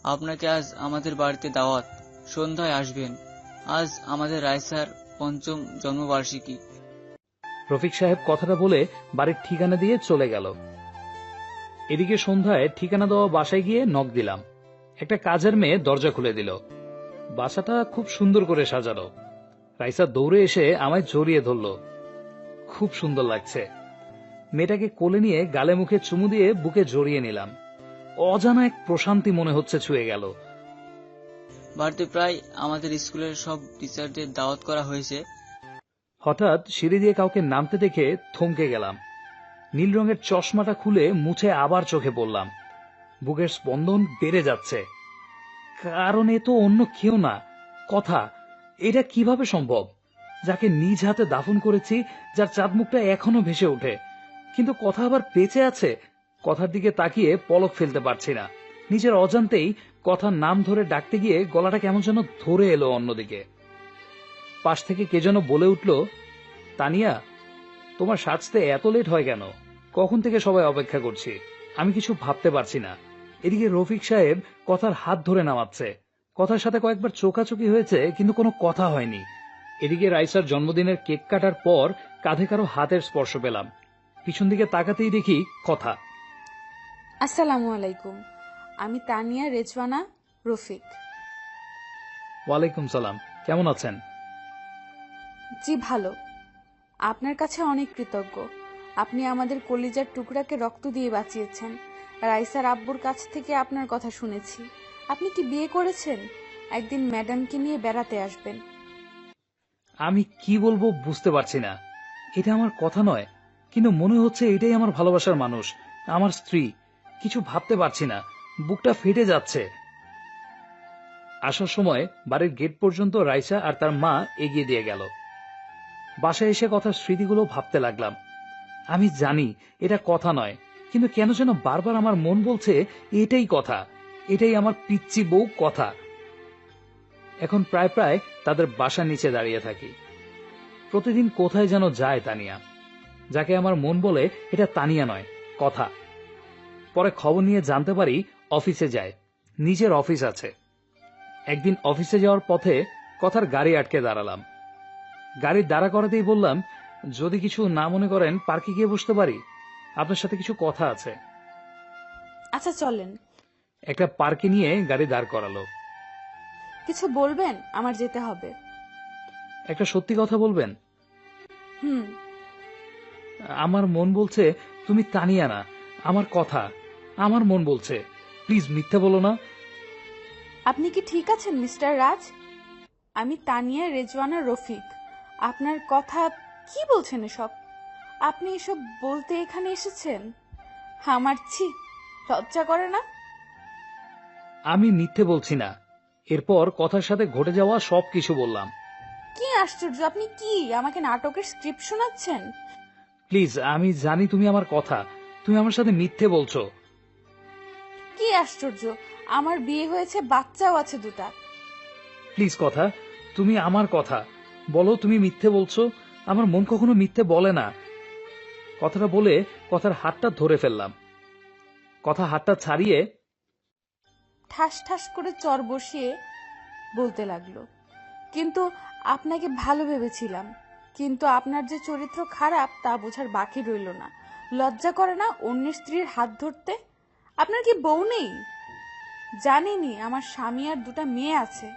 আপনাকে আজ আমাদের বাড়িতে দাওয়াত, সন্ধ্যায় আসবেন। আজ আমাদের রাইসার 5ম জন্মবার্ষিকী। রফিক সাহেব কথাটা বলে বাড়ির ঠিকানা দিয়ে চলে গেল। এদিকে সন্ধ্যায় ঠিকানা দেওয়া বাসায় গিয়ে নক দিলাম। একটা কাজের মেয়ে দরজা খুলে দিল। বাসাটা খুব সুন্দর করে সাজানো। রাইসা দৌড়ে এসে আমায় জড়িয়ে ধরল। খুব সুন্দর লাগছে। মেয়েটাকে কোলে নিয়ে গালে মুখে চুমু দিয়ে বুকে জড়িয়ে নিলাম। অজানা এক প্রশান্তি মনে হচ্ছে ছুঁয়ে গেল। বাড়িতে প্রায় আমাদের স্কুলের সব টিচারদের দাওয়াত করা হয়েছে। হঠাৎ সিঁড়ি দিয়ে কাউকে নামতে দেখে থমকে গেলাম। নীল রঙের চশমাটা খুলে মুছে আবার চোখে পড়লাম। বুকের স্পন্দন বেড়ে যাচ্ছে। কারণ এ তো অন্য কেউ না, কথা। এটা কিভাবে সম্ভব? যাকে নিজ হাতে দাফন করেছি, যার চাঁদ মুখটা এখনো ভেসে ওঠে, কিন্তু কথা আবার বেঁচে আছে। কথার দিকে তাকিয়ে পলক ফেলতে পারছি না। নিজের অজান্তেই কথার নাম ধরে ডাকতে গিয়ে গলাটা কেমন যেন ধরে এলো অন্যদিকে। পাশ থেকে কে যেন বলে উঠল, তানিয়া, তোমার সাজতে এত লেট হয় কেন? কখন থেকে সবাই অপেক্ষা করছি। আমি কিছু ভাবতে পারছি না। এদিকে রফিক সাহেব কথার হাত ধরে নামাচ্ছে। কথার সাথে কয়েকবার চোখাচোখি হয়েছে, কিন্তু কোনো কথা হয়নি। এদিকে রাইসার জন্মদিনের কেক কাটার পর কাঁধে কারো হাতের স্পর্শ পেলাম। পিছন দিকে তাকাতেই দেখি কথা। আসসালামু আলাইকুম, আমি তানিয়া রেজওয়ানা রফিক। ওয়ালাইকুম সালাম, কেমন আছেন? জি ভালো। আপনার কাছে অনেক কৃতজ্ঞ। আপনি আমাদের কলিজার টুকরাকে রক্ত দিয়ে বাঁচিয়েছেন। রাইসার আব্বুর কাছ থেকে আপনার কথা শুনেছি। আপনি কি বিয়ে করেছেন? একদিন ম্যাডামকে নিয়ে বেড়াতে আসবেন। আমি কি বলবো বুঝতে পারছি না। এটা আমার কথা নয়, কিন্তু মনে হচ্ছে এটাই আমার ভালোবাসার মানুষ, আমার স্ত্রী। কিছু ভাবতে পারছি না, বুকটা ফেটে যাচ্ছে। আসার সময় বাড়ির গেট পর্যন্ত রাইসা আর তার মা এগিয়ে দিয়ে গেল। বাসায় এসে কথার স্মৃতিগুলো ভাবতে লাগলাম। আমি জানি এটা কথা নয়, কিন্তু কেন যেন বারবার আমার মন বলছে এটাই কথা, এটাই আমার পিচ্চি বউ কথা। এখন প্রায় প্রায় তাদের বাসার নিচে দাঁড়িয়ে থাকি। প্রতিদিন কোথায় যেন যায় তানিয়া, যাকে আমার মন বলে এটা তানিয়া নয়, কথা। পরে খবর নিয়ে জানতে পারি অফিসে যায়, নিজের অফিস আছে। একদিন অফিসে যাওয়ার পথে কথার গাড়ি আটকে দাঁড়ালাম। গাড়ি দাঁড়া করাতেই বললাম, যদি কিছু না মনে করেন পার্কে গিয়ে বসতে পারি, আপনার সাথে কিছু কথা আছে। আচ্ছা চলেন। একটা পার্কে নিয়ে গাড়ি দাঁড় করালো। কিছু বলবেন? আমার যেতে হবে। একটা সত্যি কথা বলবেন? হুম। আমার মন বলছে তুমি তানিয়া না, আমার কথা। আমার মন বলছে প্লিজ মিথ্যা বলো না। আপনি কি ঠিক আছেন মিস্টার রাজ? আমি তানিয়া রেজওয়ানা রফিক। আপনার কথা কি বলছেন এসব? আপনি এসব বলতে এখানে এসেছেন? আমার ছি, লজ্জা করে না? আমি মিথ্যে বলছি না। এরপর কথার সাথে ঘটে যাওয়া সবকিছু বললাম। কি আশ্চর্য, আপনি কি আমাকে নাটকের স্ক্রিপ্ট শোনাচ্ছেন? প্লিজ, আমি জানি তুমি আমার কথা, তুমি আমার সাথে মিথ্যে বলছো। কি আশ্চর্য, আমার বিয়ে হয়েছে, বাচ্চাও আছে দুটা। প্লিজ কথা, তুমি আমার কথা বলো, তুমি মিথ্যে বলছো। আমার মন কখনো মিথ্যে বলে না। কথাটা বলে কথার হাতটা ধরে ফেললাম। কথা হাতটা ছাড়িয়ে ঠাস ঠাস করে চর বসিয়ে বলতে লাগলো, কিন্তু আপনাকে ভালো ভেবেছিলাম, কিন্তু আপনার যে চরিত্র খারাপ তা বোঝার বাকি রইল না। লজ্জা করে না অন্যের স্ত্রীর হাত ধরতে? আপনার কি বউ নেই? জানিনি আমার স্বামী আর দুটা মেয়ে আছে,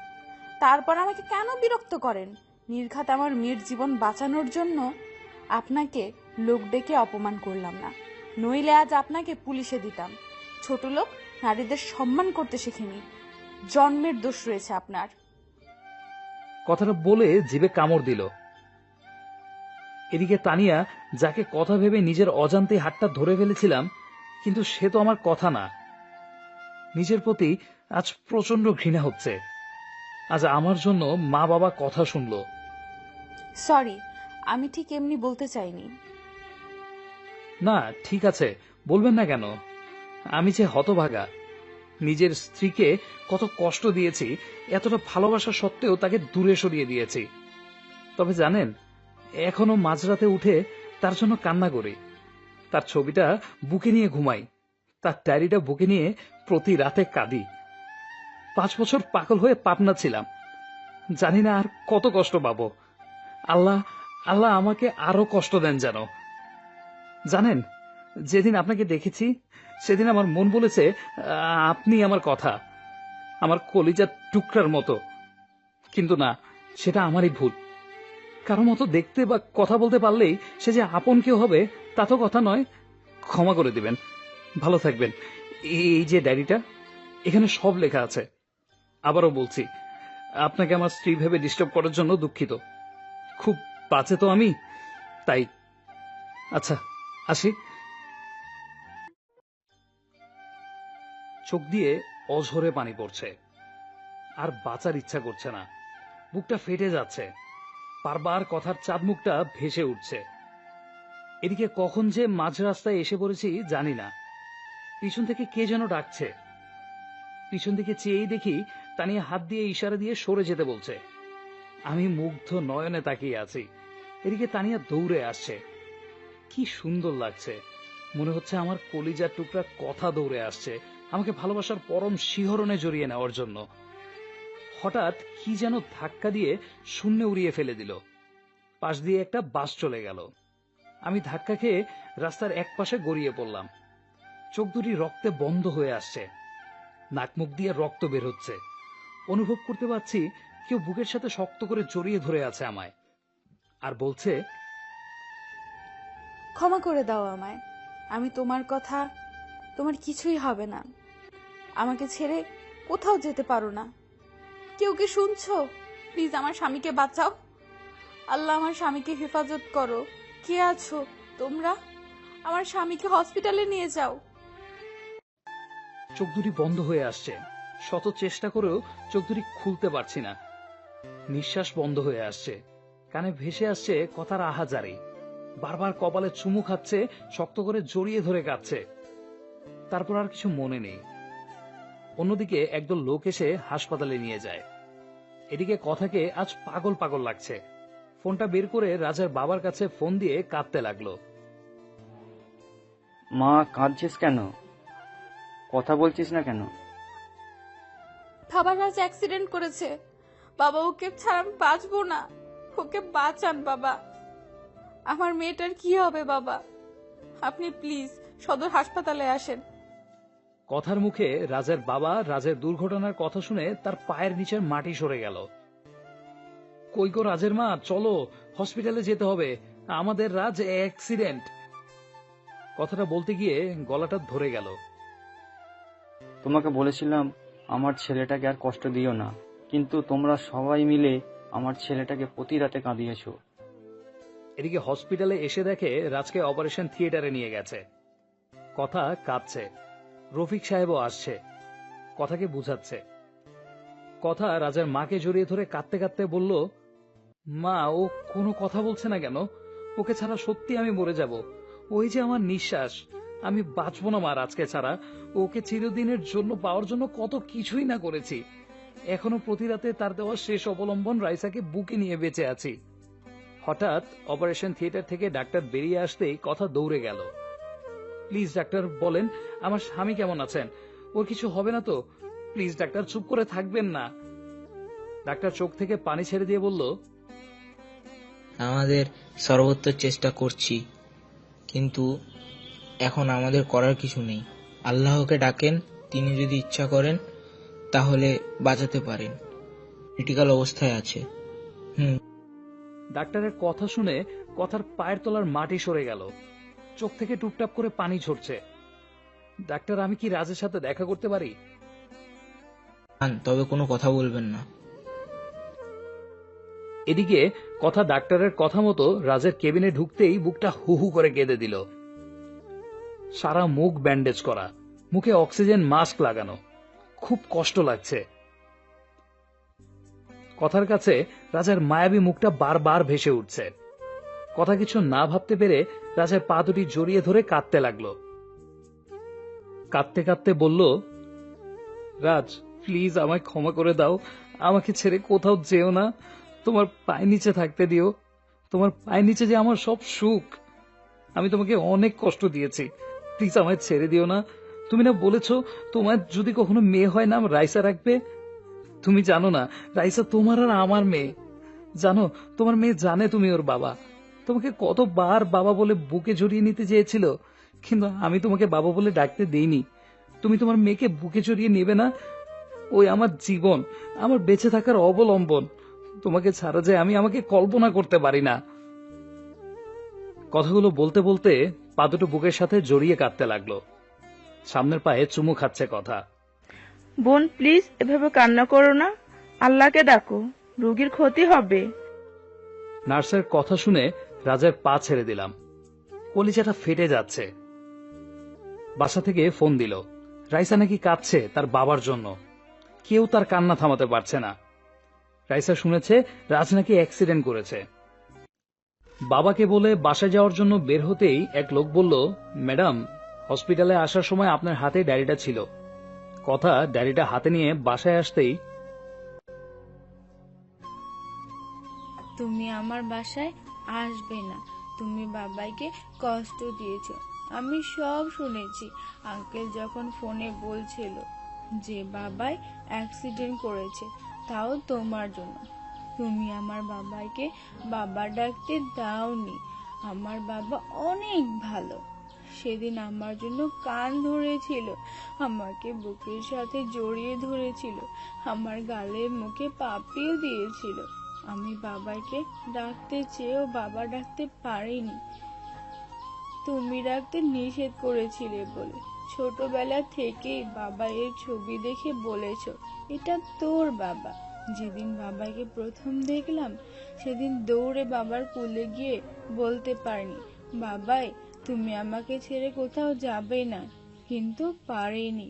তারপর আমাকে কেন বিরক্ত করেন? নির্ঘাত আমার মেয়ের জীবন বাঁচানোর জন্য আপনাকে লোক ডেকে অপমান করলাম না, নইলে আজ আপনাকে পুলিশে দিতাম। ছোট লোক নারীদের সম্মান করতে শেখেনি, জন্মের দোষ রয়েছে আপনার। কথাটা বলে জিভে কামড় দিল। এদিকে তানিয়া, যাকে কথা ভেবে নিজের অজান্তে হাতটা ধরে ফেলেছিলাম, কিন্তু সে তো আমার কথা না। নিজের প্রতি আজ প্রচন্ড ঘৃণা হচ্ছে। আজ আমার জন্য মা বাবা কথা শুনলো। সরি, আমি ঠিক এমনি বলতে চাইনি। না ঠিক আছে, বলবেন না কেন? আমি যে হতভাগা, নিজের স্ত্রীকে কত কষ্ট দিয়েছি, এতটা ভালোবাসা সত্ত্বেও তাকে দূরে সরিয়ে দিয়েছি। তবে জানেন, এখনো মাঝরাতে উঠে তার জন্য কান্না করি, তার ছবিটা বুকে নিয়ে ঘুমাই, তার ডায়েরিটা বুকে নিয়ে প্রতি রাতে কাঁদি। 5 বছর পাগল হয়ে পাবনা ছিলাম, জানি না আর কত কষ্ট পাবো। আল্লাহ আল্লাহ আমাকে আরো কষ্ট দেন যেন। জানেন, যেদিন আপনাকে দেখেছি সেদিন আমার মন বলেছে আপনি আমার কথা, আমার কলিজার টুকরার মতো। কিন্তু না, সেটা আমারই ভুল। কারো মতো দেখতে বা কথা বলতে পারলেই সে যে আপন কেউ হবে তা তো কথা নয়। ক্ষমা করে দিবেন, ভালো থাকবেন। এই যে ডায়েরিটা, এখানে সব লেখা আছে। আবারও বলছি, আপনাকে আমার স্ত্রী ভেবে ডিস্টার্ব করার জন্য দুঃখিত। খুব বাজে তো আমি, তাই। আচ্ছা আসি। চোখ দিয়ে অঝরে পানি পড়ছে, আর বাঁচার ইচ্ছা করছে না। বুকটা ফেটে যাচ্ছে, বারবার কথার চাঁদমুখটা ভেসে উঠছে। এদিকে কখন যে মাঝ রাস্তায় এসে পড়েছি জানি না। পিছন থেকে কে যেন ডাকছে। পিছন দিকে চেয়েই দেখি তানিয়া হাত দিয়ে ইশারা দিয়ে সরে যেতে বলছে। আমি মুগ্ধ নয়নে তাকিয়ে আছি। এদিকে তানিয়া দৌড়ে আসছে। কি সুন্দর লাগছে, মনে হচ্ছে আমার কলিজার টুকরা কথা দৌড়ে আসছে আমাকে ভালোবাসার পরম শিহরণে জড়িয়ে নেওয়ার জন্য। হঠাৎ কি যেন ধাক্কা দিয়ে শূন্যে উড়িয়ে ফেলে দিল। পাশ দিয়ে একটা বাস চলে গেল। আমি ধাক্কা খেয়ে রাস্তার এক পাশে গড়িয়ে পড়লাম। চোখ দুটি রক্তে বন্ধ হয়ে আসছে, নাক মুখ দিয়ে রক্ত বের হচ্ছে। অনুভব করতে পারছি কেউ বুকের সাথে শক্ত করে জড়িয়ে ধরে আছে আমায়, আর বলছে, ক্ষমা করে দাও আমায়, আমি তোমার কথা, তোমার কিছুই হবে না, আমাকে ছেড়ে কোথাও যেতে পারো না। কেউ কি শুনছো? প্লিজ আমার স্বামীকে বাঁচাও, আল্লাহ আমার স্বামীকে হেফাজত করো। কে আছো তোমরা? আমার স্বামীকে হসপিটালে নিয়ে যাও। চোখ দুটি বন্ধ হয়ে আসছে, শত চেষ্টা করেও চোখ দুটি খুলতে পারছি না। নিঃশ্বাস বন্ধ হয়ে আসছে, কানে ভেসে আসছে কথার আহাজারি। বারবার কপালে চুমু খাচ্ছে, শক্ত করে জড়িয়ে ধরে কাঁদছে। তারপর আর কিছু মনে নেই। অন্যদিকে একদল লোক এসে হাসপাতালে নিয়ে যায়। এদিকে কথাকে আজ পাগল পাগল লাগছে। ফোনটা বের করে রাজার বাবার কাছে ফোন দিয়ে কাঁদতে লাগলো। মা, কাঁদছিস কেন? কথা বলছিস না কেন? বাবা রাজ অ্যাক্সিডেন্ট করেছে। বাবা, ওকে ছাড়া আমি বাঁচবো না। ওকে বাঁচান বাবা। আমার মেয়েটার কি হবে বাবা? আপনি প্লিজ সদর হাসপাতালে আসেন। কথার মুখে রাজের বাবা রাজের দুর্ঘটনার কথা শুনে তার পায়ের নিচের মাটি সরে গেল। কই গো রাজের মা, চলো হসপিটালে যেতে হবে, আমাদের রাজ অ্যাক্সিডেন্ট। কথাটা বলতে গিয়ে গলাটা ধরে গেল। তোমাকে বলেছিলাম আমার ছেলেটাকে আর কষ্ট দিও না, কিন্তু তোমরা সবাই মিলে আমার ছেলেটাকে প্রতি রাতে কাঁদিয়েছো। এদিকে হসপিটালে এসে দেখে রাজকে অপারেশন থিয়েটারে নিয়ে গেছে। কথা কাঁদছে। রফিক সাহেবও আসছে, কথাকে বুঝাচ্ছে। কথা রাজার মাকে জড়িয়ে ধরে কাঁদতে কাঁদতে বলল, মা, ও কোনো কথা বলছে না কেন? ওকে ছাড়া সত্যি আমি মরে যাব। ওই যে আমার নিঃশ্বাস, আমি বাঁচবো না মা রাজকে ছাড়া। ওকে চিরদিনের জন্য পাওয়ার জন্য কত কিছুই না করেছি। এখনো প্রতি রাতে তার দেওয়া শেষ অবলম্বন রাইসাকে বুকে নিয়ে বেঁচে আছি। হঠাৎ অপারেশন থিয়েটার থেকে ডাক্তার বেরিয়ে আসতেই কথা দৌড়ে গেল। প্লিজ ডাক্তার, বলেন আমার স্বামী কেমন আছেন? ওর কিছু হবে না তো? প্লিজ ডাক্তার, চুপ করে থাকবেন না। ডাক্তার চোখ থেকে পানি ছেড়ে দিয়ে বলল, আমাদের সর্বোচ্চ চেষ্টা করছি, কিন্তু এখন আমাদের করার কিছু নেই। আল্লাহকে ডাকেন, তিনি যদি ইচ্ছা করেন তাহলে বাঁচাতে পারেন। ক্রিটিক্যাল অবস্থায় আছে। ডাক্তারের কথা শুনে কথার পায়ের তলার মাটি সরে গেল। চোখ থেকে টুপটাপ করে পানি ঝরছে। ডাক্তার, আমি কি রাজের সাথে দেখা করতে পারি? তবে কোনো কথা বলবেন না। এদিকে কথা ডাক্তারের কথা মতো রাজের কেবিনে ঢুকতেই বুকটা হু হু করে কেঁদে দিল। সারা মুখ ব্যান্ডেজ করা, মুখে অক্সিজেন মাস্ক লাগানো, খুব কষ্ট লাগছে। কথার কাছে রাজার মায়াবী মুখটা বারবার ভেসে উঠছে। কথা কিছু না ভাবতে পেরে রাজার পা দুটি জড়িয়ে ধরে কাঁদতে লাগলো। কাঁদতে কাঁদতে বলল, রাজ প্লিজ আমায় ক্ষমা করে দাও, আমাকে ছেড়ে কোথাও যেও না, তোমার পায়ের নিচে থাকতে দিও। তোমার পায়ের নিচে যে আমার সব সুখ। আমি তোমাকে অনেক কষ্ট দিয়েছি, প্লিজ আমায় ছেড়ে দিও না। তুমি না বলেছো তোমার যদি কখনো মেয়ে হয় নাম রাইসা রাখবে? তুমি জানো না রাইসা তোমার আর আমার মেয়ে। জানো, তোমার মেয়ে জানে তুমি ওর বাবা। তোমাকে কতবার বাবা বলে বুকে জড়িয়ে নিতে চেয়েছিল, কিন্তু আমি তোমাকে বাবা বলে ডাকতে দেইনি। তুমি তোমার মেয়েকে বুকে জড়িয়ে নেবে না? ওই আমার জীবন, আমার বেঁচে থাকার অবলম্বন। তোমাকে ছাড়া যে আমি আমাকে কল্পনা করতে পারি না। কথাগুলো বলতে বলতে পা দুটো বুকের সাথে জড়িয়ে কাঁদতে লাগলো। সামনের পায়ে চুমু খাচ্ছে কথা। বোন, প্লিজ এভাবে কান্না করো না, আল্লাহকে ডাকো, রোগীর ক্ষতি হবে। নার্সের কথা শুনে রাজার পা ছেড়ে দিলাম। কলিজাটা ফেটে যাচ্ছে। বাসা থেকে ফোন দিল, রাইসা নাকি কাঁদছে তার বাবার জন্য। কেউ তার কান্না থামাতে পারছে না। রাইসা শুনেছে রাজ নাকি অ্যাক্সিডেন্ট করেছে। বাবাকে বলে বাসায় যাওয়ার জন্য বের হতেই এক লোক বলল, ম্যাডাম, হসপিটালে আসার সময় আপনার হাতে ডায়েরিটা ছিল। কথা ডায়েরিটা হাতে নিয়ে বাসায় আসতেই, তুমি আমার বাসায় আসবে না, তুমি বাবাইকে কষ্ট দিয়েছো, আমি সব শুনেছি। আঙ্কেল যখন ফোনে বলছিল যে বাবাই অ্যাক্সিডেন্ট করেছে, তাও তোমার জন্য। তুমি আমার বাবাইকে বাবা ডাকতে দাওনি। আমার বাবা অনেক ভালো। সেদিন আমার জন্য কান ধরেছিল, আমাকে বুকের সাথে জড়িয়ে ধরেছিল, আমার গালে মুখে পাপিও দিয়েছিল। আমি বাবাকে ডাকতে চেয়েও বাবা ডাকতে পারিনি, তুমি ডাকতে নিষেধ করেছিলে বলে। ছোটবেলা থেকেই বাবা এর ছবি দেখে বলেছ এটা তোর বাবা। যেদিন বাবাকে প্রথম দেখলাম সেদিন দৌড়ে বাবার কোলে গিয়ে বলতে পারিনি, বাবাই তুমি আমাকে ছেড়ে কোথাও যাবে না, কিন্তু পারিনি।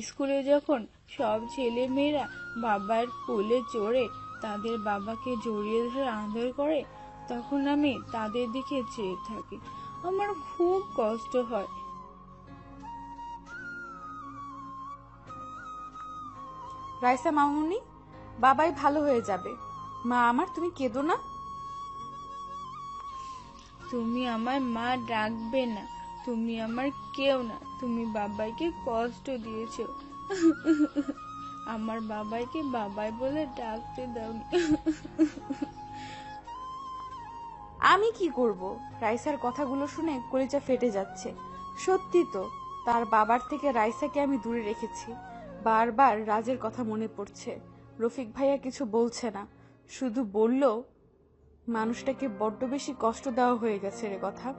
স্কুলে যখন সব ছেলে মেয়েরা বাবার কোলে চড়ে তাদের বাবাকে জড়িয়ে ধরে আদর করে, তখন আমি তাদের দিকে চেয়ে থাকি। আমার খুব কষ্ট হয়। রাইসা মামুনি, বাবাই ভালো হয়ে যাবে। মা আমার, তুমি কেঁদো না। তুমি আমার মা ডাকবে না, তুমি আমার কেউ না। তুমি বাবাইকে কষ্ট দিয়েছো। আমার বাবাইকে বাবাই বলে ডাকতে দাওনি। আমি কি করব? রাইসার কথাগুলো শুনে কলিজা ফেটে যাচ্ছে। সত্যি তো, তার বাবার থেকে রাইসাকে আমি দূরে রেখেছি। বারবার রাজের কথা মনে পড়ছে। রফিক ভাইয়া কিছু বলছে না, শুধু বলল মানুষটাকে বড্ড বেশি কষ্ট দেওয়া হয়ে গেছে রে কথা।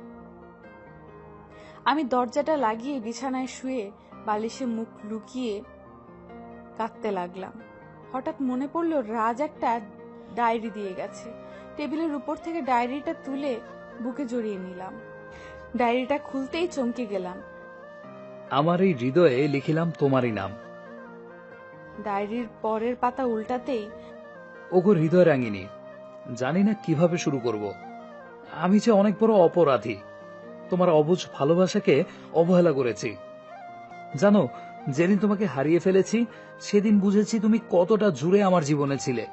আমি দরজাটা লাগিয়ে বিছানায় শুয়ে বালিশে মুখ লুকিয়ে কাঁদতে লাগলাম। হঠাৎ মনে পড়ল রাজ একটা ডায়েরি দিয়ে গেছে। টেবিলের উপর থেকে ডায়েরিটা তুলে বুকে জড়িয়ে নিলাম। ডায়েরিটা খুলতেই চমকে গেলাম। আমার এই হৃদয়ে লিখিলাম তোমারই নাম। ডায়েরির পরের পাতা উল্টাতেই, ওগো হৃদয় রাঙিনী, জানি না কিভাবে শুরু করব। আমি যে অনেক বড় অপরাধী, তোমার অবুঝ ভালোবাসাকে অবহেলা করেছি। জানো, যেদিন তোমাকে হারিয়ে ফেলেছি সেদিন বুঝেছি তুমি কতটা জুড়ে আমার জীবনে ছিলে।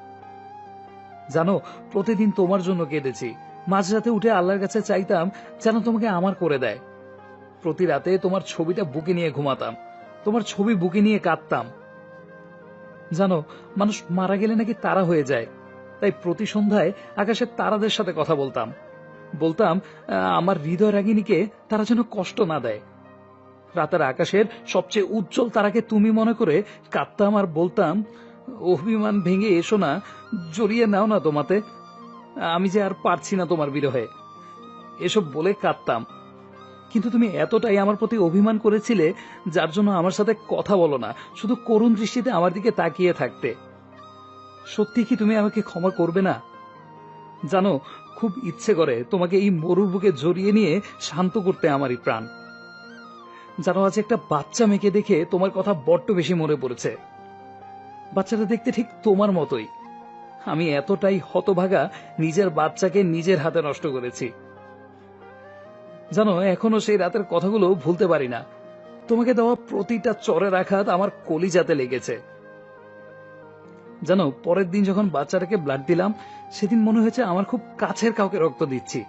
জানো, প্রতিদিন তোমার জন্য কেঁদেছি। মাঝরাতে উঠে আল্লাহর কাছে চাইতাম যেন তোমাকে আমার করে দেয়। প্রতি রাতে তোমার ছবিটা বুকে নিয়ে ঘুমাতাম, তোমার ছবি বুকে নিয়ে কাঁদতাম। জানো, মানুষ মারা গেলে নাকি তারা হয়ে যায়, তাই প্রতি সন্ধ্যায় আকাশের তারাদের সাথে কথা বলতাম। আমার হৃদয় রাগিনীকে তারা যেন কষ্ট না দেয়। রাতের আকাশের সবচেয়ে উজ্জ্বল তারাকে তুমি মনে করে কাঁদতাম আর বলতাম, অভিমান ভেঙে এসো না, জড়িয়ে নাও না তোমাতে, আমি যে আর পারছি না তোমার বিরহে। এসব বলে কাঁদতাম। কিন্তু তুমি এতটাই আমার প্রতি অভিমান করেছিলে, যার জন্য আমার সাথে কথা বলো না, শুধু করুণ দৃষ্টিতে আমার দিকে তাকিয়ে থাকতে। সত্যি কি তুমি আমাকে ক্ষমা করবে না? জানো, খুব ইচ্ছে করে তোমাকে এই মরুর বুকে জড়িয়ে নিয়ে শান্ত করতে আমারই প্রাণ। জানো, আজ একটা বাচ্চা মেয়েকে দেখে তোমার কথা বড্ড বেশি মনে পড়েছে। বাচ্চাটা দেখতে ঠিক তোমার মতোই। আমি এতটাই হতভাগা, নিজের বাচ্চাকে নিজের হাতে নষ্ট করেছি। জানো, এখনো সেই রাতের কথাগুলো ভুলতে পারি না। তোমাকে দেওয়া প্রতিটা চরের আঘাত আমার কলিজাতে লেগেছে। জানো, পরের দিন যখন বাচ্চাটাকে ব্লাড দিলাম, সেদিন মনে হয়েছে আমার খুব কাছের কাউকে রক্ত দিচ্ছি।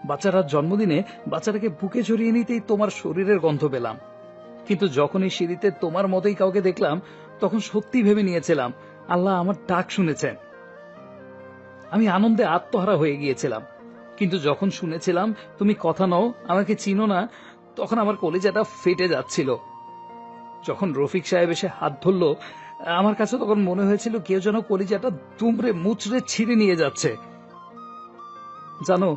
বাচ্চাটার জন্মদিনে বাচ্চাটাকে বুকে জড়িয়ে নিতেই তোমার শরীরের গন্ধ পেলাম। কিন্তু যখন এই সিঁড়িতে তোমার মতোই কাউকে দেখলাম, তখন সত্যি ভেবে নিয়েছিলাম আল্লাহ আমার ডাক শুনেছেন। আমি আনন্দে আত্মহারা হয়ে গিয়েছিলাম। কিন্তু যখন শুনেছিলাম তুমি কথা নও, আমাকে চিনো না, তখন আমার কলিজাটা ফেটে যাচ্ছিল। যখন রফিক সাহেব এসে হাত ধরল, আমার কাছে তখন মনে হয়েছিল কেউ যেন কলিজাটা দুমড়ে মুচড়ে ছিঁড়ে নিয়ে যাচ্ছে। জানো,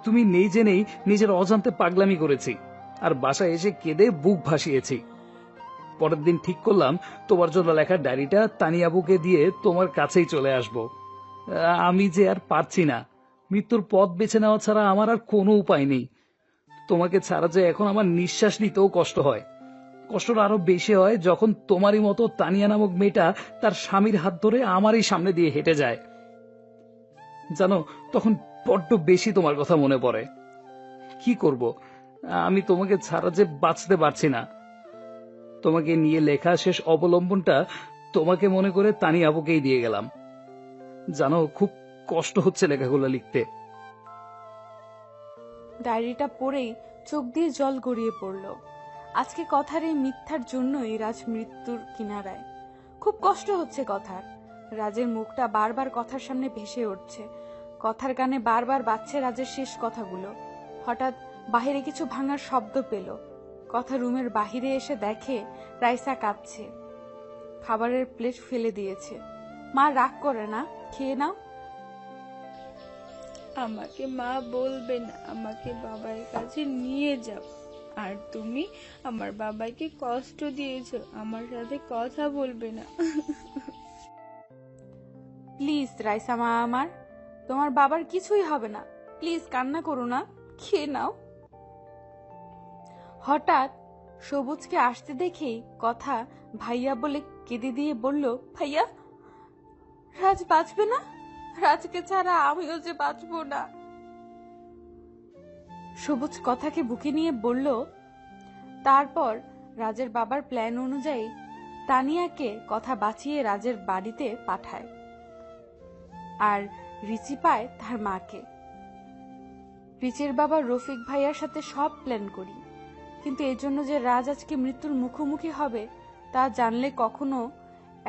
তুমি নেই জেনেই নিজের অজান্তে পাগলামি করেছি, আর বাসায় এসে কেঁদে বুক ভাসিয়েছি। পরের দিন ঠিক করলাম তোমার জন্য লেখা ডায়েরিটা তানিয়াবুকে দিয়ে তোমার কাছেই চলে আসব। আমি যে আর পারছি না, মৃত্যুর পথ বেছে নেওয়া ছাড়া আমার আর কোনো উপায় নেই। তোমাকে ছাড়া যে এখন আমার নিঃশ্বাস নিতেও কষ্ট হয়। কষ্টটা আরো বেশি হয় যখন তোমারই মতো তানিয়া নামক মেয়েটা তার স্বামীর হাত ধরে আমারই সামনে দিয়ে হেঁটে যায়। জানো, তখন বড্ড বেশি তোমার কথা মনে পড়ে। কি করব, আমি তোমাকে ছাড়া যে বাঁচতে পারছি না। তোমাকে নিয়ে লেখা শেষ অবলম্বনটা তোমাকে মনে করে তানিয়াবুকেই দিয়ে গেলাম। জানো, খুব কষ্ট হচ্ছে লেখাগুলো লিখতে। ডায়েরিটা পড়েই চোখ দিয়ে জল গড়িয়ে পড়ল। আজকে কথার এই মিথ্যার জন্যই রাজ মৃত্যুর কিনারায়। খুব কষ্ট হচ্ছে কথার। রাজের মুখটা বারবার কথার সামনে ভেসে উঠছে। কথার কানে বারবার বাজছে রাজের শেষ কথাগুলো। হঠাৎ বাহিরে কিছু ভাঙার শব্দ পেল। কথা রুমের বাহিরে এসে দেখে রাইসা কাঁদছে। খাবারের প্লেট ফেলে দিয়েছে। মা রাগ করে না, খেয়ে নাও। আমাকে মা বলবে না, আমাকে বাবার কাছে নিয়ে যাও। আর তুমি আমার বাবাকে কষ্ট দিয়েছো, আমার সাথে কথা বলবে না। প্লিজ রাইসা মা আমার, তোমার বাবার কিছুই হবে না। প্লিজ কান্না করো না, খেয়ে নাও। হঠাৎ সবুজকে আসতে দেখেই কথা ভাইয়া বলে কেঁদে দিয়ে বলল, ভাইয়া। রাজ বাঁচবে না? রাজকে ছাড়া আমিও যে বাঁচবো না। সবুজ কথাকে বুকে নিয়ে বলল। তারপর রাজের বাবার প্ল্যান অনুযায়ী তানিয়াকে কথা বাঁচিয়ে রাজের বাড়িতে পাঠায়, আর রিচি পায় তার মাকে। রিচির বাবা রফিক ভাইয়ার সাথে সব প্ল্যান করি, কিন্তু এই জন্য যে রাজ আজকে মৃত্যুর মুখোমুখি হবে তা জানলে কখনো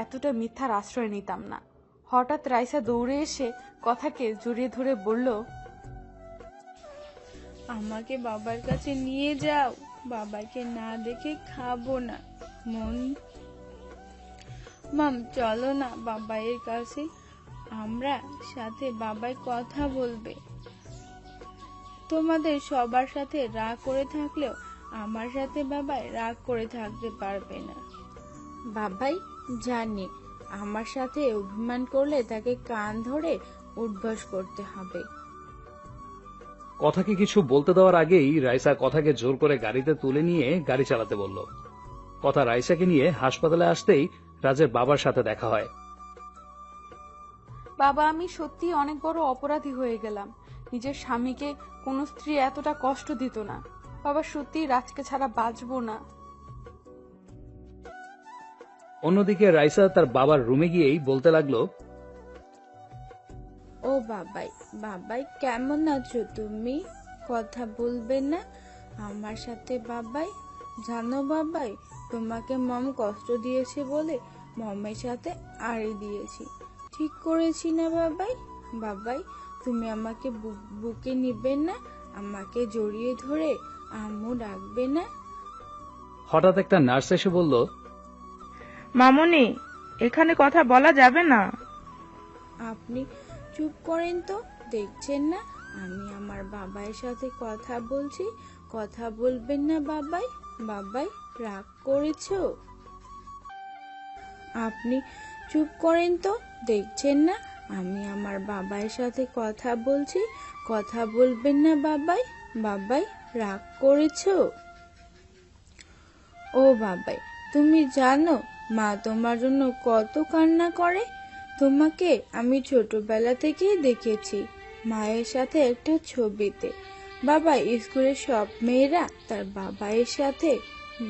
এতটা মিথ্যার আশ্রয় নিতাম না। হঠাৎ রাইসা দৌড়ে এসে কথাকে জড়িয়ে ধরে বলল, আমাকে বাবার কাছে নিয়ে যাও, বাবাকে না দেখে খাবো না। মাম চলো না বাবাইয়ের কাছে, আমরা সাথে বাবাই কথা বলবে। তোমাদের সবার সাথে রাগ করে থাকলেও আমার সাথে বাবাই রাগ করে থাকতে পারবে না। বাবাই জানে আমার সাথে অভিমান করলে তাকে কান ধরে উঠবস করতে হবে। কথাকে কিছু বলতে দেওয়ার আগেই রাইসা কথাকে জোর করে গাড়িতে তুলে নিয়ে গাড়ি চালাতে বলল। কথা রাইসাকে নিয়ে হাসপাতালে আসতেই রাজের বাবার সাথে দেখা হয়। বাবা, আমি সত্যি অনেক বড় অপরাধী হয়ে গেলাম। নিজের স্বামীকে কোন স্ত্রী এতটা কষ্ট দিত না। বাবা, সত্যি রাজকে ছাড়া বাঁচবো না। অন্যদিকে রাইসা তার বাবার রুমে গিয়েই বলতে লাগলো, ও বাবাই, বাবাই কেমন আছো তুমি? কথা বলবে না আমার সাথে বাবাই? জানো বাবাই, তোমাকে মম কষ্ট দিয়েছে বলে মমের সাথে আড়ি দিয়েছি। ঠিক করেছি না বাবাই? বাবাই, তুমি আমাকে বুকে নিবে না? আমাকে জড়িয়ে ধরে আম্মু ডাকবে না? হঠাৎ একটা নার্স এসে বলল, মামুনি, এখানে কথা বলা যাবে না। আপনি চুপ করেন তো, দেখছেন না আমি আমার বাবাইয়ের সাথে কথা বলছি? কথা বলবেন না বাবাই? বাবাই রাগ করেছো? আপনি চুপ করেন তো, দেখছেন না আমি আমার বাবাইয়ের সাথে কথা বলছি? কথা বলবেন না বাবাই? বাবাই রাগ করেছো? ও বাবাই, তুমি জানো মা তোমার জন্য কত কান্না করে? তোমাকে আমি ছোটবেলা থেকেই দেখেছি মায়ের সাথে একটা ছবিতে। বাবা, স্কুলের সব মেয়েরা তার বাবাইয়ের সাথে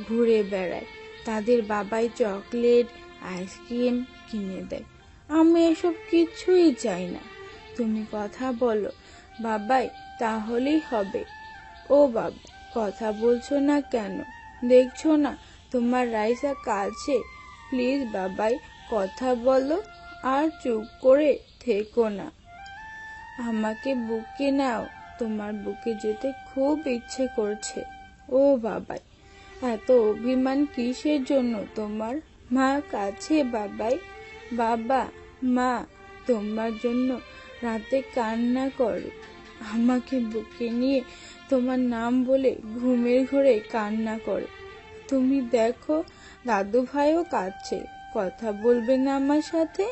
ঘুরে বেড়ায়, তাদের বাবাই চকলেট আইসক্রিম কিনে দেয়। আমি এসব কিছুই চাই না। তুমি কথা বলো বাবাই, তাহলেই হবে। ও বাবা, কথা বলছো না কেন? দেখছো না তোমার রাইসা কাছে? প্লিজ বাবাই কথা বলো, আর চুপ করে থেকো না। আমাকে বুকে নাও, তোমার বুকে যেতে খুব ইচ্ছে করছে। ও বাবাই, এত অভিমান কিসের জন্য তোমার? মা কাছে বাবাই। বাবা, মা তোমার জন্য রাতে কান্না করে, আমাকে বুকে নিয়ে তোমার নাম বলে ঘুমের ঘরে কান্না করে। তুমি দেখো দাদু ভাইও কাঁদছে, কথা বলবে না আমার সাথে?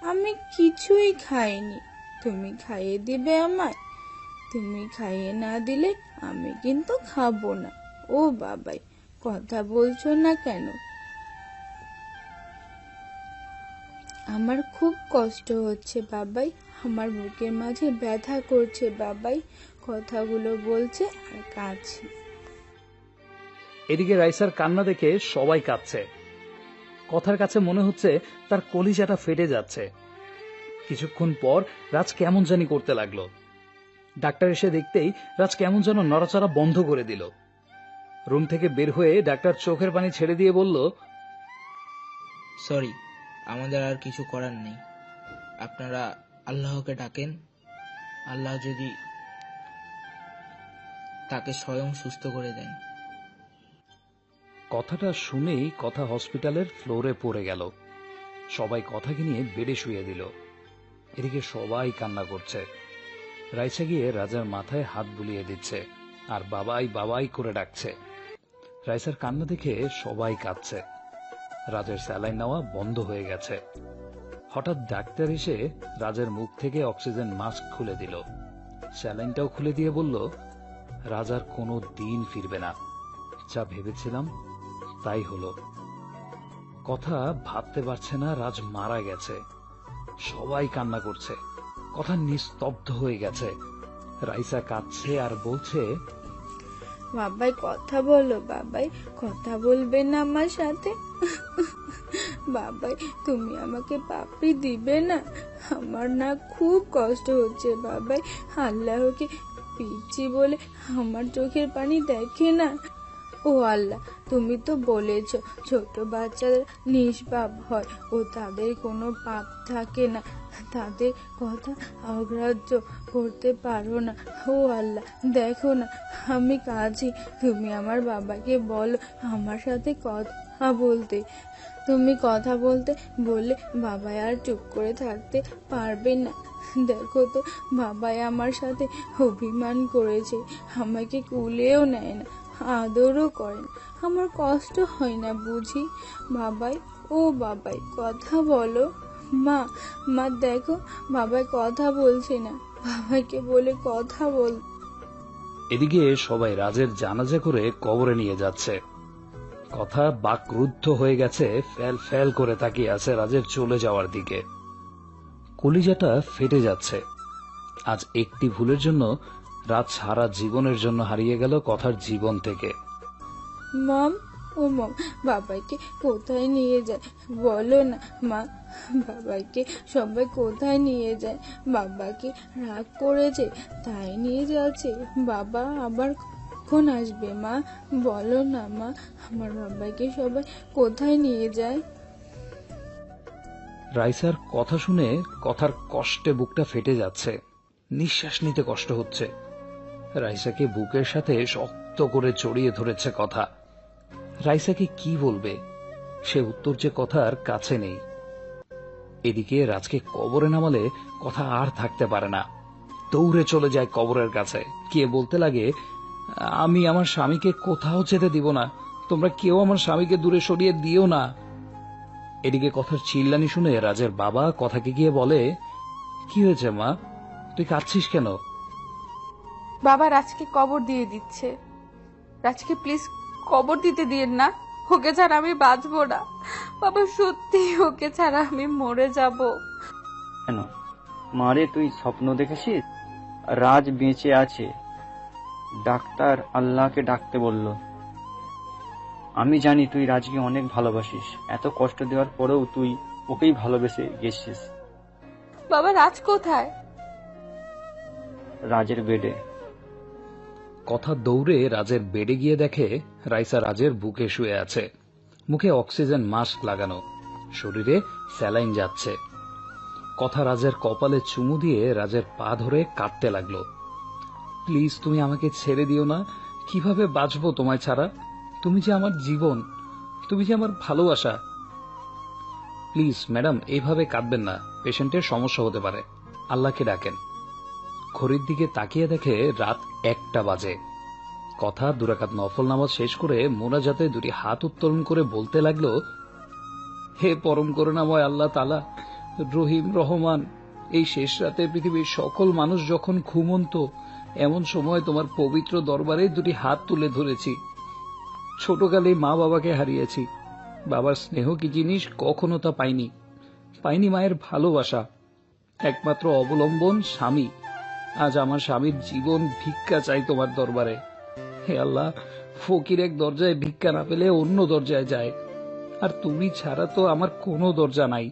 আমি কিছুই খাইনি, তুমি খাইয়ে দিবে আমায়? তুমি খাইয়ে না দিলে আমি কিন্তু খাবো না। ও বাবাই, কথা বলছো না কেন? আমার খুব কষ্ট হচ্ছে বাবাই, আমার বুকের মাঝে ব্যথা করছে বাবাই। কথাগুলো বলছে আর কাঁদছে। এদিকে রাইসার কান্না দেখে সবাই কাঁদছে। কথার কাছে মনে হচ্ছে তার কলিজাটা ফেটে যাচ্ছে। কিছুক্ষণ পর রাজ কেমন জানি করতে লাগলো। ডাক্তার এসে দেখতেই রাজ কেমন যেন নড়াচড়া বন্ধ করে দিল। রুম থেকে বের হয়ে ডাক্তার চোখের পানি ছেড়ে দিয়ে বলল, সরি, আমাদের আর কিছু করার নেই। আপনারা আল্লাহকে ডাকেন, আল্লাহ যদি তাকে স্বয়ং সুস্থ করে দেন। কথাটা শুনেই কথা হসপিটালের ফ্লোরে পড়ে গেল। সবাই কথাকে নিয়ে বেডে শুয়ে দিল। এদিকে সবাই কান্না করছে। রাইসা গিয়ে রাজার মাথায় হাত বুলিয়ে দিচ্ছে আর বাবাই বাবাই করে ডাকছে। রাইসার কান্না দেখে সবাই কাঁদছে। রাজের স্যালাইন নেওয়া বন্ধ হয়ে গেছে। হঠাৎ ডাক্তার এসে রাজের মুখ থেকে অক্সিজেন মাস্ক খুলে দিল, স্যালাইনটাও খুলে দিয়ে বলল, রাজার কোনো দিন ফিরবে না। যা ভেবেছিলাম তাই হলো। কথা ভাবতে পারছে না রাজ মারা গেছে। সবাই কান্না করছে। কথা নিস্তব্ধ হয়ে গেছে। রাইসা কাঁদছে আর বলছে, বাবাই কথা বলো, বাবাই কথা বলবে না আমার সাথে? বাবাই তুমি আমাকে পাপড়ি দিবে না? আমার না খুব কষ্ট হচ্ছে বাবাই। আল্লাহকে পিচ্ছি বলে আমার চোখের পানি দেখে না। ও আল্লাহ, তুমি তো বলেছ ছোট বাচ্চারা নিষ্পাপ হয় ও তাদের কোনো পাপ থাকে না, তাদের কথা অগ্রাহ্য করতে পারো না। ও আল্লাহ, দেখো না আমি কাঁদছি, তুমি আমার বাবাকে বলো আমার সাথে কথা বলতে। তুমি কথা বলতে বললে বাবাই আর চুপ করে থাকতে পারবে না। দেখো তো বাবাই আমার সাথে অভিমান করেছে, আমাকে কুলেও নেয় না, আদরও করে না। আমার কষ্ট হয় না বুঝি? বাবাই, ও বাবাই কথা বলো। মা, মা দেখো বাবাই কথা বলছে না, বাবাইকে বলে কথা বল। এদিকে সবাই রাজের জানাজা করে কবরে নিয়ে যাচ্ছে। কথা বাকরুদ্ধ হয়ে গেছে, ফ্যাল ফ্যাল করে তাকিয়ে আছে রাজের চলে যাওয়ার দিকে। কলিজাটা ফেটে যাচ্ছে। আজ একটি ভুলের জন্য রাজ সারা জীবনের জন্য হারিয়ে গেল কথার জীবন থেকে। মম, ও মম, বাবাইকে কোথায় নিয়ে যায় বলো না মা? বাবাইকে সবাই কোথায় নিয়ে যায়? বাবাকে রাগ করেছে তাই নিয়ে যাচ্ছে? বাবা আবার কখন আসবে মা? বলো না মা, আমার বাবাইকে সবাই কোথায় নিয়ে যায়? রাইসার কথা শুনে কথার কষ্টে বুকটা ফেটে যাচ্ছে, নিঃশ্বাস নিতে কষ্ট হচ্ছে। রাইসাকে বুকের সাথে শক্ত করে জড়িয়ে ধরেছে কথা। রাইসাকে কি বলবে? সে উত্তর যে কথার কাছে নেই। এদিকে রাজকে কবরে নামালে কথা আর থাকতে পারে না, দৌড়ে চলে যায় কবরের কাছে। গিয়ে বলতে লাগে, আমি আমার স্বামীকে কোথাও যেতে দিব না, তোমরা কেউ আমার স্বামীকে দূরে সরিয়ে দিও না। এদিকে কথার চিল্লানি শুনে রাজের বাবা কথাকে গিয়ে বলে, কি হয়েছে মা, তুই কাঁদছিস কেন? বাবা রাজকে কবর দিয়ে দিচ্ছে। রাজকে প্লিজ কবর দিতে দিয়েন না, ওকে ছাড়া আমি বাঁচবো না। বাবা সত্যি ওকে ছাড়া আমি মরে যাব। কেন মারে, তুই স্বপ্ন দেখেছিস? রাজ বেঁচে আছে, ডাক্তার আল্লাহকে ডাকতে বলল। আমি জানি তুই রাজকে অনেক ভালোবাসিস, এত কষ্ট দেওয়ার পরেও তুই ওকেই ভালোবেসে গেছিস। বাবা রাজ কোথায়? রাজের বেডে। কথা দৌড়ে রাজের বেডে গিয়ে দেখে রাইসা রাজের বুকে শুয়ে আছে, মুখে অক্সিজেন মাস্ক লাগানো, শরীরে স্যালাইন যাচ্ছে। কথা রাজের কপালে চুমু দিয়ে রাজের পা ধরে কাঁদতে লাগলো। প্লিজ তুমি আমাকে ছেড়ে দিও না, কিভাবে বাঁচবো তোমায় ছাড়া? তুমি যে আমার জীবন, তুমি যে আমার ভালোবাসা। প্লিজ ম্যাডাম এইভাবে কাঁদবেন না, পেশেন্টের সমস্যা হতে পারে, আল্লাহকে ডাকেন। ঘড়ির দিকে তাকিয়ে দেখে রাত 1টা বাজে। কথা দুরাকাত নফল নামাজ শেষ করে মোনাজাতে দুটি হাত উত্তোলন করে বলতে লাগলো, হে পরম করুণাময় আল্লাহ তাআলা, রহিম রহমান, এই শেষ রাতে পৃথিবীর সকল মানুষ যখন ঘুমন্ত, এমন সময় তোমার পবিত্র দরবারে দুটি হাত তুলে ধরেছি। ছোটকালে মা বাবাকে হারিয়েছি, বাবার স্নেহ কি জিনিস কখনো তা পাইনি, পাইনি মায়ের ভালোবাসা, একমাত্র অবলম্বন স্বামী। আজ আমার স্বামীর জীবন ভিক্ষা চাই তোমার দরবারে। হে আল্লাহ, ফকির এক দরজায় ভিক্ষা না পেলে অন্য দরজায় যায়, আর তুমি ছাড়া তো আমার কোনো দরজা নাই।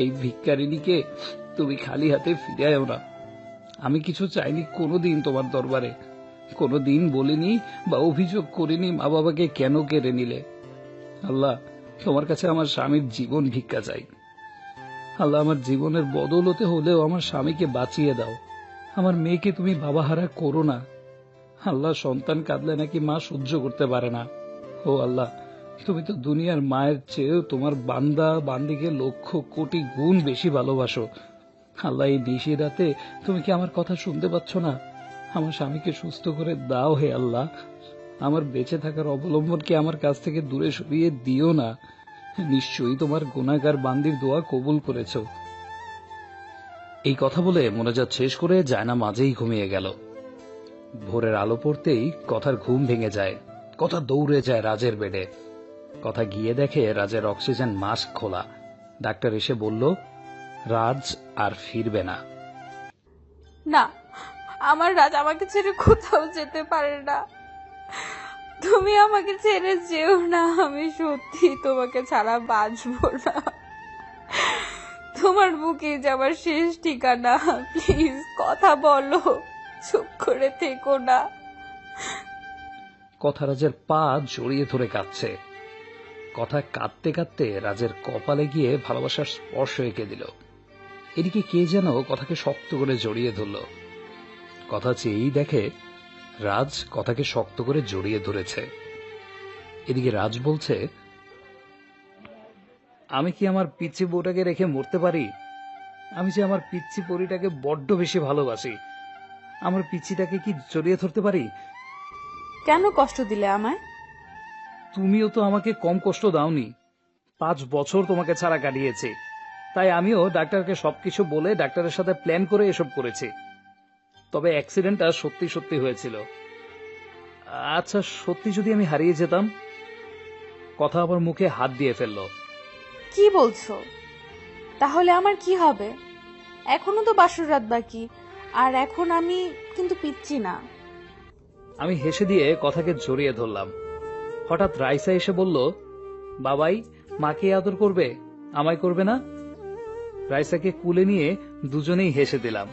এই ভিক্ষারিণীকে তুমি খালি হাতে ফিরায়ও না। আমি কিছু চাইনি কোনোদিন তোমার দরবারে, কোনোদিন বলিনি বা অভিযোগ করিনি মা বাবাকে কেন কেড়ে নিলে। আল্লাহ, তোমার কাছে আমার স্বামীর জীবন ভিক্ষা চাই। আল্লাহ, আমার জীবনের বদলতে হলেও আমার স্বামীকে বাঁচিয়ে দাও। আমার মেয়েকে তুমি বাবাহারা করো না। আল্লাহ, সন্তান কাঁদলে নাকি মা সহ্য করতে পারে না। ও আল্লাহ, তুমি তো দুনিয়ার মায়ের চেয়েও তোমার বান্দা বান্দিকে লক্ষ কোটি গুণ বেশি ভালোবাসো। আল্লাহ, এই নিশি রাতে তুমি কি আমার কথা শুনতে পাচ্ছ না? আমার স্বামীকে সুস্থ করে দাও হে আল্লাহ। আমার বেঁচে থাকার অবলম্বনকে আমার কাছ থেকে দূরে সরিয়ে দিও না। নিশ্চয়ই তোমার গুনাহগার বান্দির দোয়া কবুল করেছ। এই কথা বলে মোনাজাত শেষ করে জায়নামাজেই ঘুমিয়ে গেল। ভোরের আলো পড়তেই কথার ঘুম ভেঙে যায়। কথা দৌড়ে যায় রাজের বেডে। কথা গিয়ে দেখে রাজের অক্সিজেন মাস্ক খোলা। ডাক্তার এসে বলল, রাজ আর ফিরবে না। না, আমার রাজ আমাকে ছেড়ে কোথাও যেতে পারে না। তুমি আমাকে ছেড়ে যেও না, আমি সত্যি তোমাকে ছাড়া বাঁচবো না। তোমার বুকে যে আমার শেষ ঠিকানা, প্লিজ কথা বলো, চুপ করে থেকো না। কথা রাজের পা জড়িয়ে ধরে কাঁদছে। কথা কাঁদতে কাঁদতে রাজের কপালে গিয়ে ভালোবাসার স্পর্শ এঁকে দিল। এদিকে কে যেন কথাকে শক্ত করে জড়িয়ে ধরল। কথা চেয়েই দেখে রাজ কথাকে শক্ত করে জড়িয়ে ধরেছে। এদিকে রাজ বলছে, আমি কি আমার পিচ্ছি বউটাকে রেখে মরতে পারি? আমি যে আমার পিচ্ছি পরিটাকে বড্ড বেশি ভালোবাসি। আমার পিচ্ছিটাকে কি জড়িয়ে ধরতে পারি? কেন কষ্ট দিলে আমায়? তুমিও তো আমাকে কম কষ্ট দাওনি। 5 বছর তোমাকে ছাড়া কাটিয়েছি, তাই আমিও ডাক্তারকে সবকিছু বলে ডাক্তারের সাথে প্ল্যান করে এসব করেছি। তবে অ্যাক্সিডেন্টটা সত্যি সত্যি হয়েছিল। আচ্ছা, সত্যি যদি আমি হারিয়ে যেতাম? কথা আমার মুখে হাত দিয়ে ফেলল। কি বলছো? তাহলে আমার কি হবে? এখনো তো বাসর রাত বাকি, আর এখন আমি কিন্তু পিচ্ছি না। আমি হেসে দিয়ে কথাকে জড়িয়ে ধরলাম। হঠাৎ রাইসা এসে বলল, বাবাই মাকে আদর করবে, আমায় করবে না? রাইসাকে কুলে নিয়ে দুজনেই হেসে দিলাম।